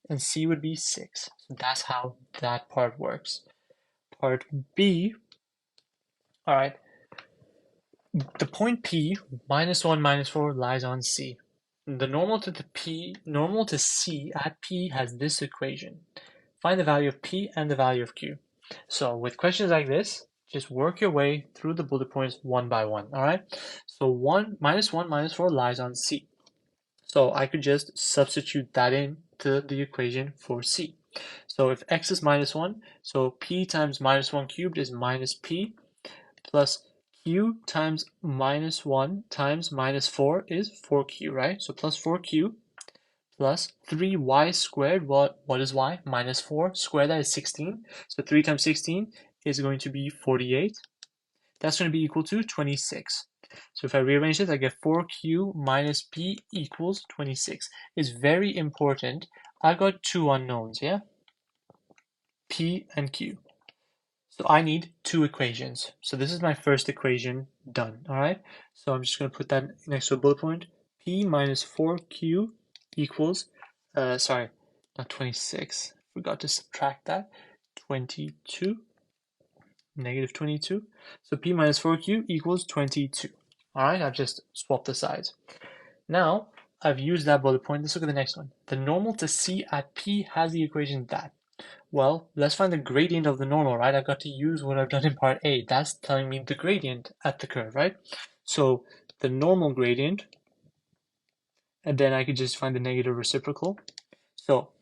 and c would be 6. So that's how that part works. Part B, all right, the point P, -1, -4, lies on C. The normal to C at P has this equation. Find the value of P and the value of Q. So with questions like this, just work your way through the bullet points one by one, all right? So -1, -4 lies on C. So I could just substitute that in to the equation for C. So if x is -1, so P times -1 cubed is minus P plus Q times -1 times -4 is 4Q, right? So plus 4Q plus 3y squared. What is y? -4. Square that is 16. So 3 times 16 is going to be 48. That's going to be equal to 26. So if I rearrange this, I get 4q minus p equals 26. It's very important. I got two unknowns, yeah? P and q. So I need two equations. So this is my first equation done, all right? So I'm just going to put that next to a bullet point. P minus 4q equals, sorry, not 26. Forgot to subtract that. 22, -22. So P minus 4q equals 22. All right, I've just swapped the sides. Now, I've used that bullet point. Let's look at the next one. The normal to C at P has the equation that. Well, let's find the gradient of the normal, right? I've got to use what I've done in part A. That's telling me the gradient at the curve, right? So the normal gradient, and then I could just find the negative reciprocal. So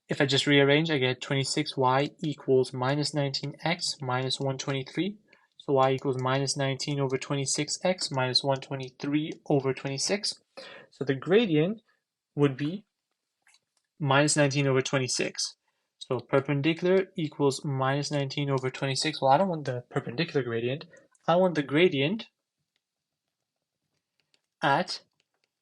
if I just rearrange, I get 26y equals -19x minus 123. So y equals -19 over 26x minus 123 over 26. So the gradient would be -19 over 26. So perpendicular equals -19 over 26. Well, I don't want the perpendicular gradient. I want the gradient at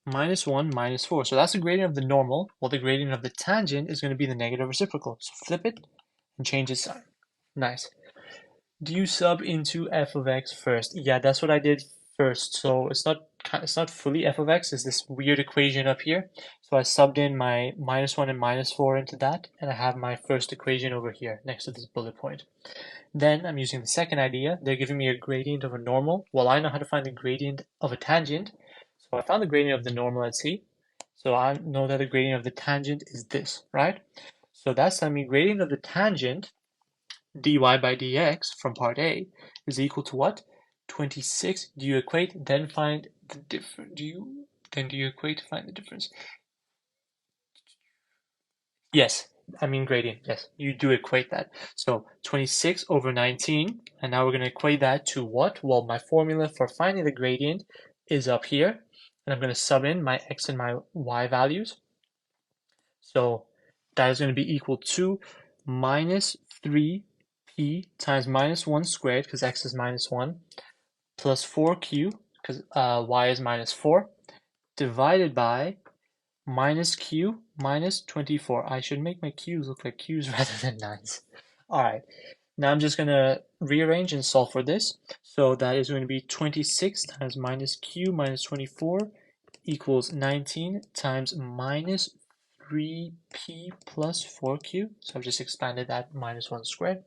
-1, -4. So that's the gradient of the normal. Well, the gradient of the tangent is going to be the negative reciprocal. So flip it and change its sign. Nice. Do you sub into f of x first? Yeah, that's what I did first. So it's not fully f of x. It's this weird equation up here. So I subbed in my -1 and -4 into that, and I have my first equation over here next to this bullet point. Then I'm using the second idea. They're giving me a gradient of a normal. Well, I know how to find the gradient of a tangent. So I found the gradient of the normal at C. So I know that the gradient of the tangent is this, right? So that's telling me gradient of the tangent dy by dx from part A is equal to what? 26. Do you equate, then find the difference? Do you equate to find the difference? Yes, I mean gradient. Yes, you do equate that. So 26 over 19, and now we're going to equate that to what? Well, my formula for finding the gradient is up here, and I'm going to sub in my x and my y values. So that is going to be equal to minus 3p times minus 1 squared, because x is minus 1, plus 4q, because y is minus 4, divided by minus q minus 24. I should make my q's look like q's rather than 9's. All right, now I'm just going to rearrange and solve for this. So that is going to be 26 times minus q minus 24 equals 19 times minus 3p plus 4q. So I've just expanded that minus 1 squared.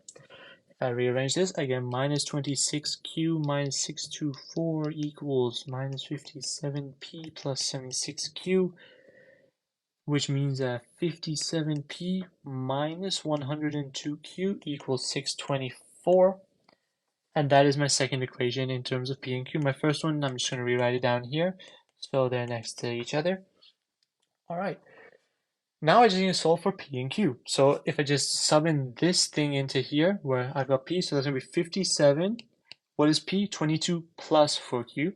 If I rearrange this, again, minus 26q minus 624 equals minus 57p plus 76q, which means that 57p minus 102q equals 624. And that is my second equation in terms of p and q. My first one, I'm just going to rewrite it down here. So they're next to each other. All right. Now I just need to solve for p and q. So if I just sub in this thing into here, where I've got p, so that's going to be 57. What is p? 22 plus 4q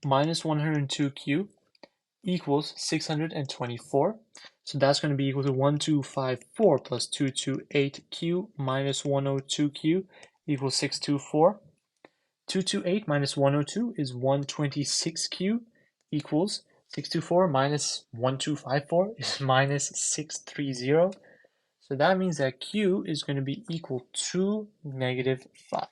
minus 102q equals 624. So that's going to be equal to 1254 plus 228q minus 102q equals 624. 228 minus 102 is 126q equals 624 minus 1254 is minus 630. So that means that q is going to be equal to negative 5.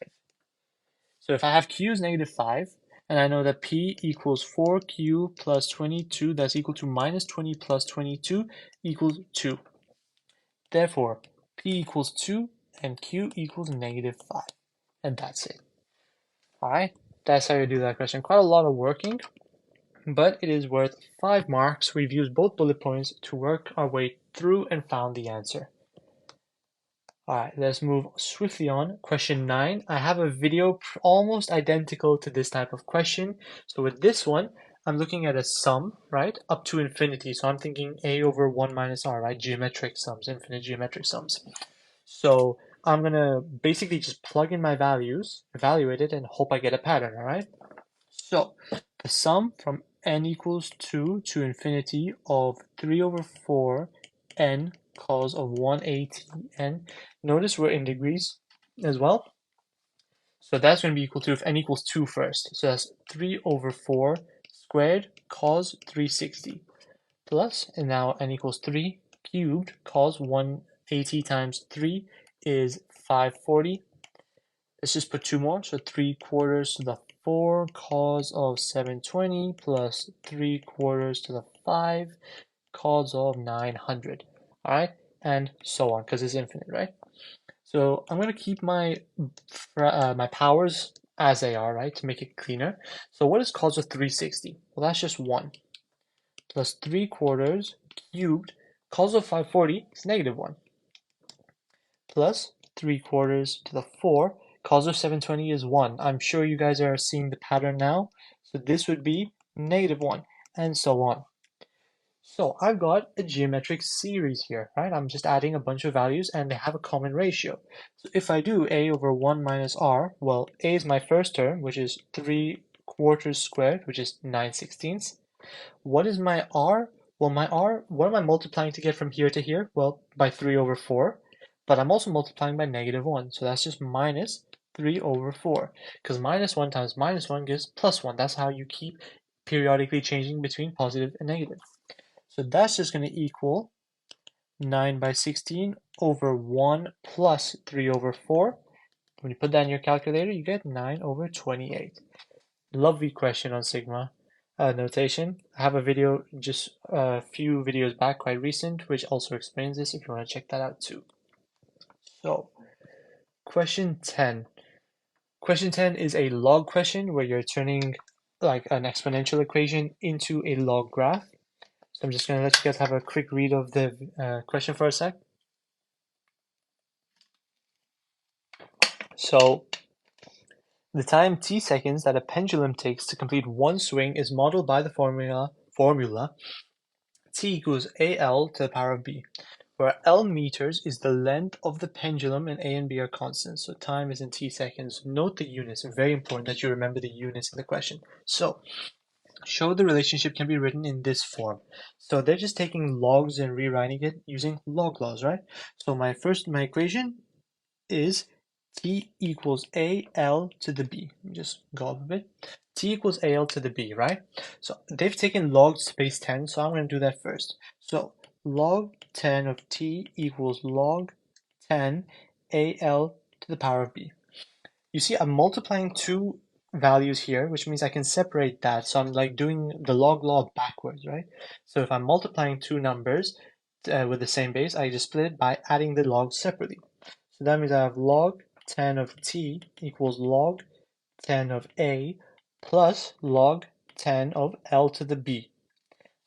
So if I have q is negative 5, and I know that p equals 4q plus 22, that's equal to minus 20 plus 22 equals 2. Therefore, p equals 2 and q equals negative 5. And that's it. Alright, that's how you do that question. Quite a lot of working, but it is worth 5 marks. We've used both bullet points to work our way through and found the answer. Alright, let's move swiftly on. Question 9. I have a video almost identical to this type of question. So with this one, I'm looking at a sum, right, up to infinity. So I'm thinking a over 1 minus r, right, geometric sums, infinite geometric sums. So I'm going to basically just plug in my values, evaluate it, and hope I get a pattern, alright? So the sum from n equals 2 to infinity of 3 over 4 n cos of 180n. Notice we're in degrees as well. So that's going to be equal to, if n equals 2 first, so that's 3 over 4 squared cos 360 plus, and now n equals 3 cubed cos 180 times 3 is 540. Let's just put 2 more, so 3/4 to the 4 cos of 720 plus 3/4 to the 5 cos of 900. All right, and so on, because it's infinite, right? So I'm going to keep my my powers as they are, right, to make it cleaner. So what is cos of 360? Well, that's just 1 plus 3/4 cubed cos of 540 is negative 1 plus 3/4 to the 4 cos of 720 is 1. I'm sure you guys are seeing the pattern now. So this would be negative 1 and so on. So I've got a geometric series here, right? I'm just adding a bunch of values and they have a common ratio. So if I do a over 1 minus r, well, a is my first term, which is 3/4 squared, which is 9/16. What is my r? Well, my r, what am I multiplying to get from here to here? Well, by 3 over 4, but I'm also multiplying by negative 1. So that's just minus 3 over 4, because minus 1 times minus 1 gives plus 1. That's how you keep periodically changing between positive and negative. So that's just going to equal 9/16 over 1 plus 3 over 4. When you put that in your calculator, you get 9 over 28. Lovely question on sigma notation. I have a video just a few videos back, quite recent, which also explains this if you want to check that out too. So, question 10. Question 10 is a log question where you're turning like an exponential equation into a log graph. So I'm just going to let you guys have a quick read of the question for a sec. So the time t seconds that a pendulum takes to complete one swing is modeled by the formula t equals AL to the power of b, where L meters is the length of the pendulum and A and B are constants. So time is in t seconds. Note the units. It's very important that you remember the units in the question. So show the relationship can be written in this form. So they're just taking logs and rewriting it using log laws, right? So my equation is t equals AL to the b. Let me just go up a bit. T equals AL to the b, right? So they've taken log space 10, so I'm going to do that first. So log 10 of t equals log 10 AL to the power of b. You see, I'm multiplying two values here, which means I can separate that. So I'm like doing the log law backwards, right? So if I'm multiplying two numbers with the same base, I just split it by adding the logs separately. So that means I have log 10 of t equals log 10 of a plus log 10 of L to the b.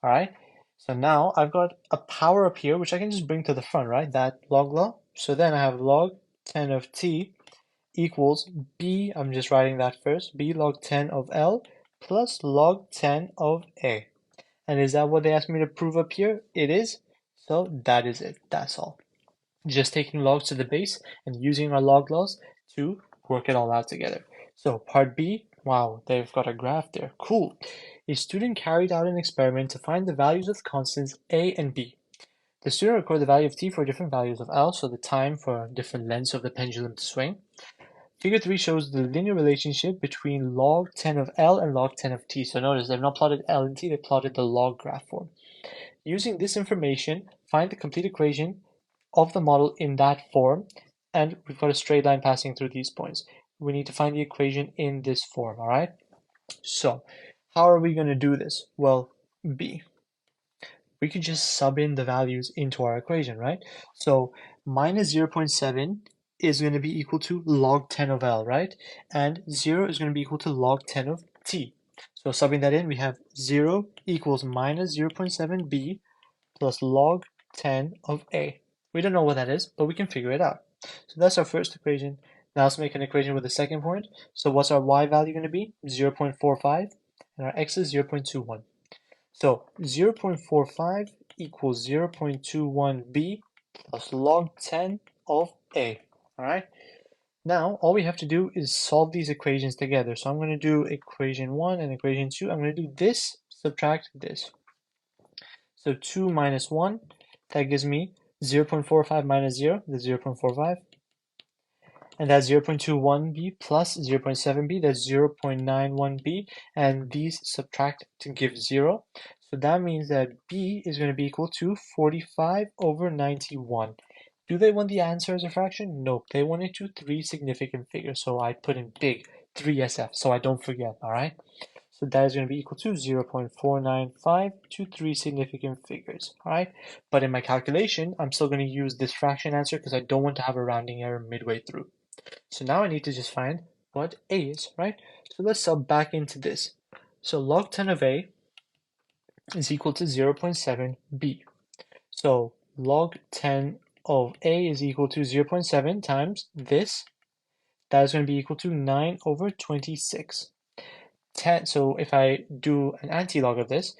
All right. So now I've got a power up here, which I can just bring to the front, right? That log law. So then I have log 10 of t equals b, I'm just writing that first, b log 10 of L plus log 10 of A. And is that what they asked me to prove up here? It is. So that is it. That's all. Just taking logs to the base and using our log laws to work it all out together. So part B, wow, they've got a graph there. Cool. A student carried out an experiment to find the values of constants A and B. The student recorded the value of t for different values of L, so the time for different lengths of the pendulum to swing. Figure 3 shows the linear relationship between log 10 of L and log 10 of t. So notice they've not plotted L and t, they plotted the log graph form. Using this information, find the complete equation of the model in that form, and we've got a straight line passing through these points. We need to find the equation in this form, all right? So how are we going to do this? Well, B. We could just sub in the values into our equation, right? So minus 0.7 is going to be equal to log 10 of L, right? And 0 is going to be equal to log 10 of T. So subbing that in, we have 0 equals minus 0.7b plus log 10 of A. We don't know what that is, but we can figure it out. So that's our first equation. Now let's make an equation with the second point. So what's our y value going to be? 0.45, and our x is 0.21. So 0.45 equals 0.21b plus log 10 of A. All right. Now, all we have to do is solve these equations together. So I'm going to do equation 1 and equation 2. I'm going to do this, subtract this. So 2 minus 1, that gives me 0.45 minus 0, that's 0.45. And that's 0.21b plus 0.7b, that's 0.91b. And these subtract to give 0. So that means that b is going to be equal to 45 over 91. Do they want the answer as a fraction? Nope, they want it to three significant figures. So I put in big 3SF so I don't forget, all right? So that is going to be equal to 0.495 to three significant figures, all right? But in my calculation, I'm still going to use this fraction answer because I don't want to have a rounding error midway through. So now I need to just find what A is, right? So let's sub back into this. So log 10 of A is equal to 0.7b. So log 10 of A is equal to 0.7 times this. That is going to be equal to 9 over 26. 10, so if I do an anti-log of this,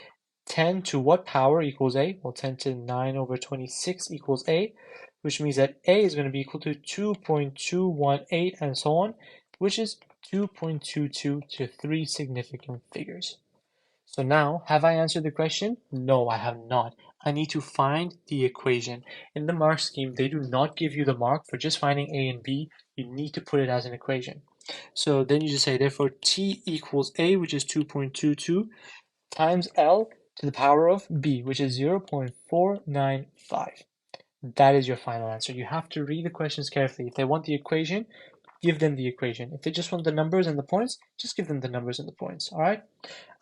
10 to what power equals A? Well, 10 to 9 over 26 equals A, which means that A is going to be equal to 2.218 and so on, which is 2.22 to three significant figures. So now, have I answered the question? No, I have not. I need to find the equation. In the mark scheme, they do not give you the mark for just finding A and B. You need to put it as an equation. So then you just say, therefore, T equals A, which is 2.22, times L to the power of B, which is 0.495. That is your final answer. You have to read the questions carefully. If they want the equation, give them the equation. If they just want the numbers and the points, just give them the numbers and the points, all right?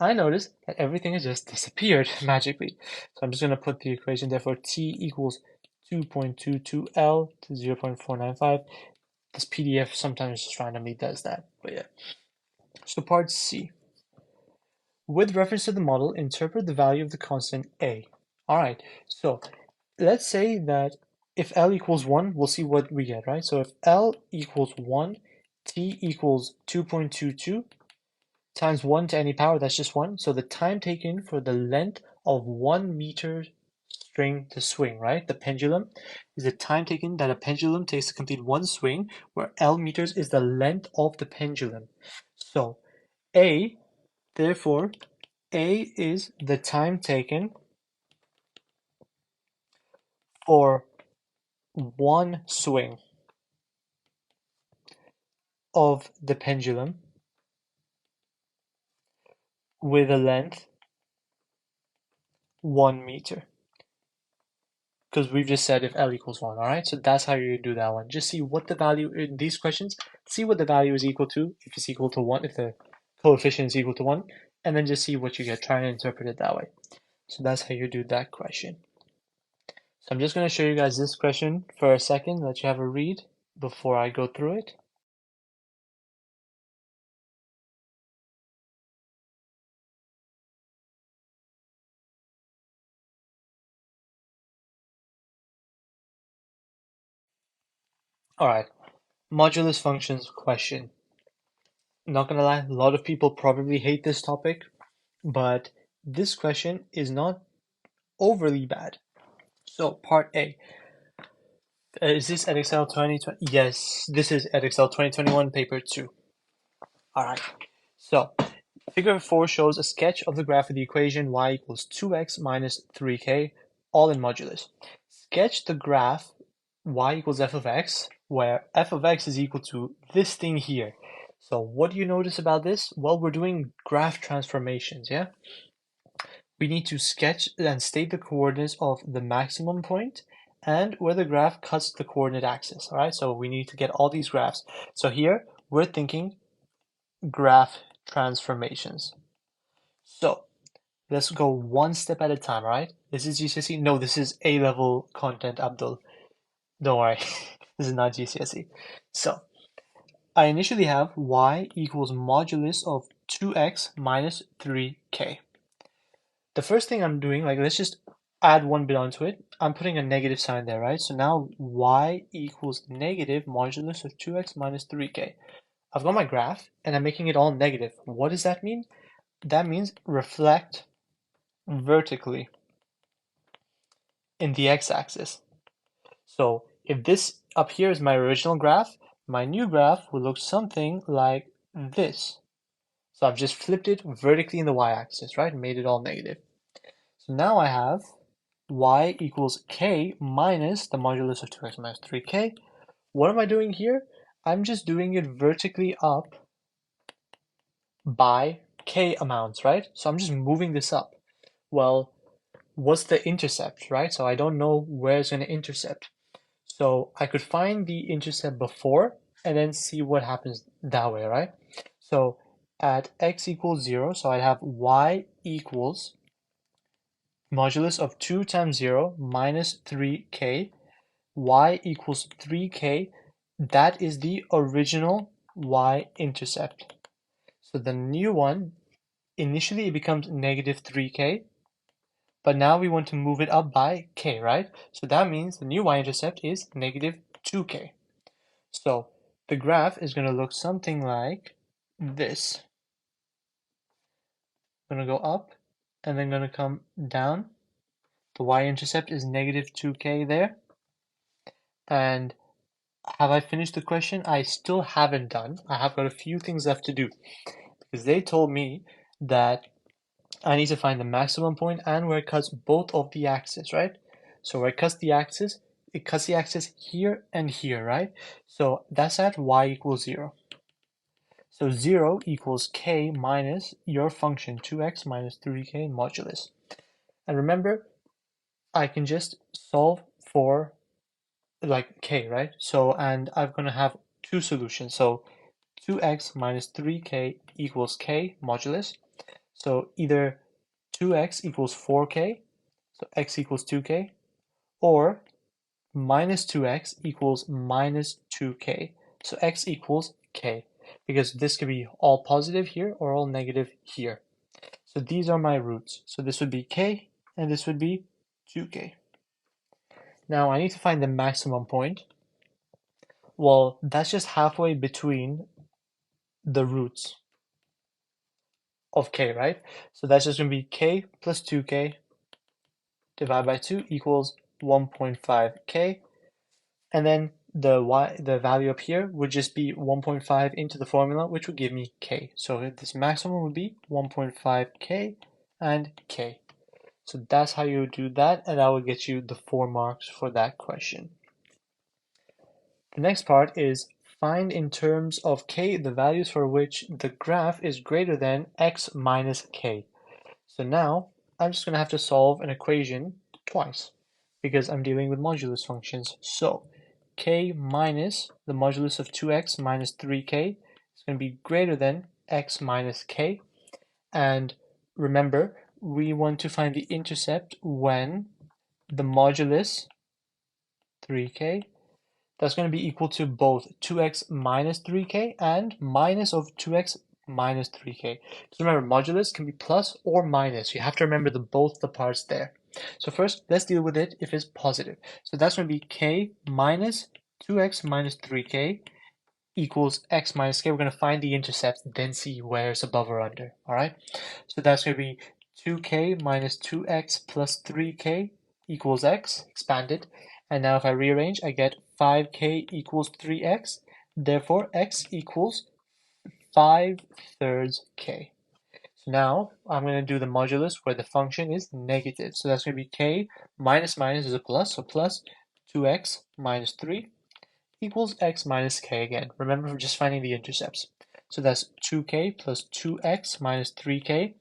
I noticed that everything has just disappeared magically. So I'm just going to put the equation, therefore, T equals 2.22L to 0.495. This PDF sometimes just randomly does that, but yeah. So part C. With reference to the model, interpret the value of the constant A. All right, so let's say that if L equals 1, we'll see what we get, right? So if L equals 1, T equals 2.22 times 1 to any power, that's just 1. So the time taken for the length of 1 meter during the swing, right? The pendulum is the time taken that a pendulum takes to complete one swing, where L meters is the length of the pendulum. So therefore, A is the time taken for one swing of the pendulum with a length 1 meter. Because we've just said if L equals 1, alright? So that's how you do that one. Just see what the value in these questions, see what the value is equal to, if it's equal to 1, if the coefficient is equal to 1, and then just see what you get. Try and interpret it that way. So that's how you do that question. So I'm just going to show you guys this question for a second, let you have a read before I go through it. Alright, modulus functions question. Not gonna lie, a lot of people probably hate this topic, but this question is not overly bad. So part A. Is this Edexcel 2020? Yes, this is Edexcel 2021 paper 2. Alright, so figure 4 shows a sketch of the graph of the equation y equals 2x minus 3k, all in modulus. Sketch the graph y equals f of x, where f of x is equal to this thing here. So what do you notice about this? Well, we're doing graph transformations, yeah? We need to sketch and state the coordinates of the maximum point and where the graph cuts the coordinate axis, all right? So we need to get all these graphs. So here, we're thinking graph transformations. So let's go one step at a time, all right? This is GCSE? No, this is A-level content, Abdul. Don't worry, this is not GCSE. So I initially have y equals modulus of 2x minus 3k. The first thing I'm doing, like let's just add one bit onto it. I'm putting a negative sign there, right? So now y equals negative modulus of 2x minus 3k. I've got my graph and I'm making it all negative. What does that mean? That means reflect vertically in the x-axis. So if this up here is my original graph, my new graph will look something like this. So I've just flipped it vertically in the y-axis, right? And made it all negative. So now I have y equals k minus the modulus of 2x minus 3k. What am I doing here? I'm just doing it vertically up by k amounts, right? So I'm just moving this up. Well, what's the intercept, right? So I don't know where it's going to intercept. So I could find the intercept before and then see what happens that way, right? So at x equals 0, so I have y equals modulus of 2 times 0 minus 3k, y equals 3k. That is the original y-intercept. So the new one, initially it becomes negative 3k, but now we want to move it up by k, right? So that means the new y-intercept is negative 2k. So the graph is going to look something like this. Going to go up and then going to come down. The y-intercept is negative 2k there. And have I finished the question? I still haven't done. I have got a few things left to do because they told me that I need to find the maximum point and where it cuts both of the axes, right? So where it cuts the axis, it cuts the axis here and here, right? So that's at y equals 0. So 0 equals k minus your function 2x minus 3k modulus. And remember, I can just solve for like k, right? So, and I'm going to have two solutions. So 2x minus 3k equals k modulus. So either 2x equals 4k, so x equals 2k, or minus 2x equals minus 2k, so x equals k, because this could be all positive here or all negative here. So these are my roots. So this would be k, and this would be 2k. Now I need to find the maximum point. Well, that's just halfway between the roots of k, right? So that's just going to be k plus 2k divided by 2 equals 1.5k. And then the value up here would just be 1.5 into the formula, which would give me k. So this maximum would be 1.5k and k. So that's how you do that, and that will get you the 4 marks for that question. The next part is find in terms of k the values for which the graph is greater than x minus k. So now I'm just going to have to solve an equation twice because I'm dealing with modulus functions. So k minus the modulus of 2x minus 3k is going to be greater than x minus k. And remember, we want to find the intercept when the modulus 3k, that's going to be equal to both 2x minus 3k and minus of 2x minus 3k. So remember, modulus can be plus or minus. You have to remember both the parts there. So first, let's deal with it if it's positive. So that's going to be k minus 2x minus 3k equals x minus k. We're going to find the intercept, then see where it's above or under. All right. So that's going to be 2k minus 2x plus 3k equals x, expanded. And now if I rearrange, I get 5k equals 3x. Therefore, x equals 5/3 k. So now I'm going to do the modulus where the function is negative. So that's going to be k minus minus is a plus, so plus 2x minus 3 equals x minus k again. Remember, we're just finding the intercepts. So that's 2k plus 2x minus 3k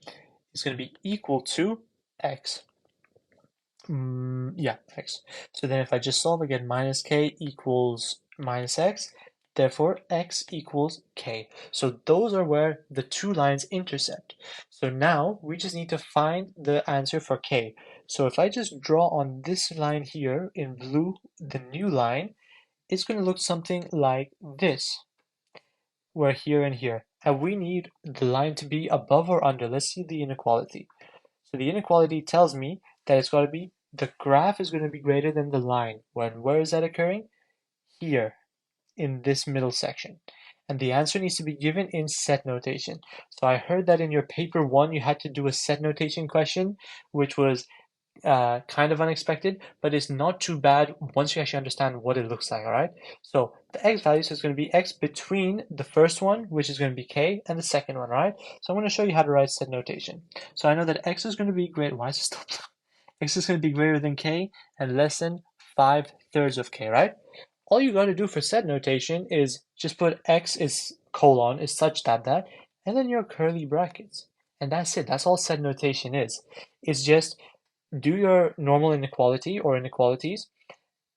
is going to be equal to x. Yeah, x. So then if I just solve again, minus k equals minus x. Therefore, x equals k. So those are where the two lines intercept. So now we just need to find the answer for k. So if I just draw on this line here in blue, the new line, it's going to look something like this, where here and here. And we need the line to be above or under. Let's see the inequality. So the inequality tells me that it's got to be, the graph is going to be greater than the line. Where is that occurring? Here, in this middle section. And the answer needs to be given in set notation. So I heard that in your paper 1 you had to do a set notation question, which was kind of unexpected, but it's not too bad once you actually understand what it looks like, all right? So the x value is going to be x between the first one, which is going to be k, and the second one, all right? So I'm going to show you how to write set notation. So I know that x is going to be greater, why is it still x is going to be greater than k and less than 5/3 of k, right? All you got to do for set notation is just put x is colon is such that, and then your curly brackets. And that's it. That's all set notation is. It's just do your normal inequality or inequalities,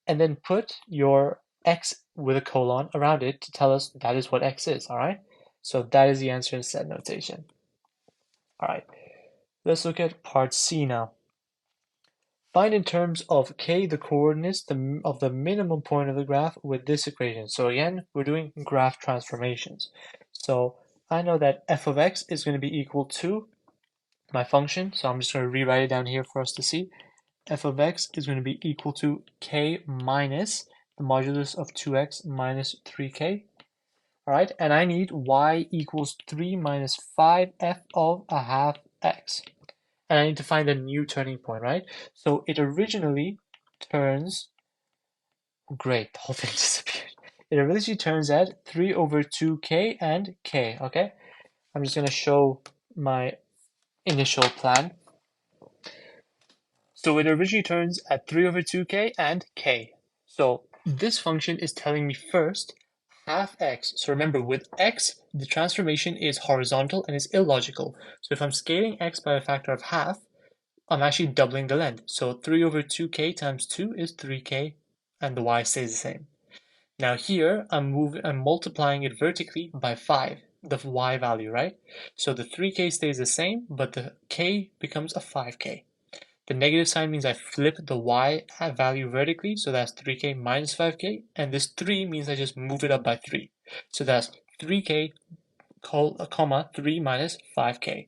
and then put your x with a colon around it to tell us that is what x is, all right? So that is the answer in set notation. All right, let's look at part C now. Find in terms of k the coordinates of the minimum point of the graph with this equation. So again, we're doing graph transformations. So I know that f of x is going to be equal to my function, so I'm just going to rewrite it down here for us to see. F of x is going to be equal to k minus the modulus of 2x minus 3k. All right, and I need y equals 3 minus 5f of a half x. And I need to find a new turning point, right? So it originally turns, great, the whole thing disappeared. It originally turns at 3 over 2k and k, okay? I'm just going to show my initial plan. So it originally turns at 3 over 2k and k. So this function is telling me first half x. So remember, with x, the transformation is horizontal and is illogical. So if I'm scaling x by a factor of half, I'm actually doubling the length. So 3 over 2k times 2 is 3k, and the y stays the same. Now here, I'm multiplying it vertically by 5, the y value, right? So the 3k stays the same, but the k becomes a 5k. The negative sign means I flip the y value vertically, so that's 3k minus 5k, and this 3 means I just move it up by 3. So that's 3k, comma, 3 minus 5k.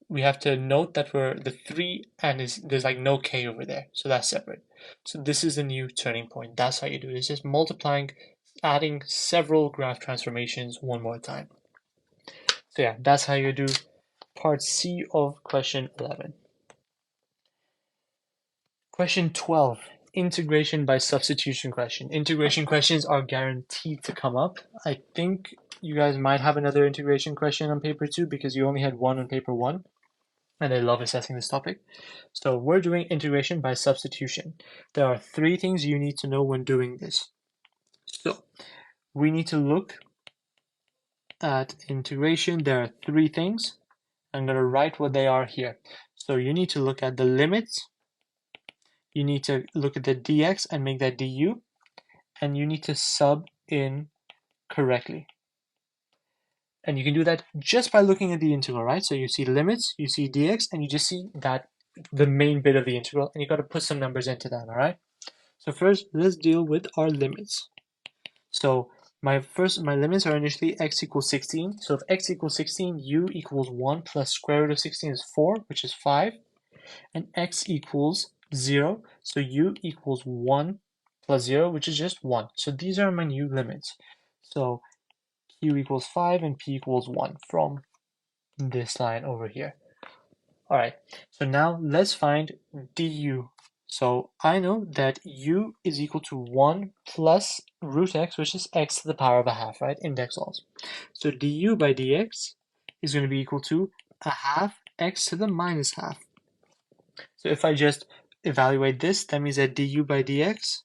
We have to note that we're the 3 and there's like no k over there, so that's separate. So this is the new turning point. That's how you do it. It's just multiplying, adding several graph transformations one more time. So yeah, that's how you do part C of question 11. Question 12, integration by substitution question. Integration questions are guaranteed to come up. I think you guys might have another integration question on paper 2 because you only had one on paper 1, and I love assessing this topic. So we're doing integration by substitution. There are 3 things you need to know when doing this. So we need to look at integration. There are 3 things. I'm going to write what they are here. So you need to look at the limits. You need to look at the dx and make that du, and you need to sub in correctly. And you can do that just by looking at the integral, right? So you see limits, you see dx, and you just see that the main bit of the integral, and you got to put some numbers into that, all right? So first, let's deal with our limits. So my limits are initially x equals 16. So if x equals 16, u equals 1 plus square root of 16 is 4, which is 5. And x equals 0, so u equals 1 plus 0, which is just 1. So these are my new limits. So q equals 5 and p equals 1 from this line over here. All right, so now let's find du. So I know that u is equal to 1 plus root x, which is x to the power of a half, right? Index laws. So du by dx is going to be equal to a half x to the minus half. So if I just evaluate this, that means that du by dx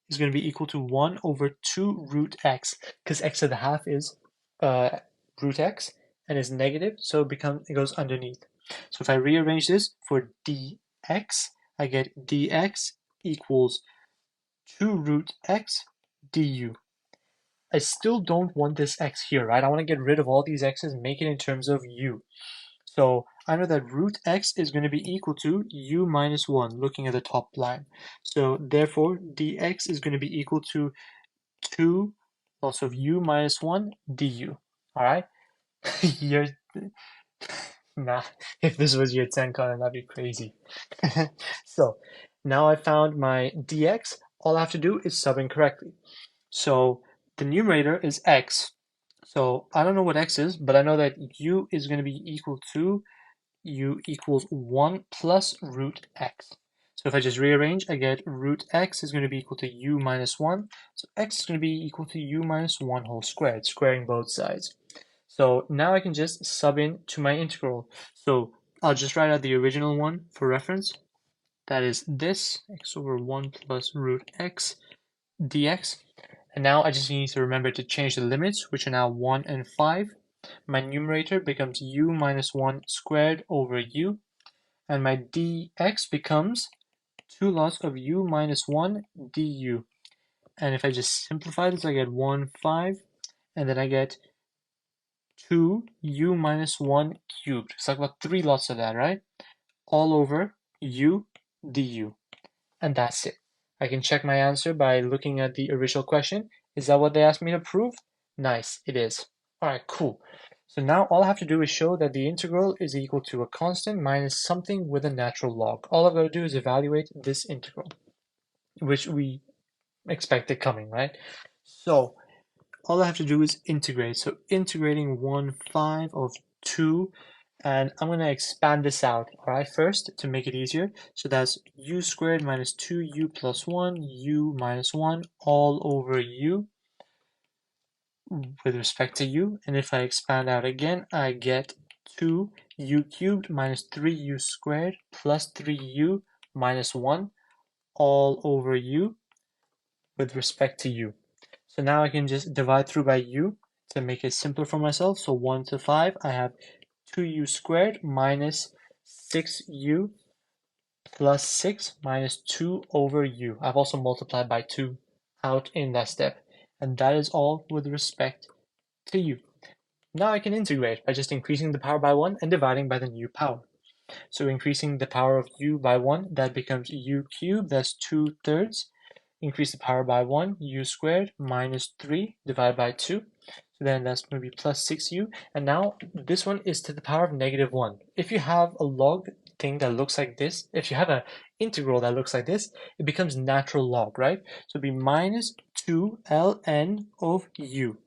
is going to be equal to 1 over 2 root x, because x to the half is root x and is negative, so it goes underneath. So if I rearrange this for dx, I get dx equals 2 root x du. I still don't want this x here, right? I want to get rid of all these x's and make it in terms of u. So I know that root x is going to be equal to u minus 1, looking at the top line. So therefore, dx is going to be equal to 2 loss of u minus 1 du. All right? Nah, if this was year 10 Colin, that'd be crazy. So now I found my dx. All I have to do is sub in correctly. So the numerator is x. So I don't know what x is, but I know that u is going to be equal to u equals 1 plus root x. So if I just rearrange, I get root x is going to be equal to u minus 1. So x is going to be equal to u minus 1 whole squared, squaring both sides. So now I can just sub in to my integral. So I'll just write out the original one for reference. That is this, x over 1 plus root x dx. And now I just need to remember to change the limits, which are now 1 and 5. My numerator becomes u minus 1 squared over u, and my dx becomes 2 lots of u minus 1 du. And if I just simplify this, I get 1, 5, and then I get 2 u minus 1 cubed. So I've got 3 lots of that, right? All over u du. And that's it. I can check my answer by looking at the original question. Is that what they asked me to prove? Nice, it is. All right, cool. So now all I have to do is show that the integral is equal to a constant minus something with a natural log. All I've got to do is evaluate this integral, which we expected coming, right? So all I have to do is integrate. So integrating 1/5 of 2, and I'm going to expand this out, all right, first to make it easier. So that's u squared minus 2u plus 1, u minus 1, all over u with respect to u. And if I expand out again, I get 2u cubed minus 3u squared plus 3u minus 1, all over u with respect to u. So now I can just divide through by u to make it simpler for myself. So 1 to 5, I have 2u squared minus 6u plus 6 minus 2 over u. I've also multiplied by 2 out in that step. And that is all with respect to u. Now I can integrate by just increasing the power by 1 and dividing by the new power. So increasing the power of u by 1, that becomes u cubed, that's 2/3. Increase the power by 1, u squared minus 3 divided by 2. So then that's going to be plus 6u. And now this one is to the power of negative 1. If you have a log thing that looks like this, if you have an integral that looks like this, it becomes natural log, right? So it'd be minus 2 ln of u.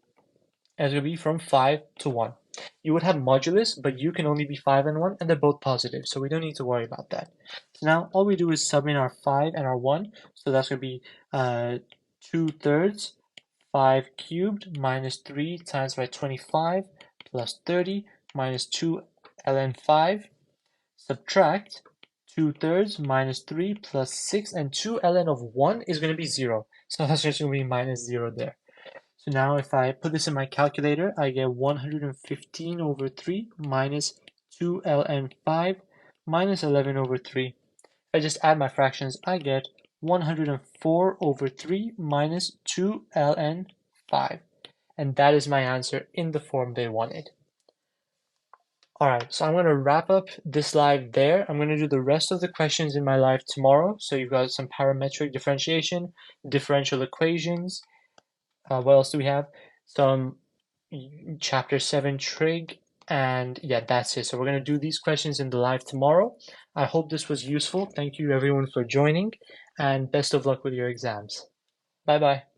And it's going to be from 5 to 1. you would have modulus, but u can only be 5 and 1, and they're both positive, so we don't need to worry about that. So now all we do is sub in our 5 and our 1, so that's going to be 2/3 5 cubed minus 3 times by 25 plus 30 minus 2 ln 5, subtract 2/3 minus 3 plus 6, and 2 ln of 1 is going to be 0. So that's just going to be minus 0 there. So now if I put this in my calculator, I get 115 over 3 minus 2 ln 5 minus 11 over 3. If I just add my fractions, I get 104 over 3 minus 2 ln 5. And that is my answer in the form they wanted. Alright, so I'm going to wrap up this live there. I'm going to do the rest of the questions in my live tomorrow. So you've got some parametric differentiation, differential equations. What else do we have? Some chapter 7 trig, and yeah, that's it. So we're going to do these questions in the live tomorrow. I hope this was useful. Thank you everyone for joining, and best of luck with your exams. Bye bye.